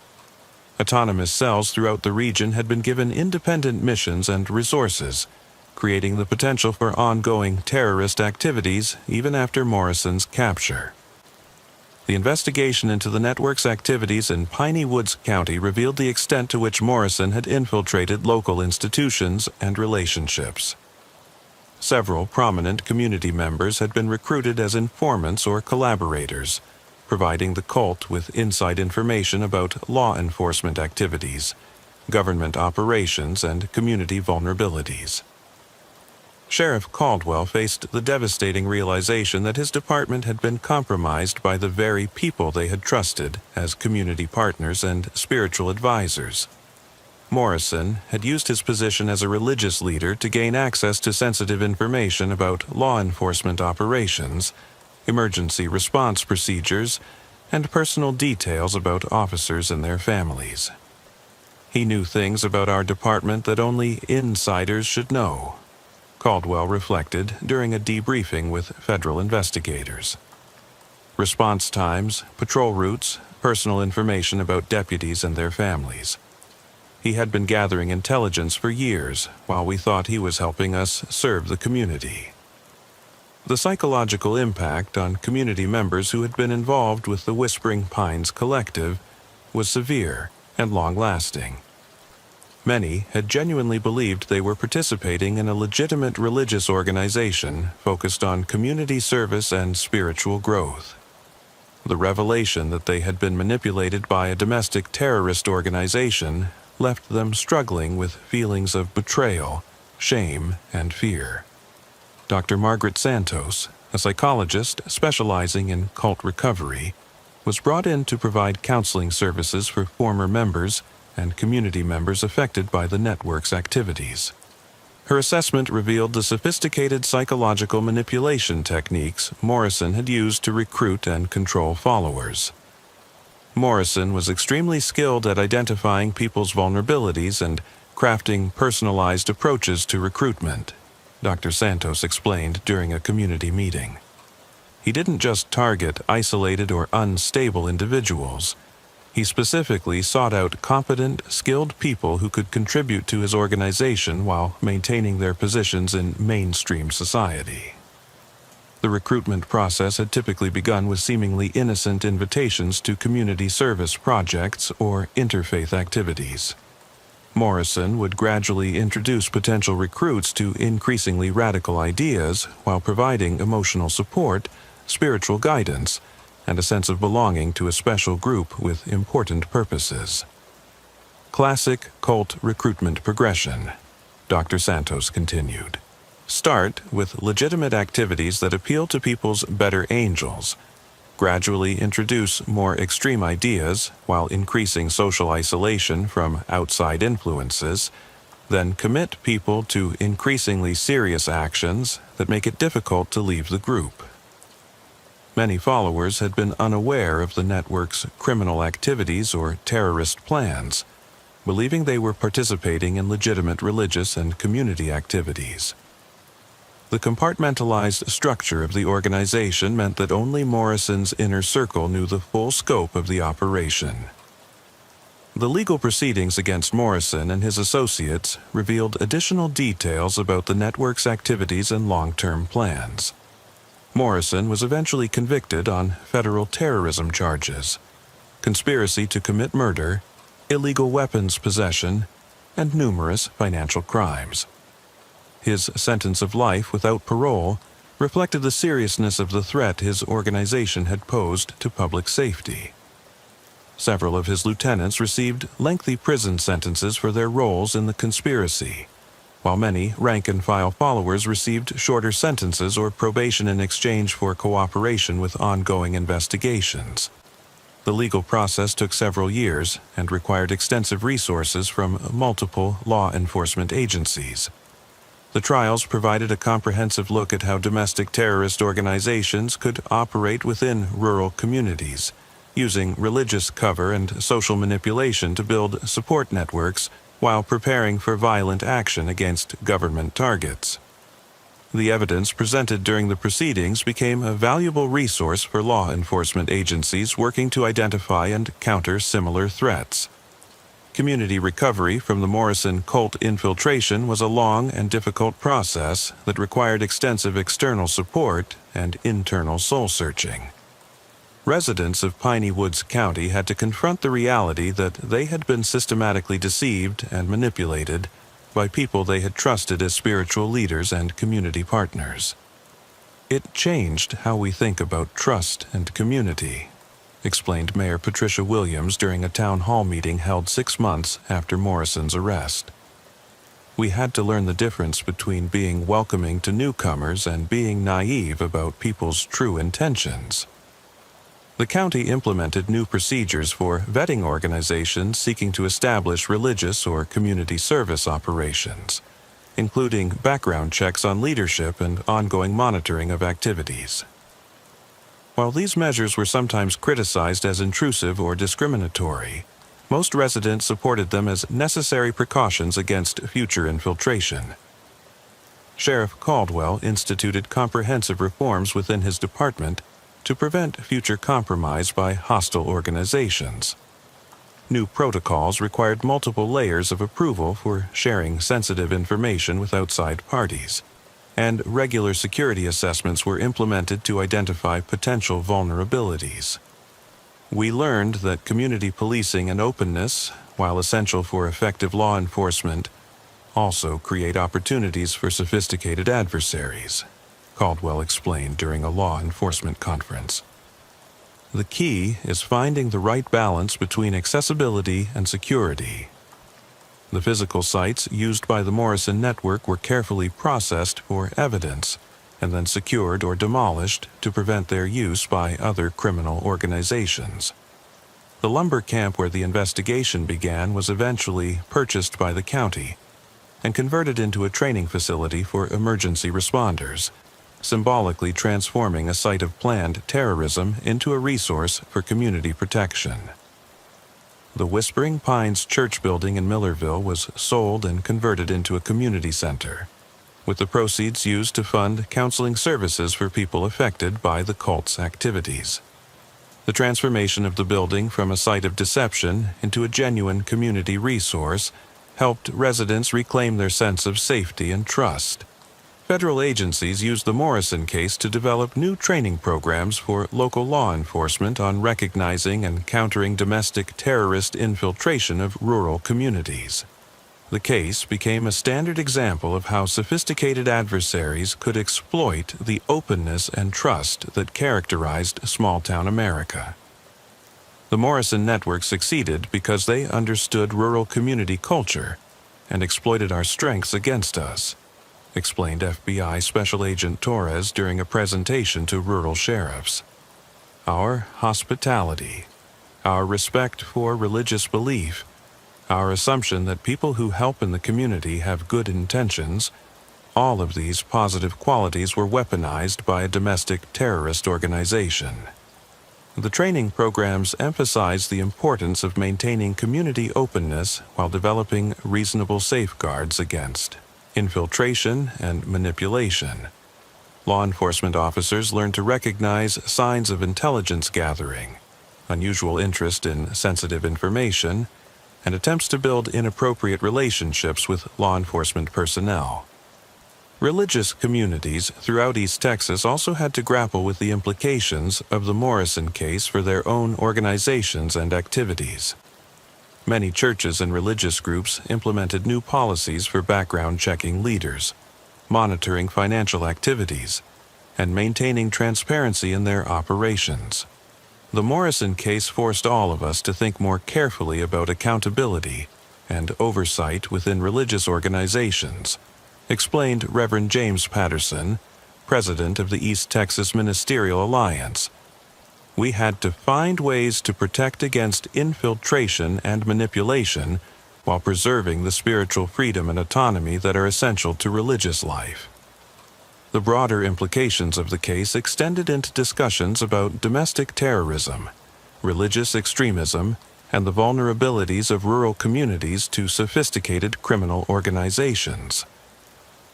Autonomous cells throughout the region had been given independent missions and resources, creating the potential for ongoing terrorist activities even after Morrison's capture. The investigation into the network's activities in Piney Woods County revealed the extent to which Morrison had infiltrated local institutions and relationships. Several prominent community members had been recruited as informants or collaborators, providing the cult with inside information about law enforcement activities, government operations, and community vulnerabilities. Sheriff Caldwell faced the devastating realization that his department had been compromised by the very people they had trusted as community partners and spiritual advisors. Morrison had used his position as a religious leader to gain access to sensitive information about law enforcement operations, emergency response procedures, and personal details about officers and their families. He knew things about our department that only insiders should know, Caldwell reflected during a debriefing with federal investigators. Response times, patrol routes, personal information about deputies and their families. He had been gathering intelligence for years while we thought he was helping us serve the community. The psychological impact on community members who had been involved with the Whispering Pines Collective was severe and long-lasting. Many had genuinely believed they were participating in a legitimate religious organization focused on community service and spiritual growth. The revelation that they had been manipulated by a domestic terrorist organization left them struggling with feelings of betrayal, shame, and fear. Dr. Margaret Santos, a psychologist specializing in cult recovery, was brought in to provide counseling services for former members and community members affected by the network's activities. Her assessment revealed the sophisticated psychological manipulation techniques Morrison had used to recruit and control followers. Morrison was extremely skilled at identifying people's vulnerabilities and crafting personalized approaches to recruitment, Dr. Santos explained during a community meeting. He didn't just target isolated or unstable individuals. He specifically sought out competent, skilled people who could contribute to his organization while maintaining their positions in mainstream society. The recruitment process had typically begun with seemingly innocent invitations to community service projects or interfaith activities. Morrison would gradually introduce potential recruits to increasingly radical ideas while providing emotional support, spiritual guidance, and a sense of belonging to a special group with important purposes. Classic cult recruitment progression, Dr. Santos continued. Start with legitimate activities that appeal to people's better angels. Gradually introduce more extreme ideas while increasing social isolation from outside influences. Then commit people to increasingly serious actions that make it difficult to leave the group. Many followers had been unaware of the network's criminal activities or terrorist plans, believing they were participating in legitimate religious and community activities. The compartmentalized structure of the organization meant that only Morrison's inner circle knew the full scope of the operation. The legal proceedings against Morrison and his associates revealed additional details about the network's activities and long-term plans. Morrison was eventually convicted on federal terrorism charges, conspiracy to commit murder, illegal weapons possession, and numerous financial crimes. His sentence of life without parole reflected the seriousness of the threat his organization had posed to public safety. Several of his lieutenants received lengthy prison sentences for their roles in the conspiracy, while many rank-and-file followers received shorter sentences or probation in exchange for cooperation with ongoing investigations. The legal process took several years and required extensive resources from multiple law enforcement agencies. The trials provided a comprehensive look at how domestic terrorist organizations could operate within rural communities, using religious cover and social manipulation to build support networks while preparing for violent action against government targets. The evidence presented during the proceedings became a valuable resource for law enforcement agencies working to identify and counter similar threats. Community recovery from the Morrison cult infiltration was a long and difficult process that required extensive external support and internal soul-searching. Residents of Piney Woods County had to confront the reality that they had been systematically deceived and manipulated by people they had trusted as spiritual leaders and community partners. It changed how we think about trust and community, explained Mayor Patricia Williams during a town hall meeting held 6 months after Morrison's arrest. We had to learn the difference between being welcoming to newcomers and being naive about people's true intentions. The county implemented new procedures for vetting organizations seeking to establish religious or community service operations, including background checks on leadership and ongoing monitoring of activities. While these measures were sometimes criticized as intrusive or discriminatory, most residents supported them as necessary precautions against future infiltration. Sheriff Caldwell instituted comprehensive reforms within his department to prevent future compromise by hostile organizations. New protocols required multiple layers of approval for sharing sensitive information with outside parties, and regular security assessments were implemented to identify potential vulnerabilities. We learned that community policing and openness, while essential for effective law enforcement, also create opportunities for sophisticated adversaries, Caldwell explained during a law enforcement conference. The key is finding the right balance between accessibility and security. The physical sites used by the Morrison Network were carefully processed for evidence and then secured or demolished to prevent their use by other criminal organizations. The lumber camp where the investigation began was eventually purchased by the county and converted into a training facility for emergency responders, symbolically transforming a site of planned terrorism into a resource for community protection. The Whispering Pines Church building in Millerville was sold and converted into a community center, with the proceeds used to fund counseling services for people affected by the cult's activities. The transformation of the building from a site of deception into a genuine community resource helped residents reclaim their sense of safety and trust. Federal agencies used the Morrison case to develop new training programs for local law enforcement on recognizing and countering domestic terrorist infiltration of rural communities. The case became a standard example of how sophisticated adversaries could exploit the openness and trust that characterized small-town America. The Morrison Network succeeded because they understood rural community culture and exploited our strengths against us, explained FBI Special Agent Torres during a presentation to rural sheriffs. Our hospitality, our respect for religious belief, our assumption that people who help in the community have good intentions, all of these positive qualities were weaponized by a domestic terrorist organization. The training programs emphasize the importance of maintaining community openness while developing reasonable safeguards against infiltration and manipulation. Law enforcement officers learn to recognize signs of intelligence gathering, unusual interest in sensitive information, and attempts to build inappropriate relationships with law enforcement personnel. Religious communities throughout East Texas also had to grapple with the implications of the Morrison case for their own organizations and activities. Many churches and religious groups implemented new policies for background checking leaders, monitoring financial activities, and maintaining transparency in their operations. The Morrison case forced all of us to think more carefully about accountability and oversight within religious organizations, explained Reverend James Patterson, president of the East Texas Ministerial Alliance. We had to find ways to protect against infiltration and manipulation while preserving the spiritual freedom and autonomy that are essential to religious life. The broader implications of the case extended into discussions about domestic terrorism, religious extremism, and the vulnerabilities of rural communities to sophisticated criminal organizations.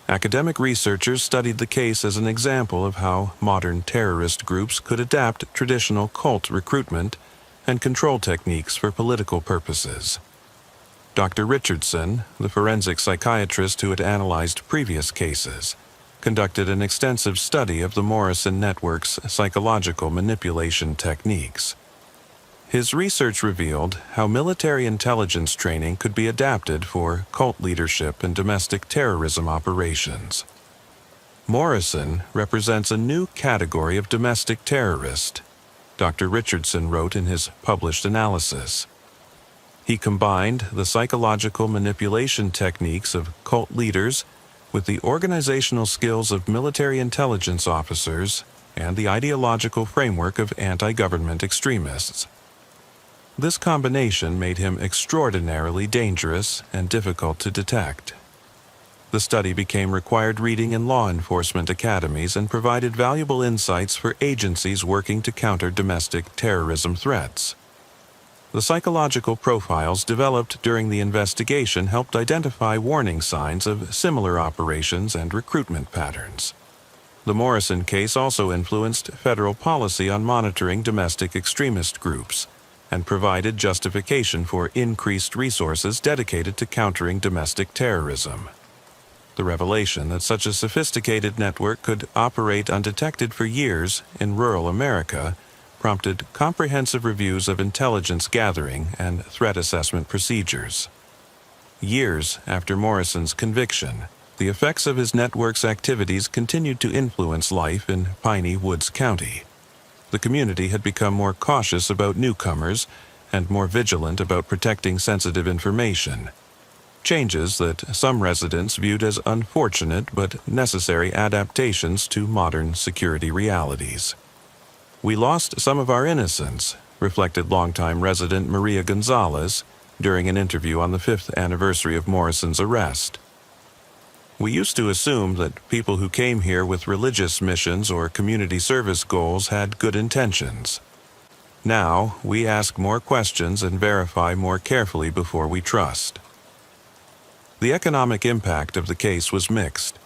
Academic researchers studied the case as an example of how modern terrorist groups could adapt traditional cult recruitment and control techniques for political purposes. Dr. Richardson, the forensic psychiatrist who had analyzed previous cases, conducted an extensive study of the Morrison Network's psychological manipulation techniques. His research revealed how military intelligence training could be adapted for cult leadership and domestic terrorism operations. Morrison represents a new category of domestic terrorist, Dr. Richardson wrote in his published analysis. He combined the psychological manipulation techniques of cult leaders with the organizational skills of military intelligence officers and the ideological framework of anti-government extremists. This combination made him extraordinarily dangerous and difficult to detect. The study became required reading in law enforcement academies and provided valuable insights for agencies working to counter domestic terrorism threats. The psychological profiles developed during the investigation helped identify warning signs of similar operations and recruitment patterns. The Morrison case also influenced federal policy on monitoring domestic extremist groups and provided justification for increased resources dedicated to countering domestic terrorism. The revelation that such a sophisticated network could operate undetected for years in rural America prompted comprehensive reviews of intelligence gathering and threat assessment procedures. Years after Morrison's conviction, the effects of his network's activities continued to influence life in Piney Woods County. The community had become more cautious about newcomers and more vigilant about protecting sensitive information. Changes that some residents viewed as unfortunate but necessary adaptations to modern security realities. "We lost some of our innocence," reflected longtime resident Maria Gonzalez during an interview on the 5th anniversary of Morrison's arrest. "We used to assume that people who came here with religious missions or community service goals had good intentions. Now, we ask more questions and verify more carefully before we trust." The economic impact of the case was mixed.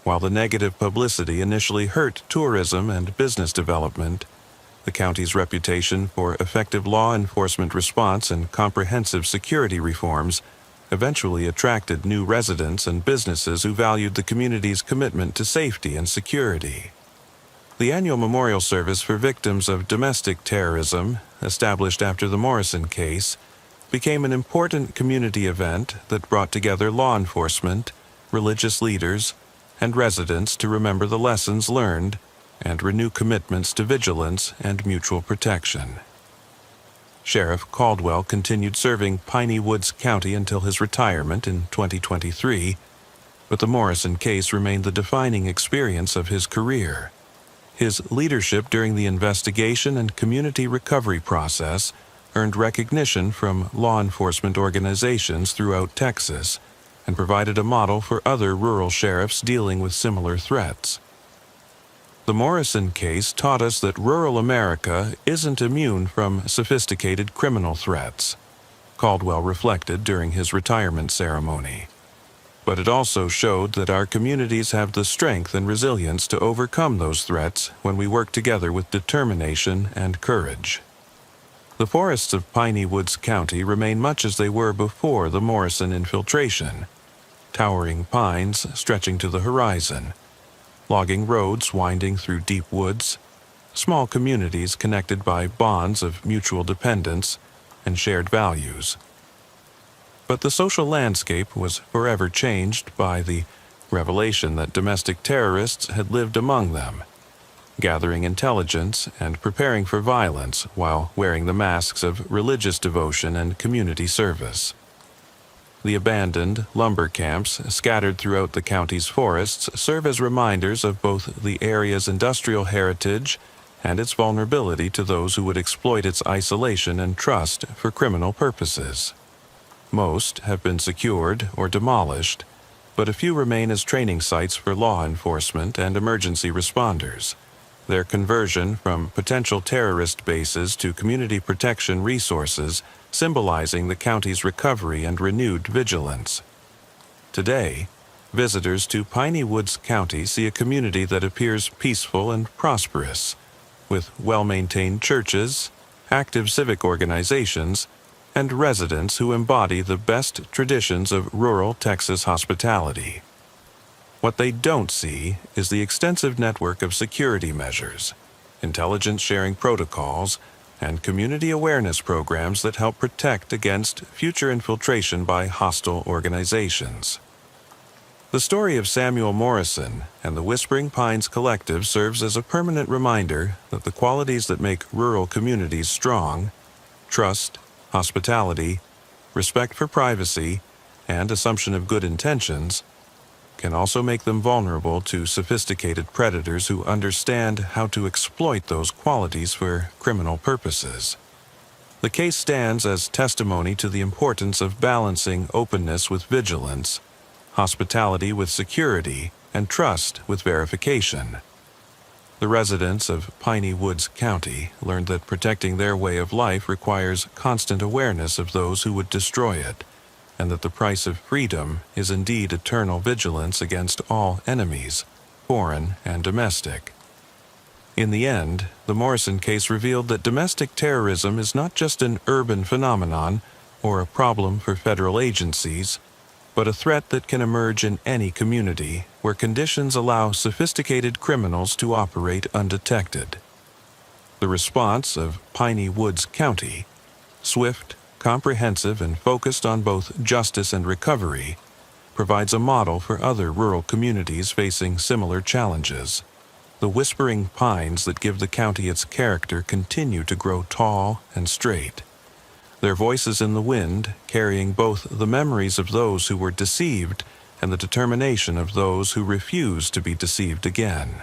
While the negative publicity initially hurt tourism and business development, the county's reputation for effective law enforcement response and comprehensive security reforms eventually attracted new residents and businesses who valued the community's commitment to safety and security. The annual memorial service for victims of domestic terrorism, established after the Morrison case, became an important community event that brought together law enforcement, religious leaders, and residents to remember the lessons learned and renew commitments to vigilance and mutual protection. Sheriff Caldwell continued serving Piney Woods County until his retirement in 2023, but the Morrison case remained the defining experience of his career. His leadership during the investigation and community recovery process earned recognition from law enforcement organizations throughout Texas and provided a model for other rural sheriffs dealing with similar threats. The Morrison case taught us that rural America isn't immune from sophisticated criminal threats, Caldwell reflected during his retirement ceremony. But it also showed that our communities have the strength and resilience to overcome those threats when we work together with determination and courage. The forests of Piney Woods County remain much as they were before the Morrison infiltration, towering pines stretching to the horizon, logging roads winding through deep woods, small communities connected by bonds of mutual dependence and shared values. But the social landscape was forever changed by the revelation that domestic terrorists had lived among them, gathering intelligence and preparing for violence while wearing the masks of religious devotion and community service. The abandoned lumber camps scattered throughout the county's forests serve as reminders of both the area's industrial heritage and its vulnerability to those who would exploit its isolation and trust for criminal purposes. Most have been secured or demolished, but a few remain as training sites for law enforcement and emergency responders, their conversion from potential terrorist bases to community protection resources symbolizing the county's recovery and renewed vigilance. Today, visitors to Piney Woods County see a community that appears peaceful and prosperous, with well-maintained churches, active civic organizations, and residents who embody the best traditions of rural Texas hospitality. What they don't see is the extensive network of security measures, intelligence sharing protocols, and community awareness programs that help protect against future infiltration by hostile organizations. The story of Samuel Morrison and the Whispering Pines Collective serves as a permanent reminder that the qualities that make rural communities strong, trust, hospitality, respect for privacy, and assumption of good intentions, can also make them vulnerable to sophisticated predators who understand how to exploit those qualities for criminal purposes. The case stands as testimony to the importance of balancing openness with vigilance, hospitality with security, and trust with verification. The residents of Piney Woods County learned that protecting their way of life requires constant awareness of those who would destroy it, and that the price of freedom is indeed eternal vigilance against all enemies, foreign and domestic. In the end, the Morrison case revealed that domestic terrorism is not just an urban phenomenon or a problem for federal agencies, but a threat that can emerge in any community where conditions allow sophisticated criminals to operate undetected. The response of Piney Woods County, swift, comprehensive, and focused on both justice and recovery, provides a model for other rural communities facing similar challenges. The whispering pines that give the county its character continue to grow tall and straight, their voices in the wind carrying both the memories of those who were deceived and the determination of those who refuse to be deceived again.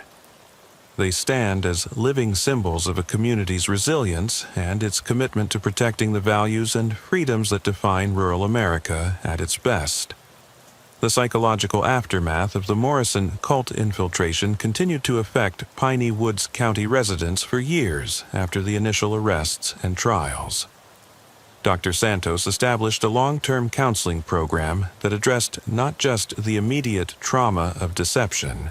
They stand as living symbols of a community's resilience and its commitment to protecting the values and freedoms that define rural America at its best. The psychological aftermath of the Morrison cult infiltration continued to affect Piney Woods County residents for years after the initial arrests and trials. Dr. Santos established a long-term counseling program that addressed not just the immediate trauma of deception,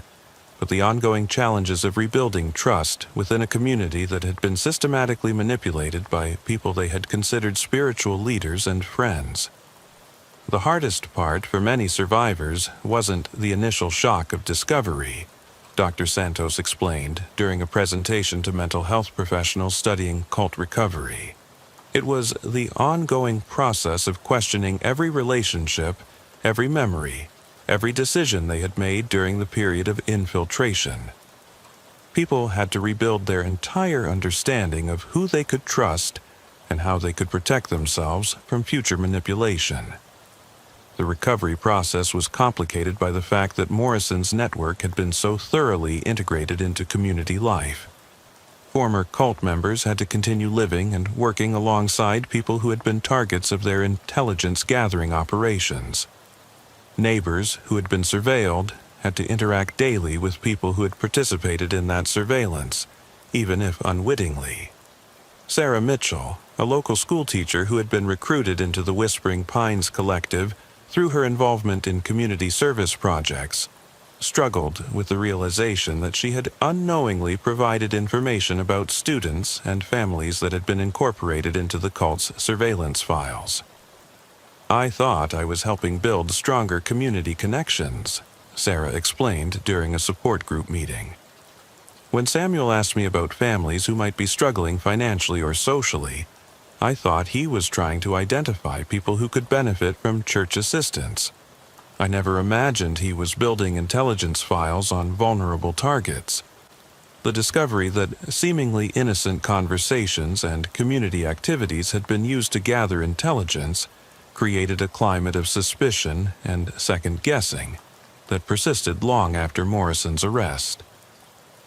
but the ongoing challenges of rebuilding trust within a community that had been systematically manipulated by people they had considered spiritual leaders and friends. The hardest part for many survivors wasn't the initial shock of discovery, Dr. Santos explained during a presentation to mental health professionals studying cult recovery. It was the ongoing process of questioning every relationship, every memory, every decision they had made during the period of infiltration. People had to rebuild their entire understanding of who they could trust and how they could protect themselves from future manipulation. The recovery process was complicated by the fact that Morrison's network had been so thoroughly integrated into community life. Former cult members had to continue living and working alongside people who had been targets of their intelligence-gathering operations. Neighbors who had been surveilled had to interact daily with people who had participated in that surveillance, even if unwittingly. Sarah Mitchell, a local schoolteacher who had been recruited into the Whispering Pines Collective through her involvement in community service projects, struggled with the realization that she had unknowingly provided information about students and families that had been incorporated into the cult's surveillance files. "I thought I was helping build stronger community connections," Sarah explained during a support group meeting. "When Samuel asked me about families who might be struggling financially or socially, I thought he was trying to identify people who could benefit from church assistance. I never imagined he was building intelligence files on vulnerable targets." The discovery that seemingly innocent conversations and community activities had been used to gather intelligence created a climate of suspicion and second-guessing that persisted long after Morrison's arrest.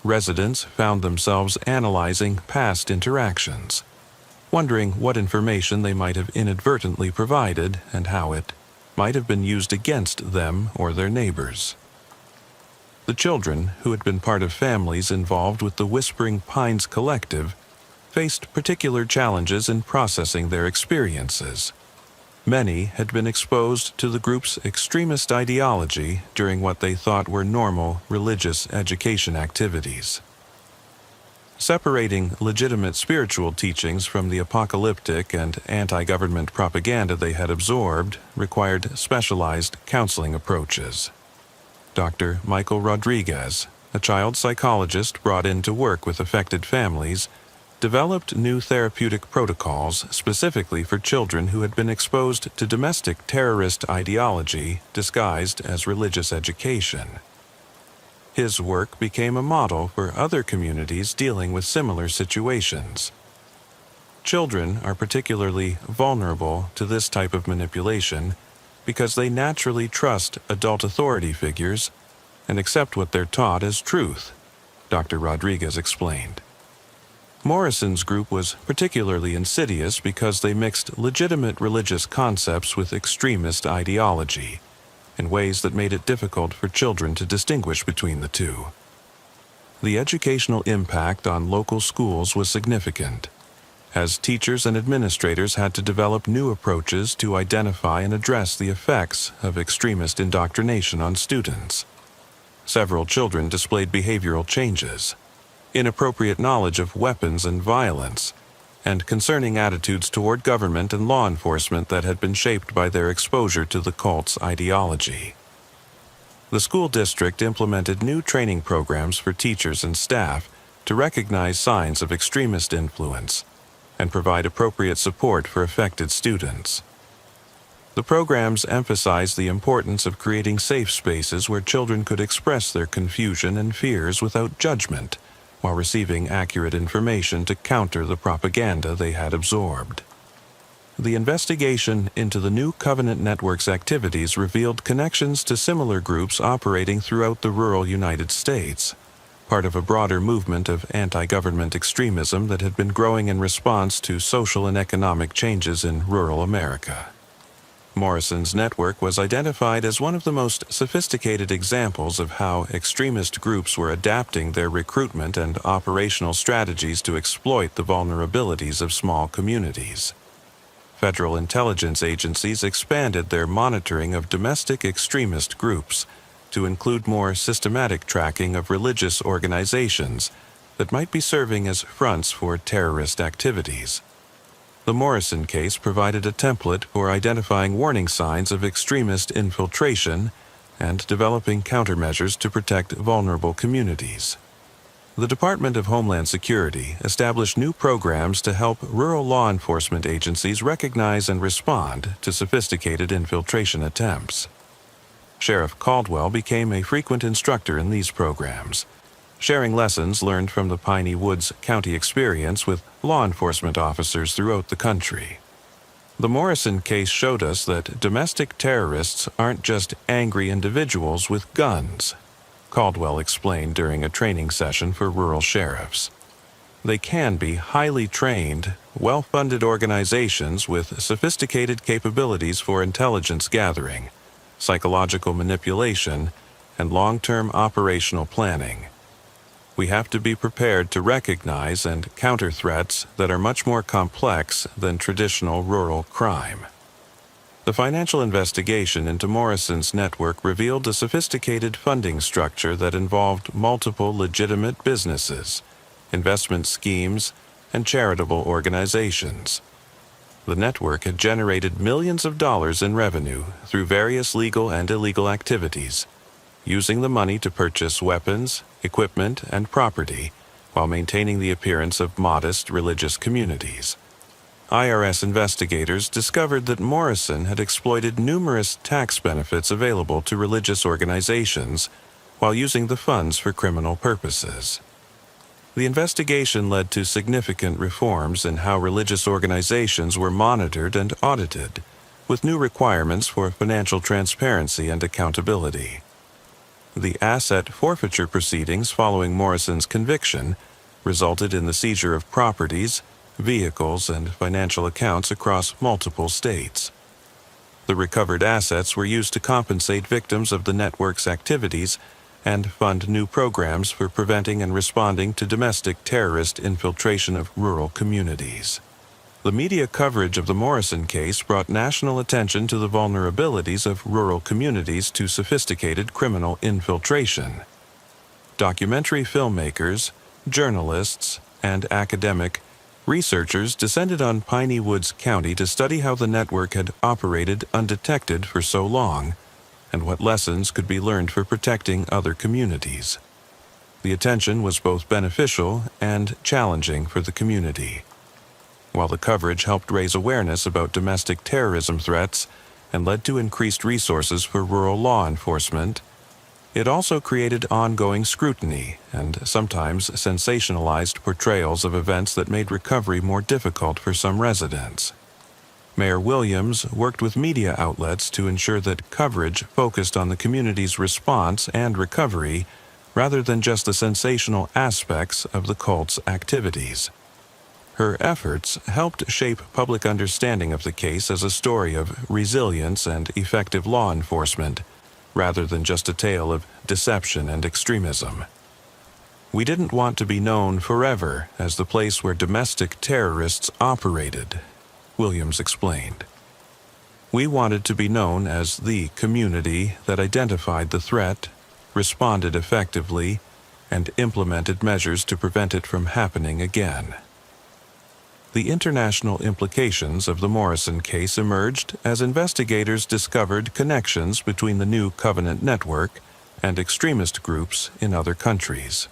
Residents found themselves analyzing past interactions, wondering what information they might have inadvertently provided and how it might have been used against them or their neighbors. The children, who had been part of families involved with the Whispering Pines Collective, faced particular challenges in processing their experiences. Many had been exposed to the group's extremist ideology during what they thought were normal religious education activities. Separating legitimate spiritual teachings from the apocalyptic and anti-government propaganda they had absorbed required specialized counseling approaches. Dr. Michael Rodriguez, a child psychologist brought in to work with affected families, developed new therapeutic protocols specifically for children who had been exposed to domestic terrorist ideology disguised as religious education. His work became a model for other communities dealing with similar situations. Children are particularly vulnerable to this type of manipulation because they naturally trust adult authority figures and accept what they're taught as truth, Dr. Rodriguez explained. Morrison's group was particularly insidious because they mixed legitimate religious concepts with extremist ideology in ways that made it difficult for children to distinguish between the two. The educational impact on local schools was significant, as teachers and administrators had to develop new approaches to identify and address the effects of extremist indoctrination on students. Several children displayed behavioral changes, inappropriate knowledge of weapons and violence, and concerning attitudes toward government and law enforcement that had been shaped by their exposure to the cult's ideology. The school district implemented new training programs for teachers and staff to recognize signs of extremist influence and provide appropriate support for affected students. The programs emphasized the importance of creating safe spaces where children could express their confusion and fears without judgment, while receiving accurate information to counter the propaganda they had absorbed. The investigation into the new Covenant Network's activities revealed connections to similar groups operating throughout the rural United States, part of a broader movement of anti-government extremism that had been growing in response to social and economic changes in rural America. Morrison's network was identified as one of the most sophisticated examples of how extremist groups were adapting their recruitment and operational strategies to exploit the vulnerabilities of small communities. Federal intelligence agencies expanded their monitoring of domestic extremist groups to include more systematic tracking of religious organizations that might be serving as fronts for terrorist activities. The Morrison case provided a template for identifying warning signs of extremist infiltration and developing countermeasures to protect vulnerable communities. The Department of Homeland Security established new programs to help rural law enforcement agencies recognize and respond to sophisticated infiltration attempts. Sheriff Caldwell became a frequent instructor in these programs, sharing lessons learned from the Piney Woods County experience with law enforcement officers throughout the country. The Morrison case showed us that domestic terrorists aren't just angry individuals with guns, Caldwell explained during a training session for rural sheriffs. They can be highly trained, well-funded organizations with sophisticated capabilities for intelligence gathering, psychological manipulation, and long-term operational planning. We have to be prepared to recognize and counter threats that are much more complex than traditional rural crime. The financial investigation into Morrison's network revealed a sophisticated funding structure that involved multiple legitimate businesses, investment schemes, and charitable organizations. The network had generated millions of dollars in revenue through various legal and illegal activities, using the money to purchase weapons, equipment, and property, while maintaining the appearance of modest religious communities. IRS investigators discovered that Morrison had exploited numerous tax benefits available to religious organizations while using the funds for criminal purposes. The investigation led to significant reforms in how religious organizations were monitored and audited, with new requirements for financial transparency and accountability. The asset forfeiture proceedings following Morrison's conviction resulted in the seizure of properties, vehicles, and financial accounts across multiple states. The recovered assets were used to compensate victims of the network's activities and fund new programs for preventing and responding to domestic terrorist infiltration of rural communities. The media coverage of the Morrison case brought national attention to the vulnerabilities of rural communities to sophisticated criminal infiltration. Documentary filmmakers, journalists, and academic researchers descended on Piney Woods County to study how the network had operated undetected for so long and what lessons could be learned for protecting other communities. The attention was both beneficial and challenging for the community. While the coverage helped raise awareness about domestic terrorism threats and led to increased resources for rural law enforcement, it also created ongoing scrutiny and sometimes sensationalized portrayals of events that made recovery more difficult for some residents. Mayor Williams worked with media outlets to ensure that coverage focused on the community's response and recovery rather than just the sensational aspects of the cult's activities. Her efforts helped shape public understanding of the case as a story of resilience and effective law enforcement, rather than just a tale of deception and extremism. We didn't want to be known forever as the place where domestic terrorists operated, Williams explained. We wanted to be known as the community that identified the threat, responded effectively, and implemented measures to prevent it from happening again. The international implications of the Morrison case emerged as investigators discovered connections between the new Covenant network and extremist groups in other countries.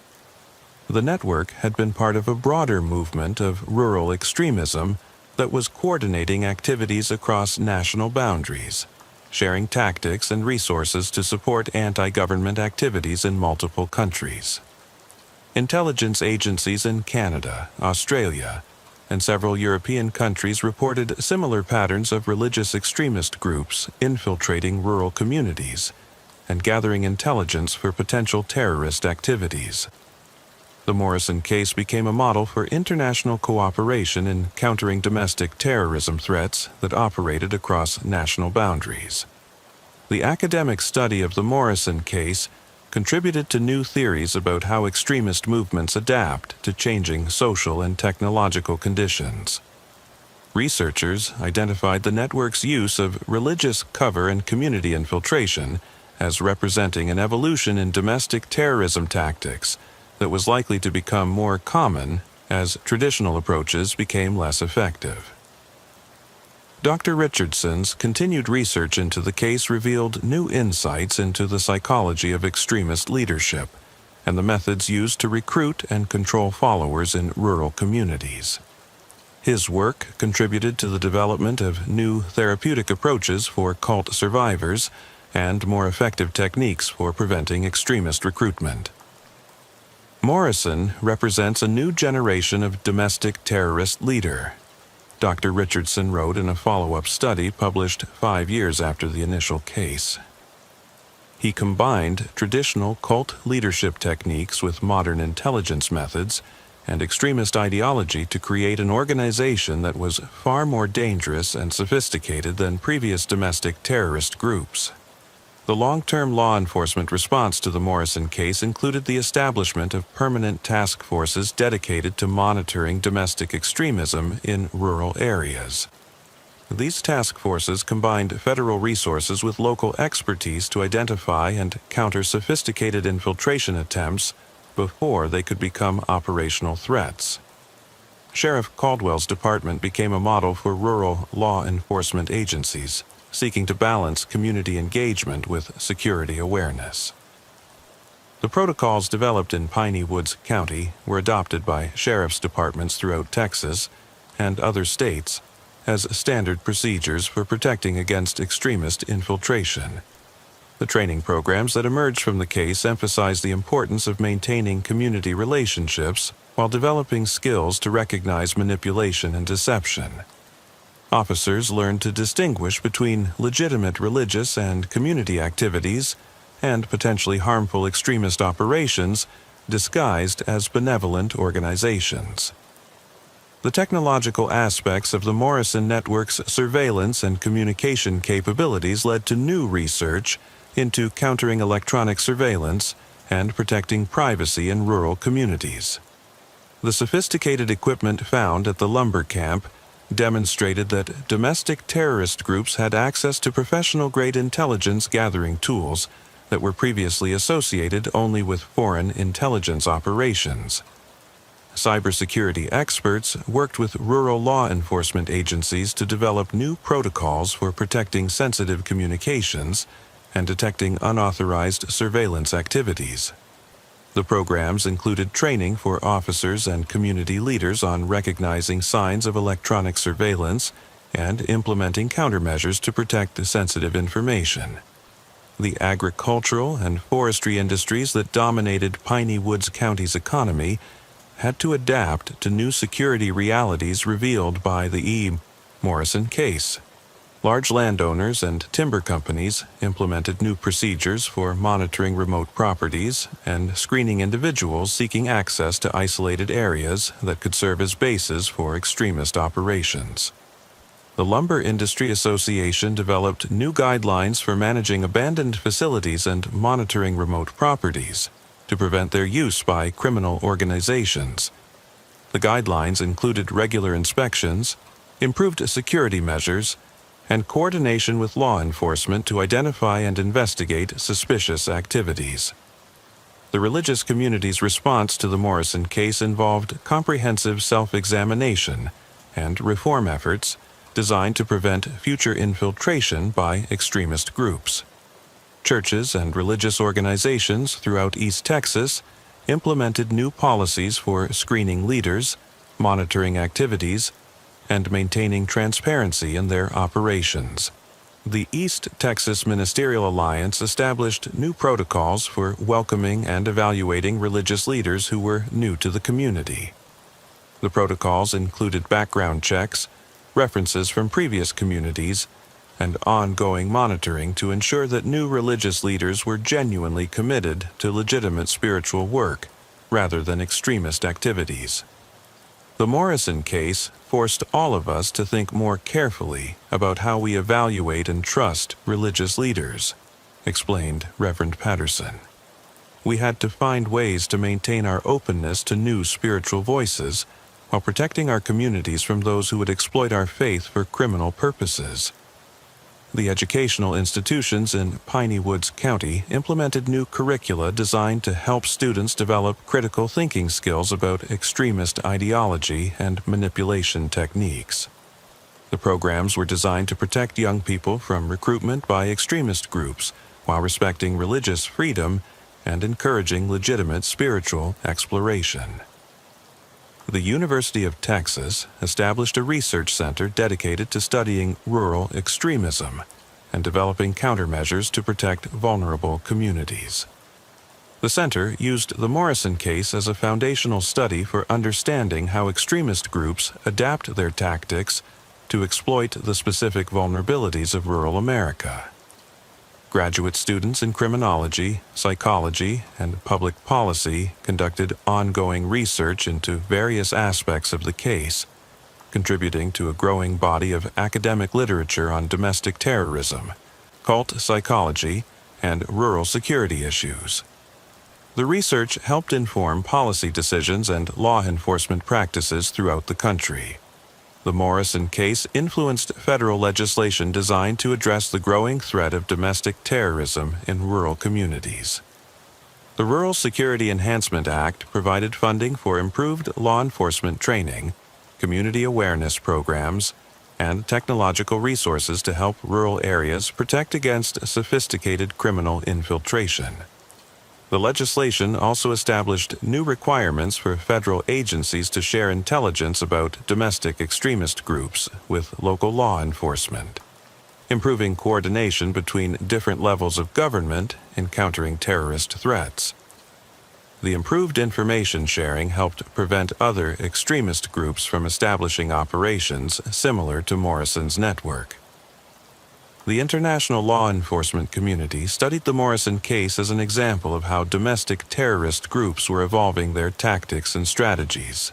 The network had been part of a broader movement of rural extremism that was coordinating activities across national boundaries, sharing tactics and resources to support anti-government activities in multiple countries. Intelligence agencies in Canada, Australia, and several European countries reported similar patterns of religious extremist groups infiltrating rural communities and gathering intelligence for potential terrorist activities. The Morrison case became a model for international cooperation in countering domestic terrorism threats that operated across national boundaries. The academic study of the Morrison case contributed to new theories about how extremist movements adapt to changing social and technological conditions. Researchers identified the network's use of religious cover and community infiltration as representing an evolution in domestic terrorism tactics that was likely to become more common as traditional approaches became less effective. Dr. Richardson's continued research into the case revealed new insights into the psychology of extremist leadership and the methods used to recruit and control followers in rural communities. His work contributed to the development of new therapeutic approaches for cult survivors and more effective techniques for preventing extremist recruitment. Morrison represents a new generation of domestic terrorist leader, Dr. Richardson wrote in a follow-up study published 5 years after the initial case. He combined traditional cult leadership techniques with modern intelligence methods and extremist ideology to create an organization that was far more dangerous and sophisticated than previous domestic terrorist groups. The long-term law enforcement response to the Morrison case included the establishment of permanent task forces dedicated to monitoring domestic extremism in rural areas. These task forces combined federal resources with local expertise to identify and counter sophisticated infiltration attempts before they could become operational threats. Sheriff Caldwell's department became a model for rural law enforcement agencies, seeking to balance community engagement with security awareness. The protocols developed in Piney Woods County were adopted by sheriff's departments throughout Texas and other states as standard procedures for protecting against extremist infiltration. The training programs that emerged from the case emphasized the importance of maintaining community relationships while developing skills to recognize manipulation and deception. Officers learned to distinguish between legitimate religious and community activities and potentially harmful extremist operations disguised as benevolent organizations. The technological aspects of the Morrison Network's surveillance and communication capabilities led to new research into countering electronic surveillance and protecting privacy in rural communities. The sophisticated equipment found at the lumber camp demonstrated that domestic terrorist groups had access to professional-grade intelligence gathering tools that were previously associated only with foreign intelligence operations. Cybersecurity experts worked with rural law enforcement agencies to develop new protocols for protecting sensitive communications and detecting unauthorized surveillance activities. The programs included training for officers and community leaders on recognizing signs of electronic surveillance and implementing countermeasures to protect sensitive information. The agricultural and forestry industries that dominated Piney Woods County's economy had to adapt to new security realities revealed by the E. Morrison case. Large landowners and timber companies implemented new procedures for monitoring remote properties and screening individuals seeking access to isolated areas that could serve as bases for extremist operations. The Lumber Industry Association developed new guidelines for managing abandoned facilities and monitoring remote properties to prevent their use by criminal organizations. The guidelines included regular inspections, improved security measures, and coordination with law enforcement to identify and investigate suspicious activities. The religious community's response to the Morrison case involved comprehensive self-examination and reform efforts designed to prevent future infiltration by extremist groups. Churches and religious organizations throughout East Texas implemented new policies for screening leaders, monitoring activities, and maintaining transparency in their operations. The East Texas Ministerial Alliance established new protocols for welcoming and evaluating religious leaders who were new to the community. The protocols included background checks, references from previous communities, and ongoing monitoring to ensure that new religious leaders were genuinely committed to legitimate spiritual work rather than extremist activities. The Morrison case forced all of us to think more carefully about how we evaluate and trust religious leaders, explained Reverend Patterson. We had to find ways to maintain our openness to new spiritual voices while protecting our communities from those who would exploit our faith for criminal purposes. The educational institutions in Piney Woods County implemented new curricula designed to help students develop critical thinking skills about extremist ideology and manipulation techniques. The programs were designed to protect young people from recruitment by extremist groups while respecting religious freedom and encouraging legitimate spiritual exploration. The University of Texas established a research center dedicated to studying rural extremism and developing countermeasures to protect vulnerable communities. The center used the Morrison case as a foundational study for understanding how extremist groups adapt their tactics to exploit the specific vulnerabilities of rural America. Graduate students in criminology, psychology, and public policy conducted ongoing research into various aspects of the case, contributing to a growing body of academic literature on domestic terrorism, cult psychology, and rural security issues. The research helped inform policy decisions and law enforcement practices throughout the country. The Morrison case influenced federal legislation designed to address the growing threat of domestic terrorism in rural communities. The Rural Security Enhancement Act provided funding for improved law enforcement training, community awareness programs, and technological resources to help rural areas protect against sophisticated criminal infiltration. The legislation also established new requirements for federal agencies to share intelligence about domestic extremist groups with local law enforcement, improving coordination between different levels of government in countering terrorist threats. The improved information sharing helped prevent other extremist groups from establishing operations similar to Morrison's network. The international law enforcement community studied the Morrison case as an example of how domestic terrorist groups were evolving their tactics and strategies.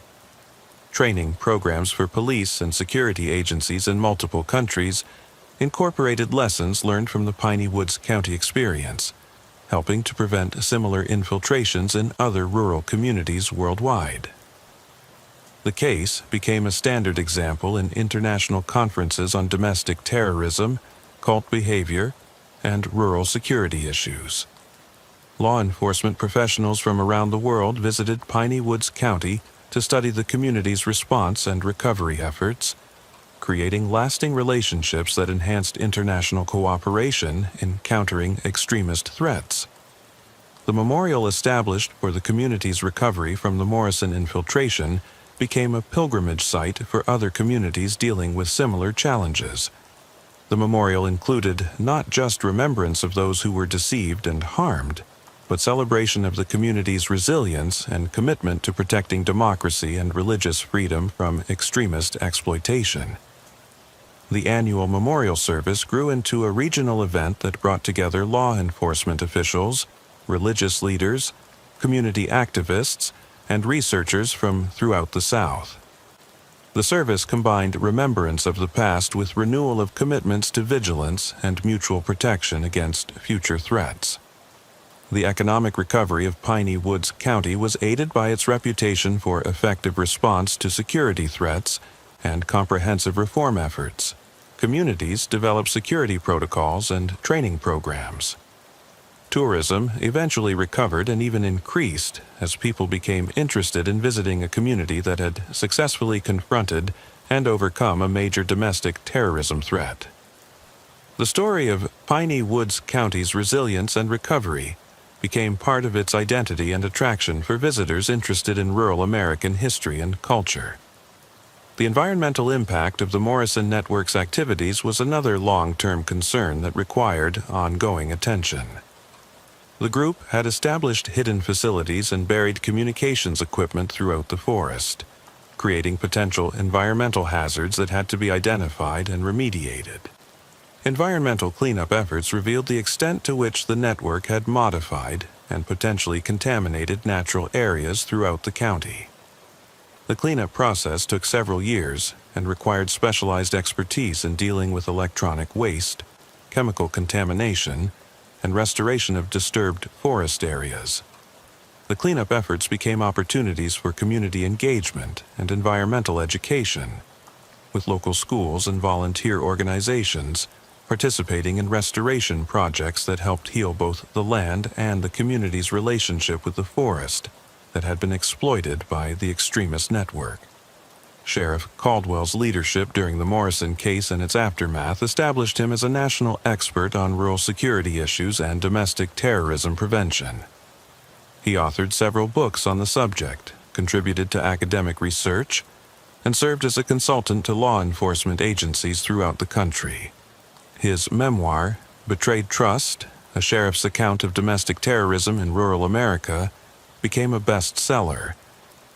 Training programs for police and security agencies in multiple countries incorporated lessons learned from the Piney Woods County experience, helping to prevent similar infiltrations in other rural communities worldwide. The case became a standard example in international conferences on domestic terrorism, cult behavior, and rural security issues. Law enforcement professionals from around the world visited Piney Woods County to study the community's response and recovery efforts, creating lasting relationships that enhanced international cooperation in countering extremist threats. The memorial established for the community's recovery from the Morrison infiltration became a pilgrimage site for other communities dealing with similar challenges. The memorial included not just remembrance of those who were deceived and harmed, but celebration of the community's resilience and commitment to protecting democracy and religious freedom from extremist exploitation. The annual memorial service grew into a regional event that brought together law enforcement officials, religious leaders, community activists, and researchers from throughout the South. The service combined remembrance of the past with renewal of commitments to vigilance and mutual protection against future threats. The economic recovery of Piney Woods County was aided by its reputation for effective response to security threats and comprehensive reform efforts. Communities developed security protocols and training programs. Tourism eventually recovered and even increased as people became interested in visiting a community that had successfully confronted and overcome a major domestic terrorism threat. The story of Piney Woods County's resilience and recovery became part of its identity and attraction for visitors interested in rural American history and culture. The environmental impact of the Morrison Network's activities was another long-term concern that required ongoing attention. The group had established hidden facilities and buried communications equipment throughout the forest, creating potential environmental hazards that had to be identified and remediated. Environmental cleanup efforts revealed the extent to which the network had modified and potentially contaminated natural areas throughout the county. The cleanup process took several years and required specialized expertise in dealing with electronic waste, chemical contamination, and restoration of disturbed forest areas. The cleanup efforts became opportunities for community engagement and environmental education, with local schools and volunteer organizations participating in restoration projects that helped heal both the land and the community's relationship with the forest that had been exploited by the extremist network. Sheriff Caldwell's leadership during the Morrison case and its aftermath established him as a national expert on rural security issues and domestic terrorism prevention. He authored several books on the subject, contributed to academic research, and served as a consultant to law enforcement agencies throughout the country. His memoir, Betrayed Trust, A Sheriff's Account of Domestic Terrorism in Rural America, became a bestseller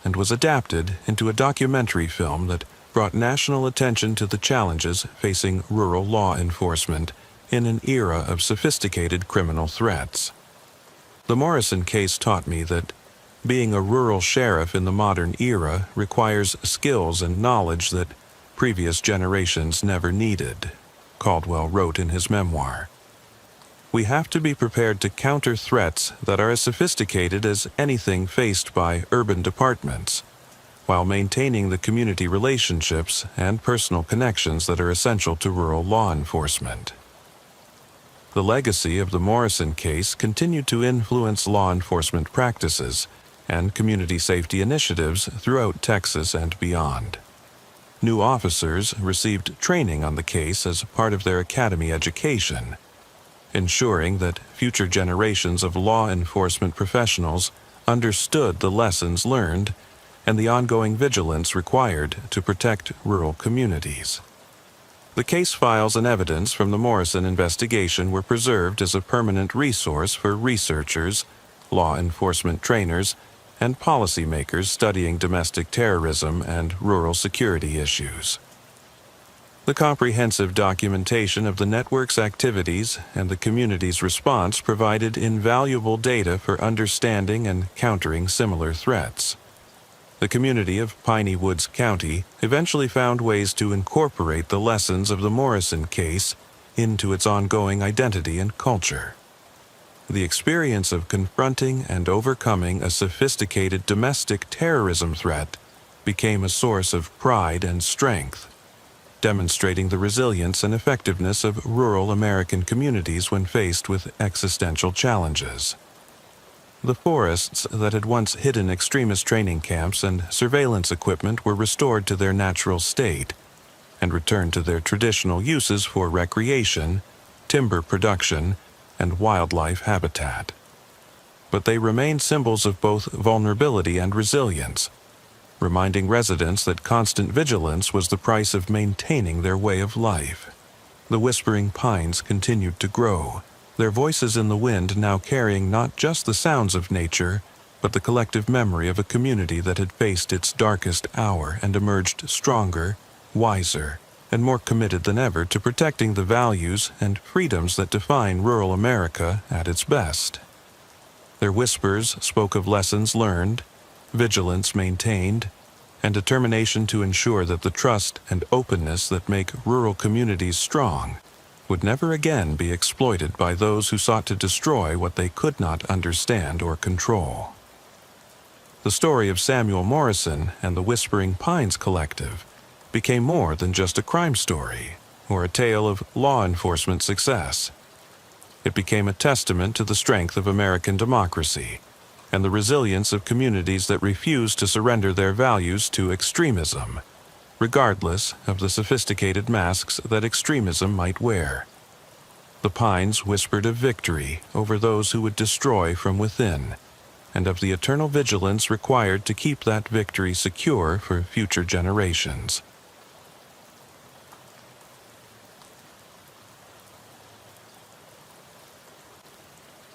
and was adapted into a documentary film that brought national attention to the challenges facing rural law enforcement in an era of sophisticated criminal threats. The Morrison case taught me that being a rural sheriff in the modern era requires skills and knowledge that previous generations never needed, Caldwell wrote in his memoir. We have to be prepared to counter threats that are as sophisticated as anything faced by urban departments, while maintaining the community relationships and personal connections that are essential to rural law enforcement. The legacy of the Morrison case continued to influence law enforcement practices and community safety initiatives throughout Texas and beyond. New officers received training on the case as part of their academy education, ensuring that future generations of law enforcement professionals understood the lessons learned and the ongoing vigilance required to protect rural communities. The case files and evidence from the Morrison investigation were preserved as a permanent resource for researchers, law enforcement trainers, and policymakers studying domestic terrorism and rural security issues. The comprehensive documentation of the network's activities and the community's response provided invaluable data for understanding and countering similar threats. The community of Piney Woods County eventually found ways to incorporate the lessons of the Morrison case into its ongoing identity and culture. The experience of confronting and overcoming a sophisticated domestic terrorism threat became a source of pride and strength, demonstrating the resilience and effectiveness of rural American communities when faced with existential challenges. The forests that had once hidden extremist training camps and surveillance equipment were restored to their natural state and returned to their traditional uses for recreation, timber production, and wildlife habitat. but they remain symbols of both vulnerability and resilience, reminding residents that constant vigilance was the price of maintaining their way of life. The whispering pines continued to grow, their voices in the wind now carrying not just the sounds of nature, but the collective memory of a community that had faced its darkest hour and emerged stronger, wiser, and more committed than ever to protecting the values and freedoms that define rural America at its best. Their whispers spoke of lessons learned, vigilance maintained, and determination to ensure that the trust and openness that make rural communities strong would never again be exploited by those who sought to destroy what they could not understand or control. The story of Samuel Morrison and the Whispering Pines Collective became more than just a crime story or a tale of law enforcement success. It became a testament to the strength of American democracy and the resilience of communities that refuse to surrender their values to extremism, regardless of the sophisticated masks that extremism might wear. The pines whispered of victory over those who would destroy from within, and of the eternal vigilance required to keep that victory secure for future generations.